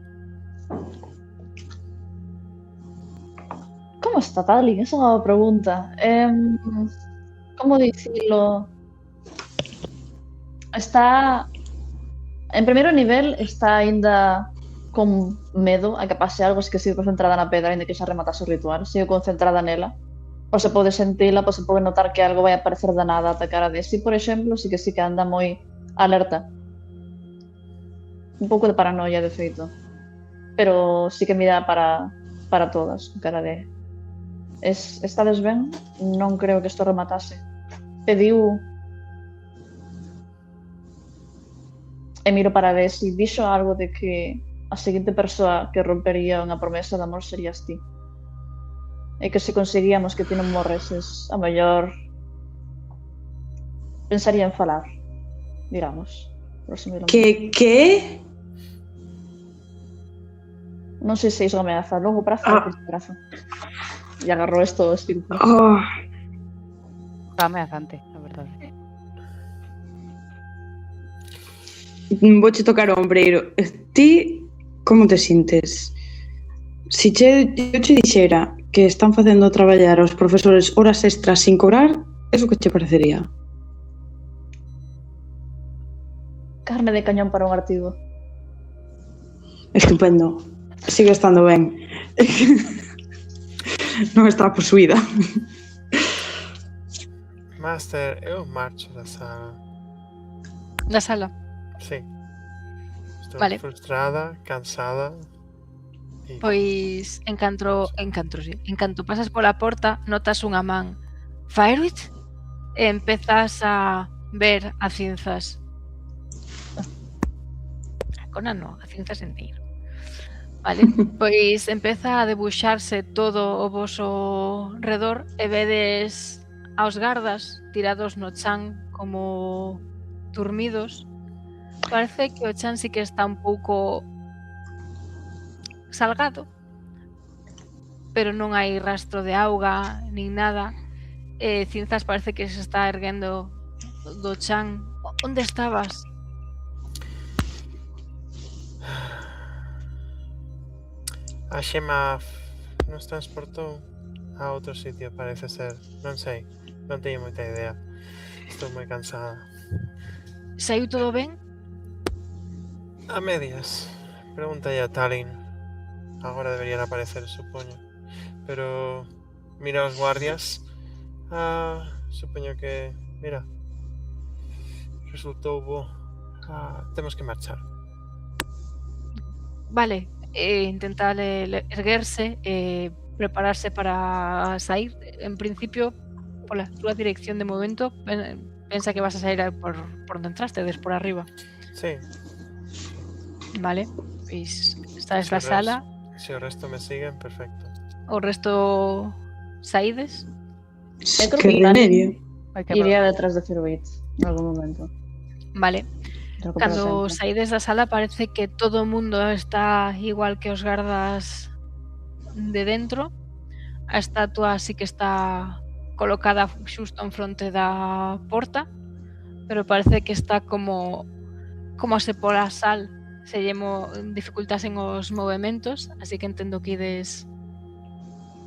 S5: Como está Talin? Esa é unha boa pregunta. Como dicilo? Está... En primeiro nivel está aínda con medo a que pase algo, así que sigue concentrada na pedra, aínda que xa rematase o ritual. Sigue concentrada nela. Pois se pode sentila, pois se pode notar que algo vai aparecer da nada a atacar a Desi, por exemplo, sí que anda moi alerta. Un pouco de paranoia, de feito. Pero sí que mira para todas, cara de... Estades ben? Non creo que isto rematase. Pediu... E miro para ver se dixo algo de que a seguinte persoa que rompería unha promesa de amor serías ti. E que se conseguíamos que ti non morreses, a mellor pensaría en falar, digamos.
S2: Que?
S5: Non sei se iso ameaza, longo prazo ou curto prazo. E agarrou isto o espírito.
S4: Está ameazante, a verdade.
S2: Vouche tocar o ombreiro. Ti, como te sintes? Se eu che dixera que están facendo traballar aos profesores horas extras sin cobrar, eso que che parecería?
S5: Carne de cañón para un artigo.
S2: Estupendo. Sigue estando ben. Non está posuída.
S3: Master, eu marcho da sala.
S1: Da sala.
S3: Sí. Estou
S1: Vale.
S3: frustrada, cansada. E...
S1: Pois en canto pasas pola porta, notas unha man. Faeruit? E empezas a ver a cinzas. Conan no, a cinzas enteiro. Vale, pois empeza a debuxarse todo o voso redor e vedes aos gardas tirados no chan como dormidos. Parece que o chan sí que está un pouco salgado, pero non hai rastro de auga nin nada. Cinzas parece que se está erguendo do chan. Onde estabas?
S3: A Xema nos transportou a outro sitio, parece ser. Non sei, non teño moita idea. Estou moi cansada.
S1: Saiu todo ben?
S3: A medias. Pregúntalle a Tallinn. Agora deberían aparecer, supoño. Pero mira os guardias. Supoño que... Mira. Resultou bo. Temos que marchar.
S1: Vale, intentar erguerse, prepararse para sair. En principio, pola túa dirección de momento, pensa que vas a sair por onde entraste, por arriba.
S3: Sí.
S1: Vale, pois esta é
S3: Se o
S1: a sala.
S3: Se o resto me siguen, perfecto.
S1: O resto saídes.
S5: creo
S2: Que
S5: que
S2: remedio.
S4: Hai que
S5: Iría detrás de Feroit en algún momento.
S1: Vale,
S5: Recupero
S1: cando
S5: tempo.
S1: saídes da sala parece que todo o mundo está igual que os gardas de dentro. A estatua sí que está colocada xusto en fronte da porta, pero parece que está como se pola sal se lle dificultasen os movementos, así que entendo que ides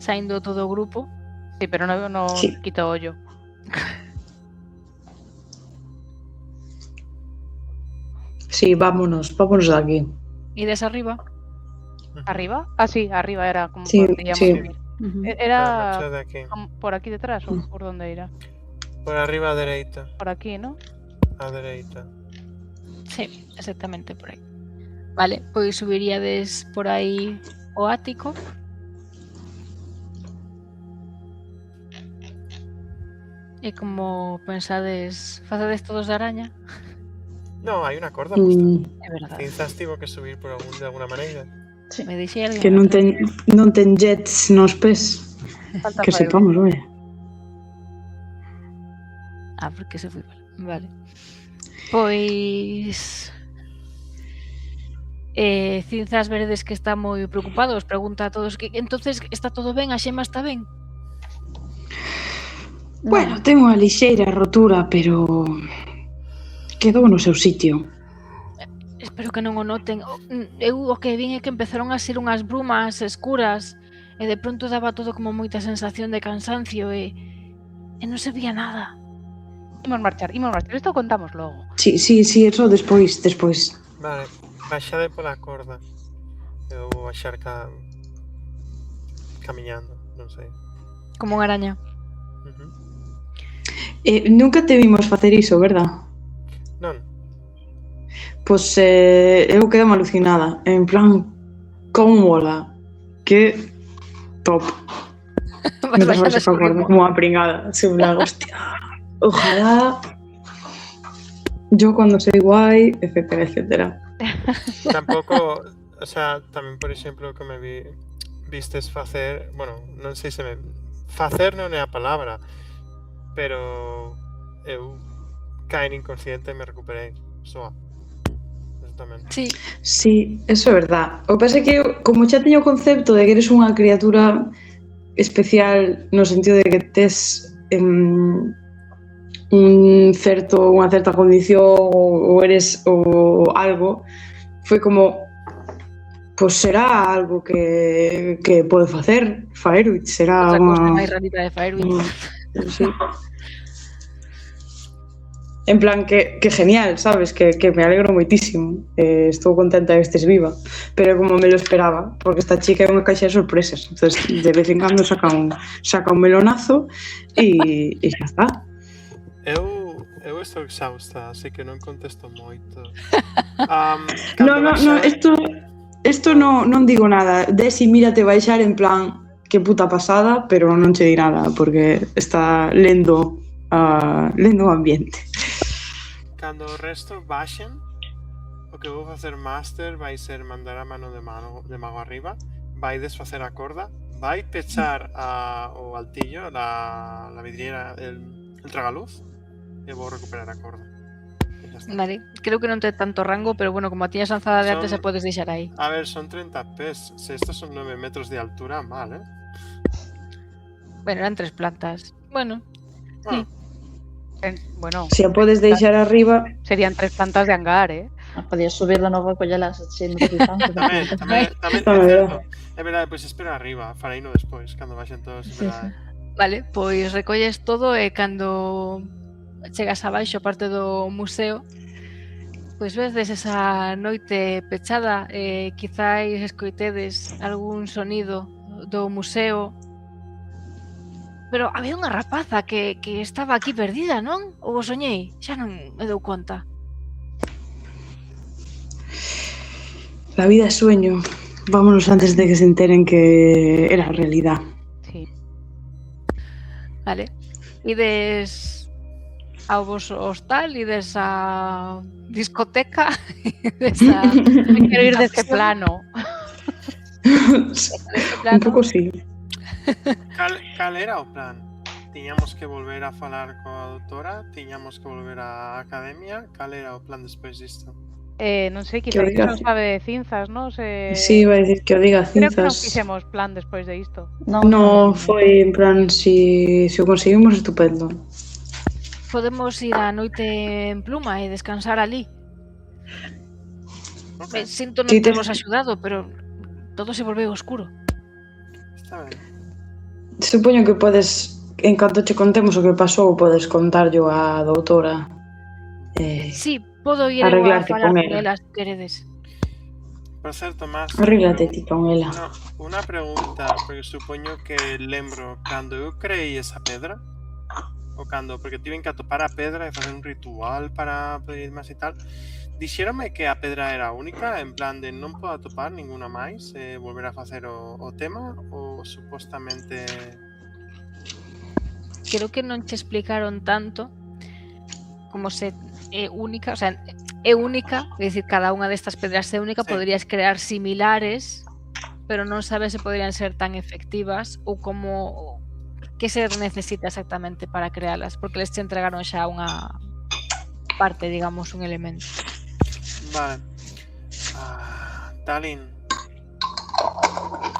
S1: saindo todo o grupo.
S4: Sí, pero no
S2: Sí.
S4: quito ollo.
S2: Sí, vámonos de aquí.
S1: Ides arriba.
S4: ¿Arriba? Ah, sí, arriba era como
S2: Sí,
S4: por donde íbamos
S2: sí.
S4: a ir.
S5: Ujú.
S3: Para
S4: Era
S3: marchar de aquí.
S4: por aquí detrás o por dónde irá.
S3: Por arriba a dereita.
S4: Por aquí, ¿no?
S3: A dereita.
S1: Sí, exactamente por aí. Vale, pois subiríades por aí o ático. E como pensades, facades todos de araña?
S3: No, hai unha corda puesta.
S1: É verdade.
S3: Cinzas tivo que subir de alguna maneira.
S1: Me dixei alguén
S2: Que non ten jets nos pés.
S4: Falta
S2: Que
S4: Faeruit.
S2: sepamos, vaya.
S1: porque se foi vale. Pois Cinzas veredes que está moi preocupado, os pregunta a todos que entonces está todo ben, a Xema está ben?
S2: Bueno, ten unha lixeira rotura, pero quedou no seu sitio.
S1: Espero que non o noten. Eu o que vin é que empezaron a ser unhas brumas escuras e de pronto daba todo como moita sensación de cansancio e non se vía nada.
S4: Imos marchar. Isto contamos logo.
S2: Sí, eso despois.
S3: Vale, baixade pola corda. Eu vou baixar camiñando, non sei.
S1: Como unha araña.
S3: Uh-huh.
S2: Nunca te vimos facer iso, verdad?
S3: Non,
S2: Pois eu quedo alucinada. En plan, como mola. Que top. Mientras vais a corda como a pringada. Se un lago, hostia. Ojalá yo cuando soy guay, etcétera, etcétera.
S3: tampouco, o sea, tamén por exemplo que me vistes facer, bueno, non sei se me facer non é a palabra, pero eu caen inconsciente e me recuperei soa. Exactamente.
S1: Sí,
S2: Sí, eso é verdad. O que pasa é que eu, como xa teño o concepto de que eres unha criatura especial no sentido de que tes unha certa condición ou eres o algo, foi como pois será algo que pode facer Faeruit, será
S1: outra cousa
S2: unha...
S1: máis rarita de Faeruit.
S2: Sí. En plan, que genial, sabes? Que me alegro moitísimo. Estou contenta de que estés viva. Pero como me lo esperaba, porque esta chica é unha caixa de sorpresas. Entonces, de vez en cando saca un melonazo e xa está.
S3: Eu eu estou exhausta, así que non contesto moito.
S7: No, isto non digo nada. Desi, mírate baixar en plan que puta pasada, pero non che di nada porque está lendo o ambiente.
S3: Cando o resto baixen, o que vou facer Master vai ser mandar a mano de mago arriba, vai desfacer a corda, vai pechar o altillo, la vidriera, el tragaluz, e vou recuperar a corda. E xa está.
S1: Vale, creo que non ten tanto rango, pero bueno, como tiñas lanzada de antes,
S3: Son-
S1: se podes deixar aí.
S3: A ver, son 30 pes. Si estos son 9 metros de altura, mal, ¿eh?
S1: Bueno, eran 3 plantas. Bueno,
S3: Bueno,
S4: Bueno,
S7: Se a podes deixar arriba,
S4: serían 3 plantas de hangar, ¿eh?
S5: Podías subir de novo e collelas sendo utilizante.
S3: tamén é certo. É verdade, pois espera arriba, faraino despois, cando baixen todos, é
S5: Sí,
S3: verdade.
S1: vale, pois recolles todo e cando chegas abaixo, parte do museo, pois vedes esa noite pechada e quizáis escoitedes algún sonido do museo. Pero había unha rapaza que estaba aquí perdida, non? Ou o soñei? Xa non me dou conta.
S7: la vida es sueño. Vámonos antes de que se enteren que era realidad.
S4: Sí.
S1: Vale. Ides ao vos hostal, ides a discoteca, ides a...
S4: Quiero ir de este plano.
S7: Un pouco sí.
S3: Cal era o plan? Tiñamos que volver a falar coa doutora, tiñamos que volver á academia, cal era o plan despois disto?
S4: Non sei, quizás
S7: diga
S4: non sabe de cinzas, non?
S7: Sí, vai dicir que o diga
S4: Creo que non
S7: cinzas.
S4: fixemos plan despois de isto.
S7: No, foi en plan, si o conseguimos, estupendo.
S1: Podemos ir a noite en pluma e descansar ali.
S3: Ok,
S1: Sinto non
S7: Sí,
S1: tervos axudado, pero todo se volveu oscuro.
S3: está ben.
S7: Supoño que podes, en canto che contemos o que pasou, podes contarllo á doutora.
S1: Sí, podo ir eu a
S7: Arreglarte
S1: falar
S7: con
S1: con
S7: ela.
S1: ela se queredes.
S3: Por certo, Más,
S7: Arréglate ti con ela.
S3: Una pregunta, porque supoño que lembro cando eu creei esa pedra, o cando, porque tiven que atopar a pedra e facer un ritual para poder ir máis e tal, dixérame que a pedra era única, en plan de non podo atopar ninguna máis e volver a facer o tema, ou supostamente...
S1: Creo que non che explicaron tanto como se é única, o sea, é única, é dicir, cada unha destas pedras é única,
S3: Sí.
S1: poderías crear similares, pero non sabes se poderían ser tan efectivas ou como que se necesita exactamente para crealas, porque les che entregaron xa unha parte, digamos, un elemento.
S3: Vale. Talin,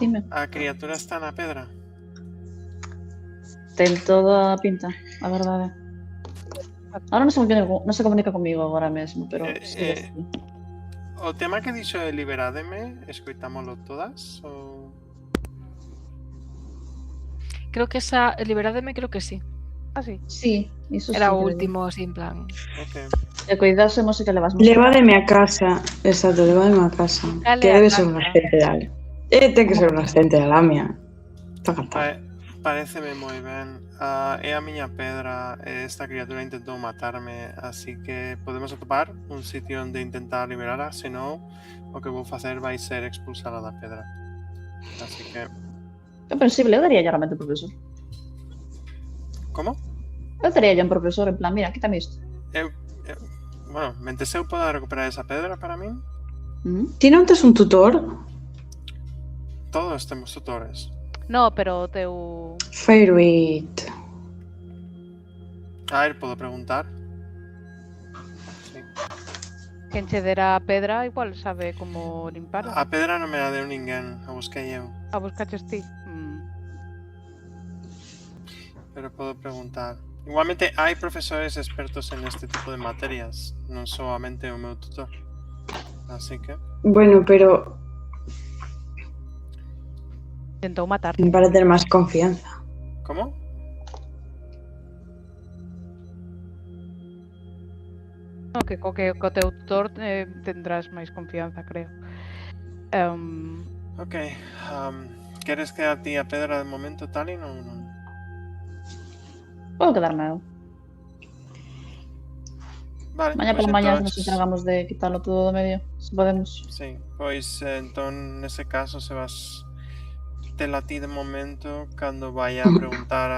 S5: Dime.
S3: a criatura está na pedra?
S5: Ten toda a pinta, a verdade. Ahora non se comunica comigo agora mesmo, pero sí.
S3: O tema que dixo de liberádeme, escoitámoslo todas? Ou...
S1: Creo que esa, liberádeme, creo que sí.
S4: Ah, sí.
S5: Sí, iso
S1: Era
S5: sí
S1: o
S5: que
S1: último, así, en plan...
S3: Ok.
S5: E cuidásemos e que levas
S7: Levádeme a casa. Exacto, levádeme a casa.
S4: Dale
S7: Que
S4: a
S7: debe ser
S4: casa.
S7: un accidente de algo. Ten que ser un accidente de Lamia. Está cantado.
S3: Pareceme moi ben. É a miña pedra, esta criatura intentou matarme, así que podemos atopar un sitio onde intentar liberala, senón o que vou facer vai ser expulsala da pedra. Así que...
S5: É posible, eu daría ya realmente ao profesor.
S3: Como?
S5: Eu daría ya un profesor, en plan, mira, quítame isto.
S3: Bueno, mentes eu poda recuperar esa pedra para min,
S7: Ti non tes un tutor?
S3: todos temos tutores.
S4: No, pero o teu...
S7: Fairyt.
S3: A ver, podo preguntar. Sí.
S4: Quen che dera a pedra igual sabe como limpar.
S3: A pedra non me la deu ninguén, a busquei eu,
S4: A buscaches ti.
S3: pero podo preguntar. Igualmente hai profesores expertos en este tipo de materias, non solamente o meu tutor. Así que...
S7: Bueno, pero
S4: Intentou matar.
S7: para ter máis confianza.
S3: Como?
S4: No, que co teu tutor tendrás máis confianza, creo.
S3: Ok. Queres quedar ti a pedra de momento, Talin, ou non?
S5: Podo quedarme eu.
S3: Vale,
S5: Mañá
S3: pois
S5: pola mañá nos
S3: entonces-
S5: encargamos de quitarlo todo do medio, se podemos.
S3: Sí, pois entón nese caso se vas tela ti de momento cando vaya a preguntar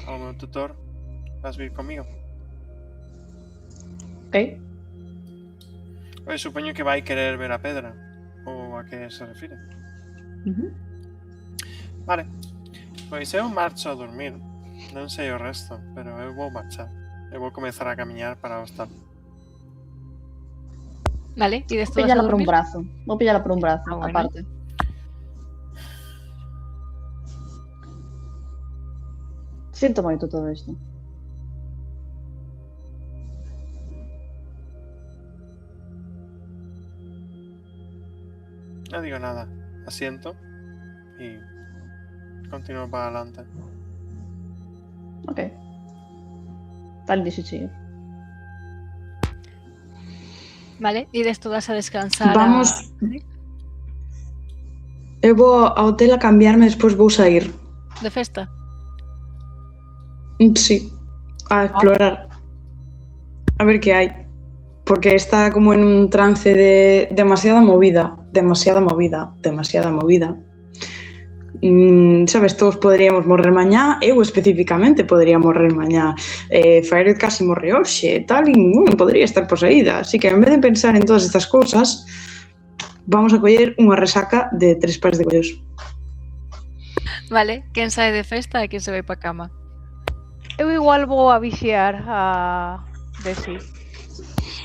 S3: ao meu tutor, vas vir comigo.
S5: Ok?
S3: Pois supoño que vai querer ver a pedra, ou a que se refire. Vale, pois eu marcho a dormir. Non sei o resto, pero eu vou marchar. Eu vou comezar a camiñar para o hostal.
S1: Vale, e
S5: Vou
S1: despois vas a
S5: pillala por un
S1: dormir.
S5: brazo. Vou pillala por un brazo,
S1: Ah, bueno.
S5: aparte. Sinto moito todo isto.
S3: Non digo nada, asiento e continuo para adelante.
S5: Ok. Tal dixo chío.
S1: Vale, e despois vas a descansar.
S7: Vamos. Eu vou ao hotel a cambiarme, despois vou sair.
S1: De festa.
S7: Sí, a explorar. A ver que hai. Porque está como en un trance de demasiada movida. Sabes, todos poderíamos morrer mañá. Eu especificamente podría morrer mañá. Fairet casi morre hoxe. Tal, e podría estar poseída. Así que en vez de pensar en todas estas cousas, vamos a coller unha resaca de 3 pares de collos.
S1: Vale, quen sae de festa e quen se vai pa cama.
S4: Eu igual vou a vixiar a Desi.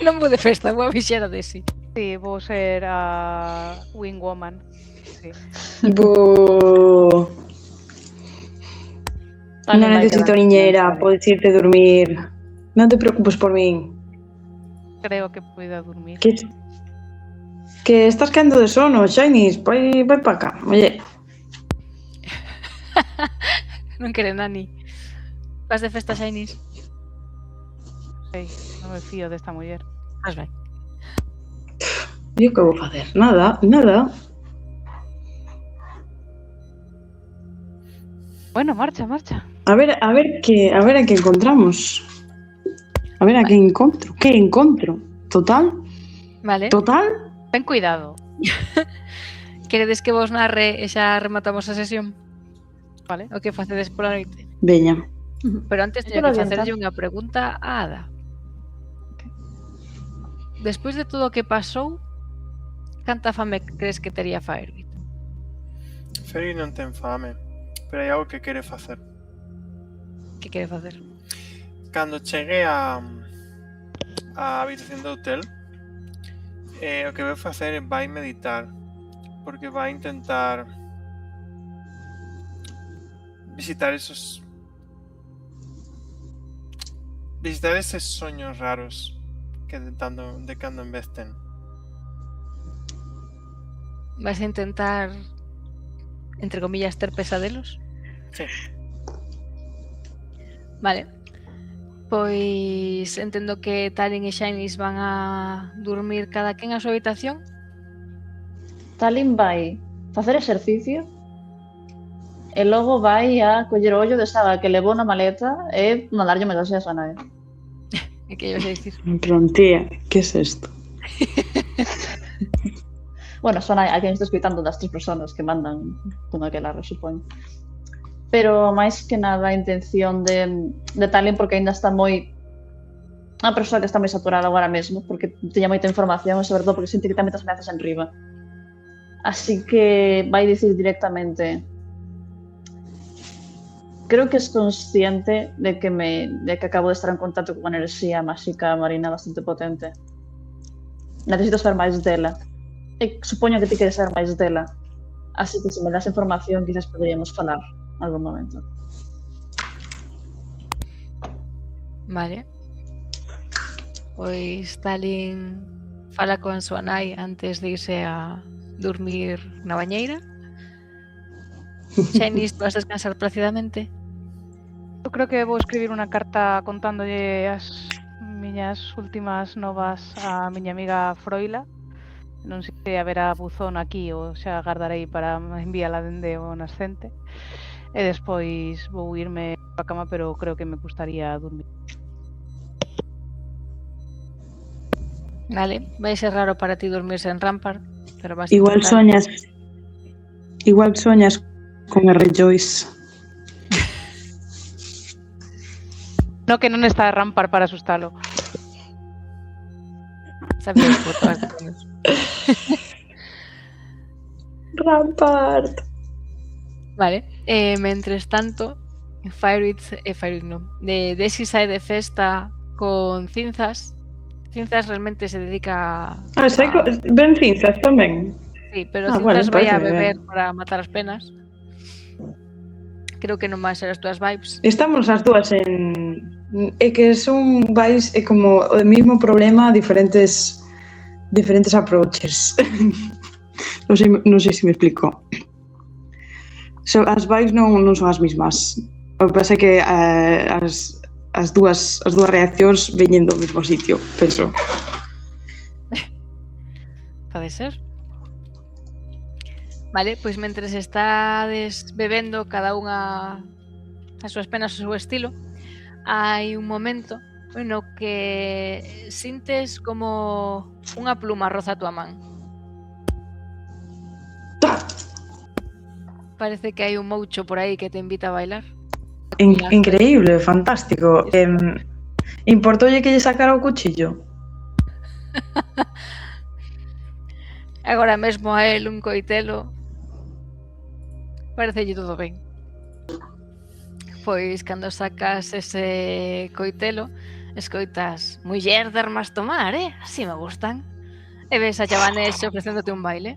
S1: Non vou de festa, vou a vixera de si.
S4: Sí, vou ser a Wingwoman. Sí.
S7: Non
S5: Alguén vai
S7: necesito
S5: quedar
S7: niñera,
S5: con
S7: podes irte dormir. Non te preocupes por min.
S4: Creo que poida dormir.
S7: Que estás caendo de sono, Shinies. Vai para acá. Oye,
S1: Non quere nani. Vas de festa, Shinies?
S4: Sei, non me fío desta muller.
S1: Vas ben.
S7: eu que vou facer? Nada.
S4: Bueno, marcha, marcha.
S7: A ver a que encontramos. A ver a que encontro. Que encontro? Total?
S1: Vale.
S7: Total?
S4: Ten cuidado.
S1: Queredes que vos narre e xa rematamos a sesión?
S4: Vale.
S1: O que facedes pola noite?
S7: Veña.
S1: Pero antes
S5: Yo
S1: teño
S5: lo
S1: que
S5: adiantar.
S1: facerlle unha pregunta a Ada. Despois de todo o que pasou, canta fame crees que tería Firebit?
S3: Ferry non ten fame, pero hai algo que quere facer.
S1: Que quere facer?
S3: Cando chegue a habitación do hotel, o que vai facer é vai meditar, porque vai intentar visitar esos soños raros que de cando en vez ten.
S1: Vas a intentar, entre comillas, ter pesadelos?
S3: Sí.
S1: Vale. Pois entendo que Talin e Shinies van a dormir cada quen a súa habitación.
S5: Talin vai facer exercicio e logo vai a coller o ollo de saga que levou na maleta e mandarlle un mensaxe a Sanae.
S1: E que ibas a dicir?
S7: Prontía, que es esto?
S5: Bueno, Sanae, a quen está escoitando das 3 persoas que mandan con aquela resupoño. Pero máis que nada a intención de Talin porque aínda está moi unha persoa que está moi saturada agora mesmo porque teña moita información e sobre todo porque sente que ten moitas ameazas en riba. Así que vai dicir directamente: creo que es consciente de que acabo de estar en contacto con unha enerxía máxica marina bastante potente. Necesito saber máis dela. E supoño que ti queres saber máis dela. Así que se me das información quizás poderíamos falar algún momento.
S1: Vale. Pois Talin fala con súa nai antes de irse a dormir na bañeira. Shinies, vas a descansar plácidamente.
S4: Eu creo que vou escribir unha carta contándolle as miñas últimas novas a miña amiga Froila. Non sei se haberá buzón aquí ou xa agardarei para enviala dende o nascente. E despois vou irme á cama, pero creo que me gustaría dormir.
S1: Vale, vai ser raro para ti dormirse en Rampart, pero vas a
S7: Igual
S1: intentar.
S7: soñas con R. Joyce.
S4: No, que non está Rampart para asustalo.
S1: Sabía que lo estabas diciendo.
S2: Rampart.
S1: Vale, mentres tanto, Fireweed non, de Desi sae de festa con Cinzas. Cinzas realmente se dedica
S2: Ben Cinzas tamén.
S1: Sí, pero
S2: vale,
S1: Cinzas vai a
S2: parece
S1: beber
S2: ben.
S1: para matar as penas. Creo que non vai ser as túas vibes.
S7: Estamos as dúas en... É que son vais é como o mismo problema, diferentes approaches. non sei se me explico. As vibes non son as mismas. O que pasa é que as dúas reaccións veñen do mesmo sitio, penso.
S1: Pode ser. Vale, pois mentres estades bebendo cada unha as súas penas ao seu estilo, hai un momento no que sintes como unha pluma roza a túa man. Parece que hai un moucho por aí que te invita a bailar.
S2: Increíble, fantástico. Importoulle que lle sacara o cuchillo?
S1: Agora mesmo a él un coitelo. Parecelle todo ben. Pois cando sacas ese coitelo, escoitas muller de armas tomar, así me gustan. E ves a Chavanés ofrecéndote un baile.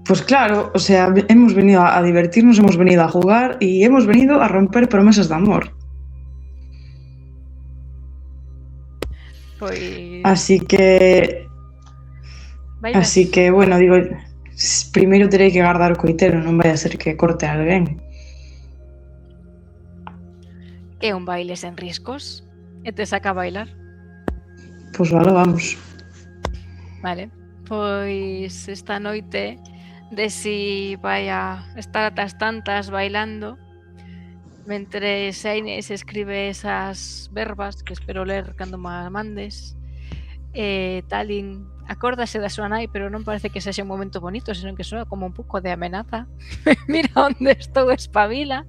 S2: Pues claro, o sea, hemos venido a divertirnos, hemos venido a jugar y hemos venido a romper promesas de amor.
S1: Pois...
S2: Así que, bueno, digo, primeiro terei que guardar o coitelo, non vai a ser que corte a alguén.
S1: É un baile sen riscos e te saca a bailar.
S2: Pois vale, vamos.
S1: Vale, pois esta noite Desi vai a estar atas tantas bailando mentre Inés escribe esas verbas que espero ler cando me mandes. Talin acórdase da súa nai, pero non parece que sexa un momento bonito, senón que soa como un pouco de amenaza. Mira onde estou, espabila.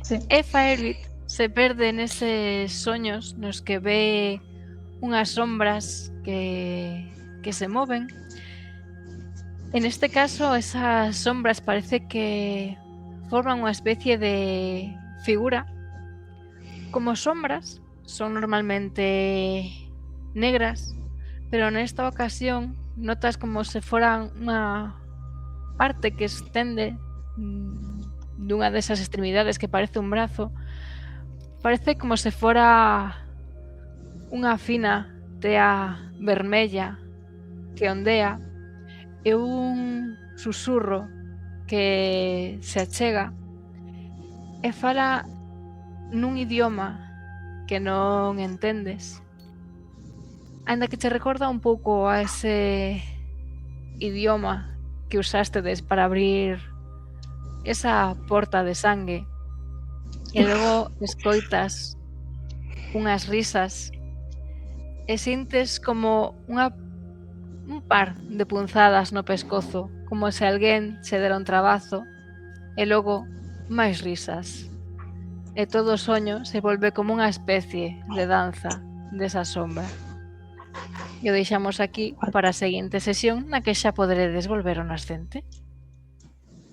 S5: Sí.
S1: E Fireweed se perde neses soños nos que ve unhas sombras que se moven. En este caso, esas sombras parece que forman unha especie de figura. Como sombras, son normalmente negras, pero nesta ocasión notas como se foran unha parte que estende dunha desas extremidades que parece un brazo. Parece como se fora unha fina tea vermella que ondea e un susurro que se achega e fala nun idioma que non entendes, aínda que te recorda un pouco a ese idioma que usastedes para abrir esa porta de sangue. E logo escoitas unhas risas e sintes como un par de punzadas no pescozo, como se alguén se dera un trabazo, e logo máis risas. E todo o soño se volve como unha especie de danza desa sombra. E o deixamos aquí para a seguinte sesión na que xa poderedes volver ao nascente.